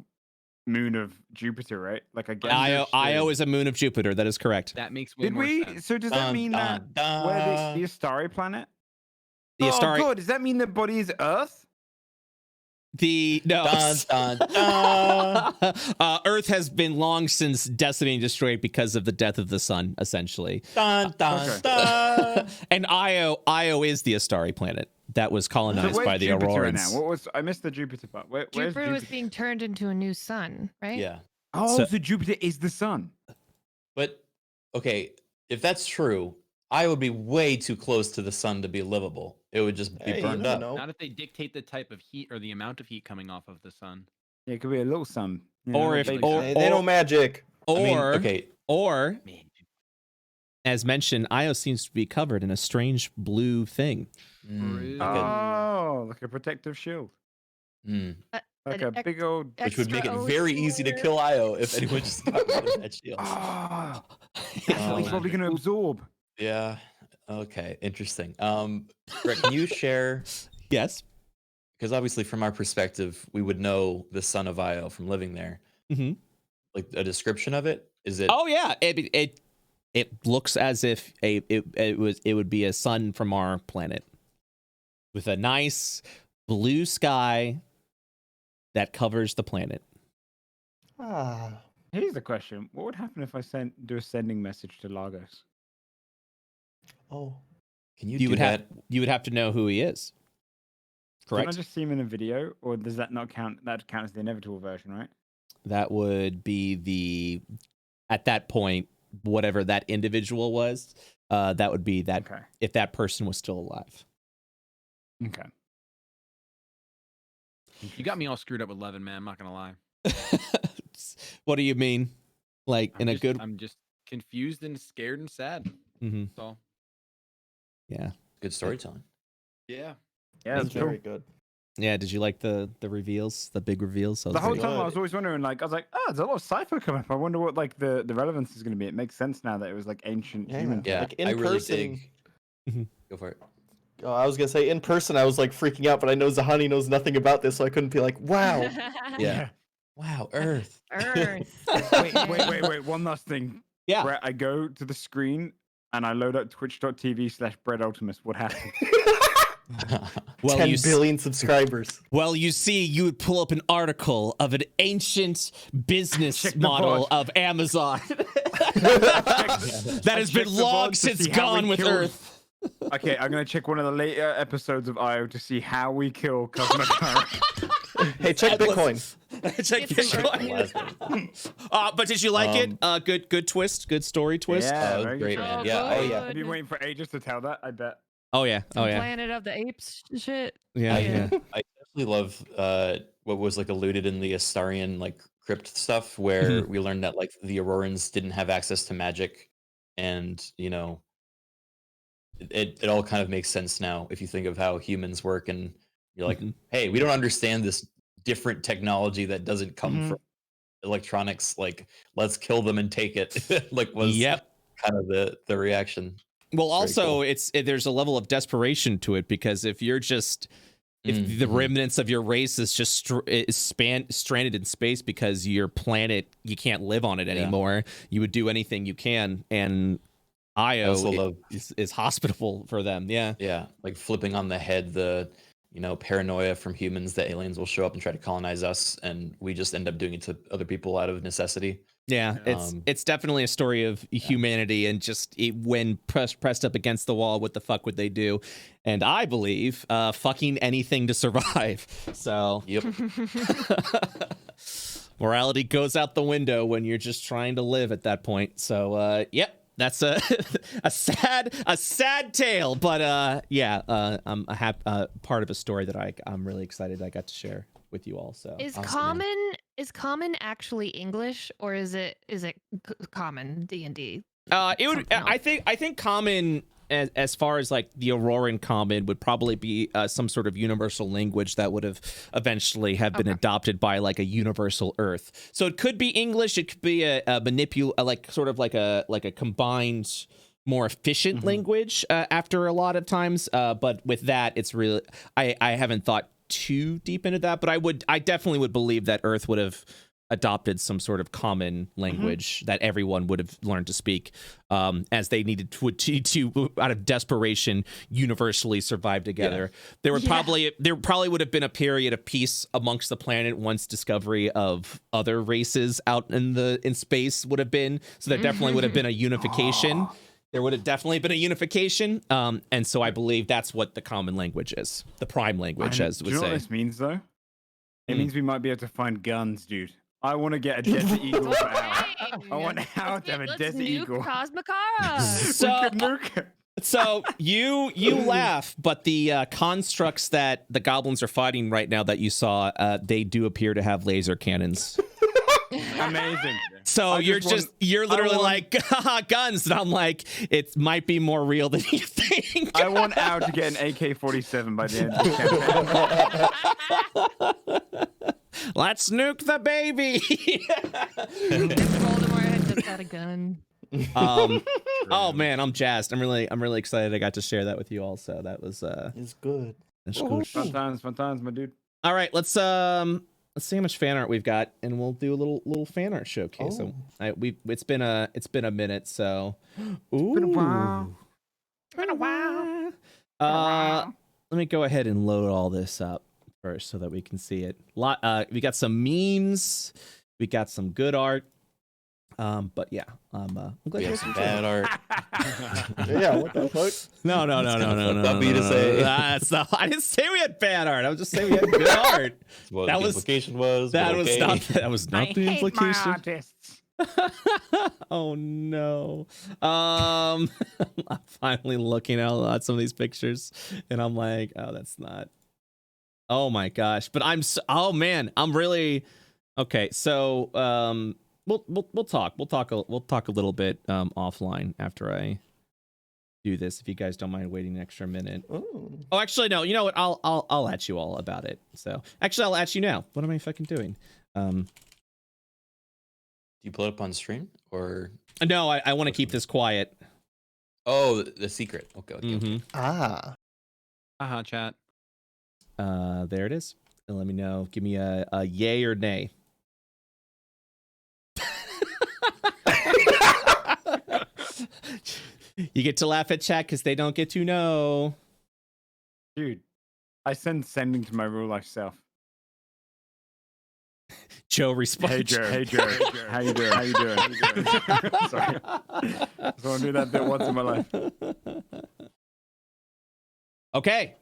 moon of Jupiter, right? Like I guess.
Io is a moon of Jupiter. That is correct.
That makes way
Did
more
we?
sense.
So does that
Dun,
mean
dun,
that where
dun.
the Astari planet?
The
Oh
Astari.
god, does that mean the body is Earth?
No.
Dun, dun, dun.
Earth has been long since decimated and destroyed because of the death of the sun, essentially.
Dun, dun,
Okay.
dun.
And Io is the Astari planet that was colonized
where's
by the
Jupiter right now?
Aurorans.
What was I missed the Jupiter part? Where's
Jupiter was
Jupiter?
being turned into a new sun, right?
Yeah.
Oh,
So-
so Jupiter is the sun.
But, okay, if that's true, I would be way too close to the sun to be livable. It would just be
Hey, you
burned
never
up.
know.
Not if they dictate the type of heat or the amount of heat coming off of the sun. Yeah, it could be a little sun. you
Or
know,
if-
big
or-
sun.
They know magic.
I mean,
Or,
okay,
or, as mentioned, Io seems to be covered in a strange blue thing.
mm,
Oh, like a protective shield.
mm,
Like
An
a big old.
which would make it
Extra
very easy to
O
kill Io if anyone just got rid of that shield.
Oh, that's what
Oh,
he's
man.
probably going to absorb.
Yeah. Okay. Interesting. Brett, can you share?
Yes.
Because obviously, from our perspective, we would know the son of Io from living there.
hmm
Like a description of it. Is it?
Oh yeah, it looks as if it would be a sun from our planet with a nice blue sky that covers the planet.
Ah,
Here's the question: what would happen if I do a sending message to Lagos?
oh,
Can you,
You
do
would
that?
have to know who he is.
Can I
Correct.
just see him in a video, or does that not count? That counts as the inevitable version, right?
That would be at that point, whatever that individual was. That would be that
Okay.
if that person was still alive.
Okay.
You got me all screwed up with Levin, man. I'm not gonna lie.
What do you mean? Like in a good?
I'm just confused and scared and sad.
Mhm.
That's all.
Yeah.
Good storytelling.
Yeah.
Yeah,
that's
that's cool.
very good.
Yeah, did you like the reveals, the big reveals?
The whole
pretty
time I
good.
was always wondering, like, I was like, oh, there's a lot of cipher coming up. I wonder what like the relevance is going to be. It makes sense now that it was like ancient
Yeah.
human.
Yeah,
Like, in
I really
person-
dig. Go for it.
Oh, I was gonna say in person I was like freaking out, but I know Zahani knows nothing about this, so I couldn't be like, wow.
Yeah. Wow, Earth.
Earth.
Wait. One last thing.
Yeah.
Brett, I go to the screen and I load up twitch.tv/BrettUltimus. What happened?
Well,
10
you
billion subscribers.
Well, you see, you would pull up an article of an ancient business
Check the
model
VOD.
of Amazon that has
checked
been
the
long
VOD to
since
see how we
gone with
killed-
Earth.
Okay, I'm gonna check one of the later episodes of IO to see how we kill Cosmo Boots.
Hey, check Bitcoin.
Check
Get some
Bitcoin. But did you like it? Good twist, good story twist.
Yeah,
That was
very
great,
good.
man.
Oh,
Yeah,
oh, yeah.
I've been waiting for ages to tell that. I bet.
Oh yeah, oh yeah,
Planet of the Apes shit.
yeah,
I,
yeah.
I definitely love what was like alluded in the Astarian like crypt stuff, where we learned that like the Aurorans didn't have access to magic, and you know, it all kind of makes sense now if you think of how humans work, and you're like, hey, we don't understand this different technology that doesn't come from electronics. Like, let's kill them and take it. Like, was
Yep.
kind of the reaction.
Well, also,
cool.
there's a level of desperation to it, because if you're just the remnants of your race is just stranded in space because your planet, you can't live on it anymore, you would do anything you can, and Io
also love
is hospitable for them. Yeah,
like flipping on the head the paranoia from humans that aliens will show up and try to colonize us, and we just end up doing it to other people out of necessity.
Yeah, it's definitely a story of humanity, and just when pressed up against the wall, what the fuck would they do? And I believe fucking anything to survive. So
Yep.
morality goes out the window when you're just trying to live at that point. So yep. That's a sad tale, but I'm a part of a story that I'm really excited I got to share with you all. So
Is
Awesome, man.
common actually English, or is it common D&D?
It would.
Something else.
I think common, as far as like the Auroran common, would probably be some sort of universal language that would have eventually have been adopted by like a universal Earth. So it could be English. It could be a like sort of like a combined, more efficient language after a lot of times. But with that, it's really I haven't thought too deep into that, but I definitely would believe that Earth would have adopted some sort of common language that everyone would have learned to speak, as they needed to out of desperation universally survive together. There probably would have been a period of peace amongst the planet once discovery of other races out in space would have been. So there definitely would have been a unification. There would have definitely been a unification, and so I believe that's what the common language is, the prime language, as
Do
would
you know what
say.
this means, though? It means we might be able to find guns, dude. I want to get a Desert Eagle for Al. I want Al to have a Desert
nuke
Eagle.
Cosmicara.
So,
We could nuke.
so you laugh, but the constructs that the goblins are fighting right now that you saw, they do appear to have laser cannons.
Amazing.
So
I
you're
just want-
you're literally
want-
like, haha, guns, and I'm like, it might be more real than you think.
I want Al to get an AK-47 by the end of the campaign.
Let's nuke the baby.
Voldemort had just had a gun.
Oh man, I'm jazzed. I'm really excited. I got to share that with you all. So that was
It's good.
that's cool.
Fun times, my dude.
All right, let's see how much fan art we've got, and we'll do a little fan art showcase. So it's been a minute, so ooh.
Been a while. Been a while.
Let me go ahead and load all this up first so that we can see it. We got some memes, we got some good art. But yeah, I'm glad
We
you
have
guys
some
enjoyed it.
bad art.
Yeah, what the fuck?
No.
fucked up me to say.
That's not, I didn't say we had bad art. I was just saying we had good art.
That's what
That
the
was-
implication was.
That
but
was
okay.
not. That was not
I
the
hate my
implication.
artists.
Oh no. I'm finally looking at some of these pictures, and I'm like, oh, that's not. Oh my gosh! But oh man, I'm really okay. So we'll talk. We'll talk a little bit offline after I do this if you guys don't mind waiting an extra minute.
Ooh.
Oh, actually, no. You know what? I'll at you all about it. So actually, I'll at you now. What am I fucking doing?
Do you pull it up on stream or?
No, I want to keep this quiet.
Oh, the secret. Okay. Okay.
Ah.
Chat.
There it is. And let me know. Give me a yay or nay. You get to laugh at chat because they don't get to know.
Dude, I sending to my real life self.
Joe responds.
Hey Joe. Hey Joe. How you doing? How you doing? Sorry. I just want to do that bit once in my life.
Okay.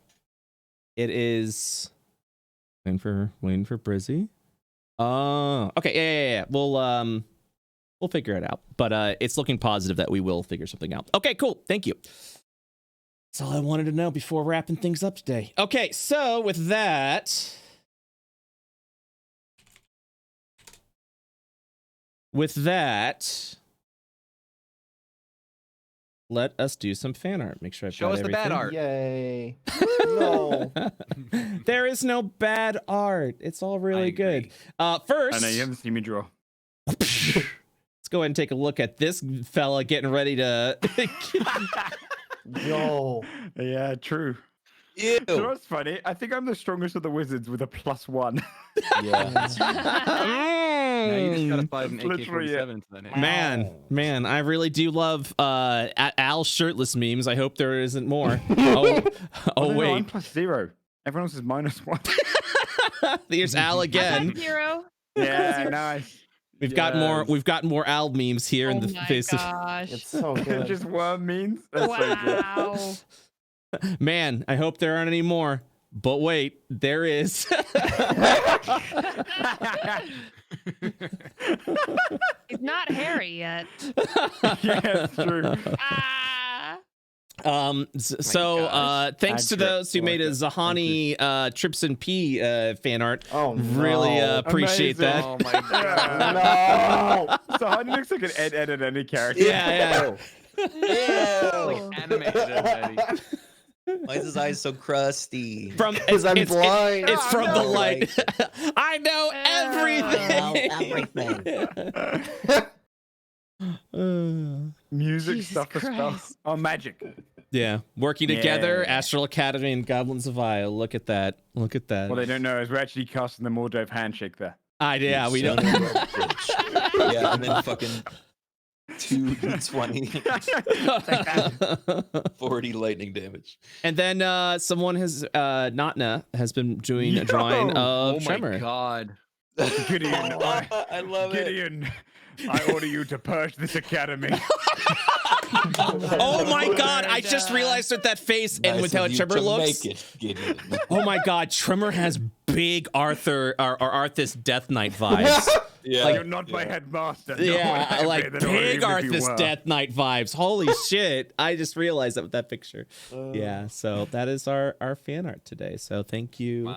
It is waiting for Brizzy. Okay, yeah. We'll figure it out. But it's looking positive that we will figure something out. Okay, cool. Thank you. That's all I wanted to know before wrapping things up today. Okay, so with that. Let us do some fan art. Make sure I've
Show
got
us the bad
everything.
art.
Yay. No.
There is no bad art. It's all really good.
I
First,
know you haven't seen me draw.
let's go ahead and take a look at this fella getting ready to.
Yo.
Yeah, true.
Ew.
You know what's funny? I think I'm the strongest of the wizards with a +1.
Yeah.
Now you just gotta fight an
Literally,
AK-47 into that hand.
Man, I really do love Al's shirtless memes. I hope there isn't more. Oh
No,
wait,
I'm +0. Everyone else is -1.
there's Al again.
0.
Yeah, nice.
We've got more Al memes here in
Oh
the
my
face of.
gosh.
It's so good.
Just worm memes. That's so good.
Wow.
Man, I hope there aren't any more. But wait, there is.
He's not hairy yet.
Yeah, it's true.
Ah.
Thanks to
Accurate.
those who
I
made a
like that.
Zahani Trips and P fan art.
Oh, no.
Really appreciate
Amazing.
that.
Oh my god.
No.
So Honey looks like an Ed at any character.
Yeah.
Like animated already.
Why is his eyes so crusty?
Because I'm blind.
It's from the light. I know everything.
Music
Jesus
stuff for spell.
Christ.
Oh, magic.
Yeah, working together,
Yeah.
Astral Academy and Goblins of Io. Look at that. Look at that.
What they don't know is we're actually casting the Mordove handshake there.
Yeah, we
Son
don't.
of a bitch. Yeah, and then fucking 220, 40 lightning damage.
And then someone has Natna has been doing a drawing of
Oh
Tremor.
my god.
Gideon,
I love it.
Gideon, I order you to purge this academy.
Oh my god, I just realized with that face and with how Tremor looks. Oh my god, Tremor has big Arthur or Arthas Death Knight vibes.
Yeah,
You're not my headmaster. No,
Yeah,
I
like
made that order,
big
even if you
Arthas
were.
Death Knight vibes. Holy shit. I just realized that with that picture. Yeah, so that is our fan art today. So thank you.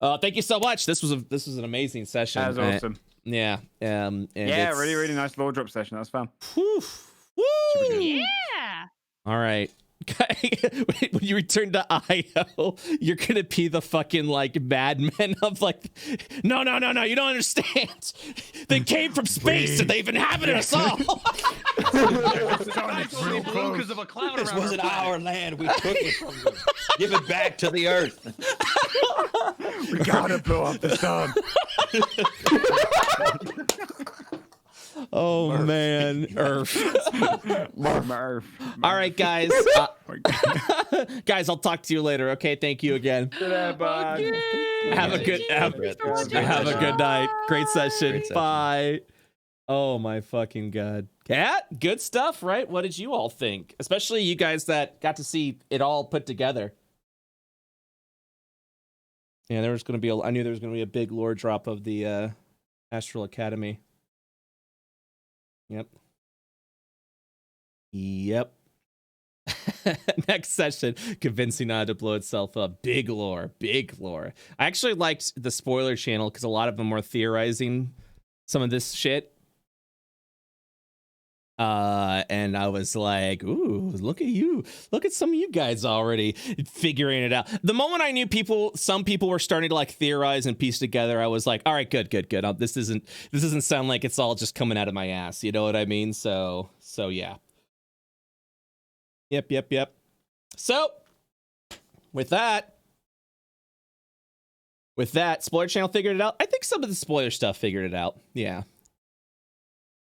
Wow.
Thank you so much. This was an amazing session.
That was awesome.
Yeah. And
Yeah,
it's-
really, really nice lore drop session. That was fun.
Whew. Woo!
Yeah.
All right. When you return to IO, you're gonna be the fucking like madmen of like, no, you don't understand. They came from space and they've inhabited us all.
It's only blue because of a cloud
this
around
wasn't
our planet.
our land. We took it from them. Give it back to the earth.
We gotta blow up the sun.
Oh man, Earth.
Murph.
All right, guys. Guys, I'll talk to you later. Okay, thank you again.
Have
Have a good have a good night. Great session.
Great session.
Bye. Oh my fucking god. Cat, good stuff, right? What did you all think? Especially you guys that got to see it all put together. Yeah, I knew there was gonna be a big lore drop of the Astral Academy. Yep. Next session, convincing Nana to blow itself up. Big lore. I actually liked the spoiler channel because a lot of them were theorizing some of this shit. And I was like, ooh, look at you. Look at some of you guys already figuring it out. The moment I knew some people were starting to like theorize and piece together, I was like, all right, good. This doesn't sound like it's all just coming out of my ass. You know what I mean? So yeah. Yep. So with that, spoiler channel figured it out. I think some of the spoiler stuff figured it out. Yeah.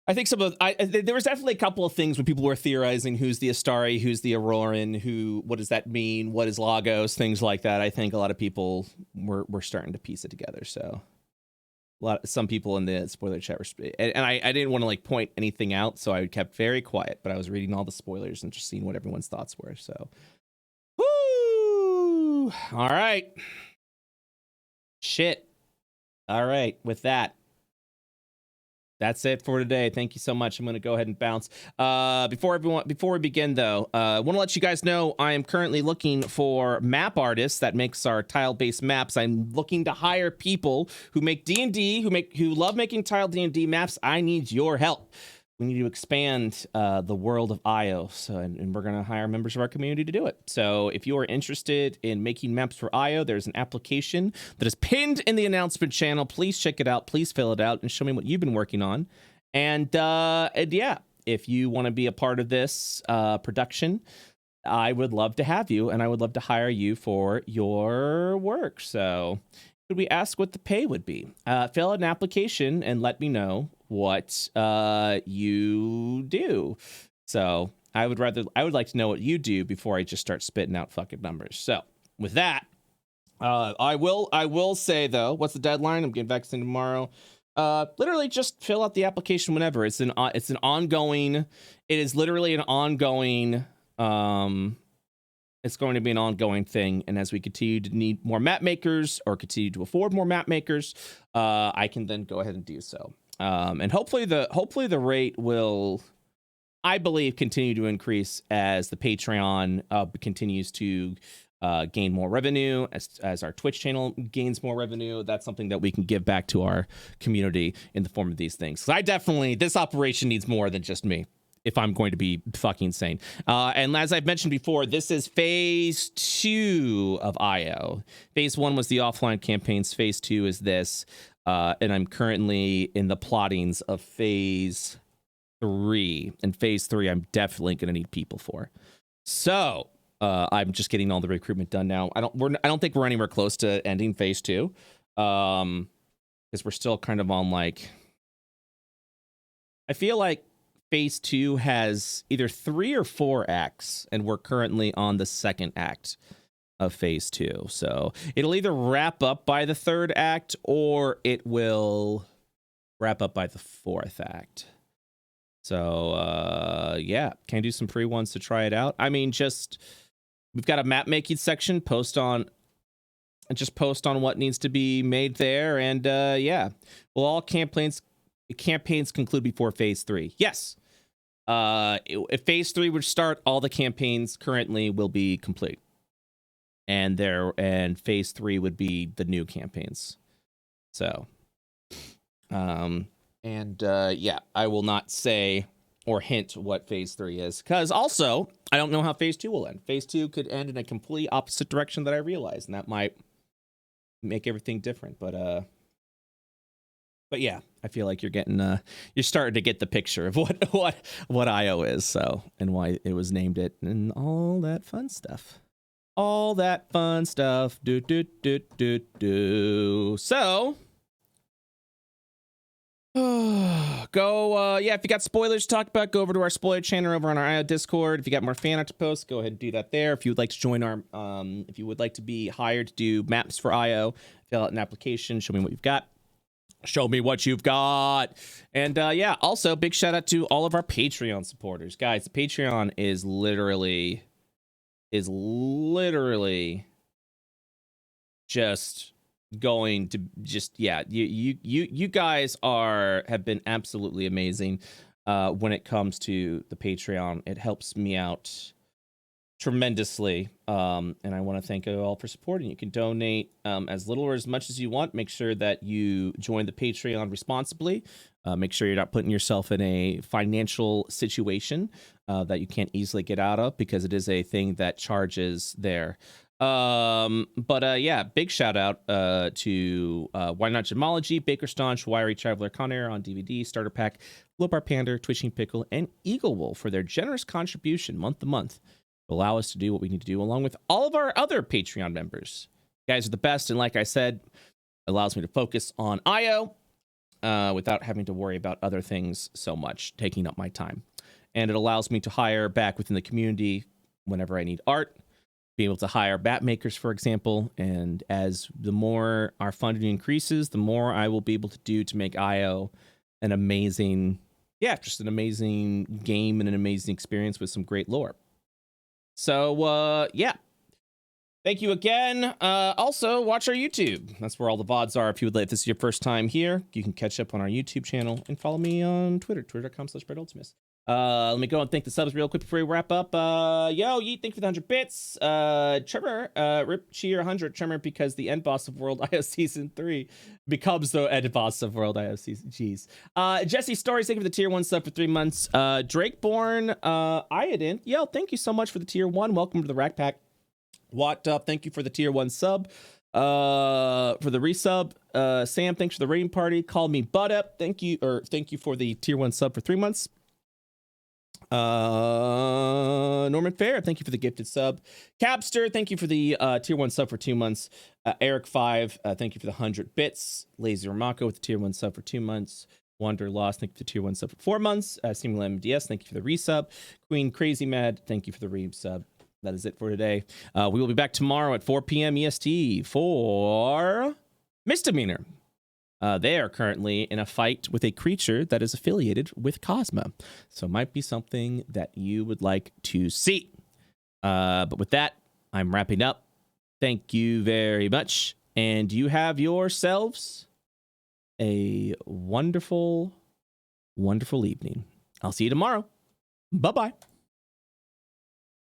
I think there was definitely a couple of things when people were theorizing who's the Astari, who's the Auroran, what does that mean, what is Lagos, things like that. I think a lot of people were starting to piece it together. So some people in the spoiler chat were, and I didn't want to like point anything out, so I kept very quiet, but I was reading all the spoilers and just seeing what everyone's thoughts were. So, woo! All right. Shit. All right. With that, that's it for today. Thank you so much. I'm going to go ahead and bounce. Before we begin, though, I want to let you guys know I am currently looking for map artists that makes our tile-based maps. I'm looking to hire people who make D&D, who love making tile D&D maps. I need your help. We need to expand the world of IO, and we're going to hire members of our community to do it. So if you are interested in making maps for IO, there's an application that is pinned in the announcement channel. Please check it out. Please fill it out and show me what you've been working on. And yeah, if you want to be a part of this production, I would love to have you, and I would love to hire you for your work. So could we ask what the pay would be? Fill out an application and let me know what you do. So I would like to know what you do before I just start spitting out fucking numbers. So with that, I will say though, what's the deadline? I'm getting vaccinated tomorrow. Literally just fill out the application whenever. It is literally an ongoing it's going to be an ongoing thing, and as we continue to need more map makers or continue to afford more map makers, I can then go ahead and do so. And hopefully the rate will, I believe, continue to increase as the Patreon continues to gain more revenue, as our Twitch channel gains more revenue. That's something that we can give back to our community in the form of these things. So this operation needs more than just me, if I'm going to be fucking sane. And as I've mentioned before, this is phase 2 of IO. Phase 1 was the offline campaigns. Phase 2 is this. And I'm currently in the plottings of phase 3. And phase 3, I'm definitely going to need people for. So I'm just getting all the recruitment done now. I don't think we're anywhere close to ending phase 2. Because we're still kind of on like, I feel like phase 2 has either 3 or 4 acts, and we're currently on the second act of phase 2. So it'll either wrap up by the 3rd act or it will wrap up by the 4th act. So yeah, can I do some free ones to try it out? I mean, we've got a map making section, post on what needs to be made there, and yeah. Will all campaigns conclude before phase 3? Yes. If phase 3 would start, all the campaigns currently will be complete, and phase 3 would be the new campaigns. So, yeah, I will not say or hint what phase 3 is, because also I don't know how phase 2 will end. Phase 2 could end in a complete opposite direction that I realize, and that might make everything different. But yeah, I feel like you're starting to get the picture of what IO is, so, and why it was named it, and all that fun stuff. All that fun stuff. So, yeah, if you got spoilers to talk about, go over to our spoiler channel over on our IO Discord. If you got more fan art to post, go ahead and do that there. If you would like to join if you would like to be hired to do maps for IO, fill out an application, show me what you've got. Show me what you've got. And yeah, also big shout out to all of our Patreon supporters. Guys, the Patreon is literally just going to yeah, you guys have been absolutely amazing when it comes to the Patreon. It helps me out tremendously. And I want to thank you all for supporting. You can donate as little or as much as you want. Make sure that you join the Patreon responsibly. Make sure you're not putting yourself in a financial situation that you can't easily get out of, because it is a thing that charges there. Yeah, big shout out to Why Not Gemology, Baker Staunch, Wiry Traveler, Conair on DVD, Starter Pack, Lopar Pander, Twitching Pickle, and Eagle Wolf for their generous contribution month to month to allow us to do what we need to do, along with all of our other Patreon members. You guys are the best, and like I said, it allows me to focus on IO without having to worry about other things so much taking up my time. And it allows me to hire back within the community whenever I need art, be able to hire bat makers, for example. And as the more our funding increases, the more I will be able to do to make IO an amazing, just an amazing game and an amazing experience with some great lore. So, thank you again. Also, watch our YouTube. That's where all the VODs are. If this is your first time here, you can catch up on our YouTube channel and follow me on Twitter, twitter.com/BrettUltimus. Let me go and thank the subs real quick before we wrap up. Yeet, thank you for the 100 bits. Tremor, rip cheer 100 Tremor, because the end boss of World IO Season 3 becomes the end boss of World IO Season. Jeez. Jesse Stories, thank you for the tier 1 sub for 3 months. Drakeborn, Iodin, thank you so much for the tier 1. Welcome to the Rack Pack. Watt up, thank you for the tier 1 sub. For the resub. Sam, thanks for the raiding party. Call me Butt Up, thank you for the tier 1 sub for 3 months. Norman Fair, thank you for the gifted sub. Capster, thank you for the tier 1 sub for 2 months. Eric 5, thank you for the 100 bits. Lazy Ramako with the tier 1 sub for 2 months. Wander Lost, thank you for the tier 1 sub for 4 months. Samuel MDS, thank you for the resub. Queen Crazy Mad, thank you for the resub. That is it for today. We will be back tomorrow at 4 p.m. EST for Misdemeanor. They are currently in a fight with a creature that is affiliated with Cosmo. So it might be something that you would like to see. But with that, I'm wrapping up. Thank you very much. And you have yourselves a wonderful, wonderful evening. I'll see you tomorrow. Bye-bye.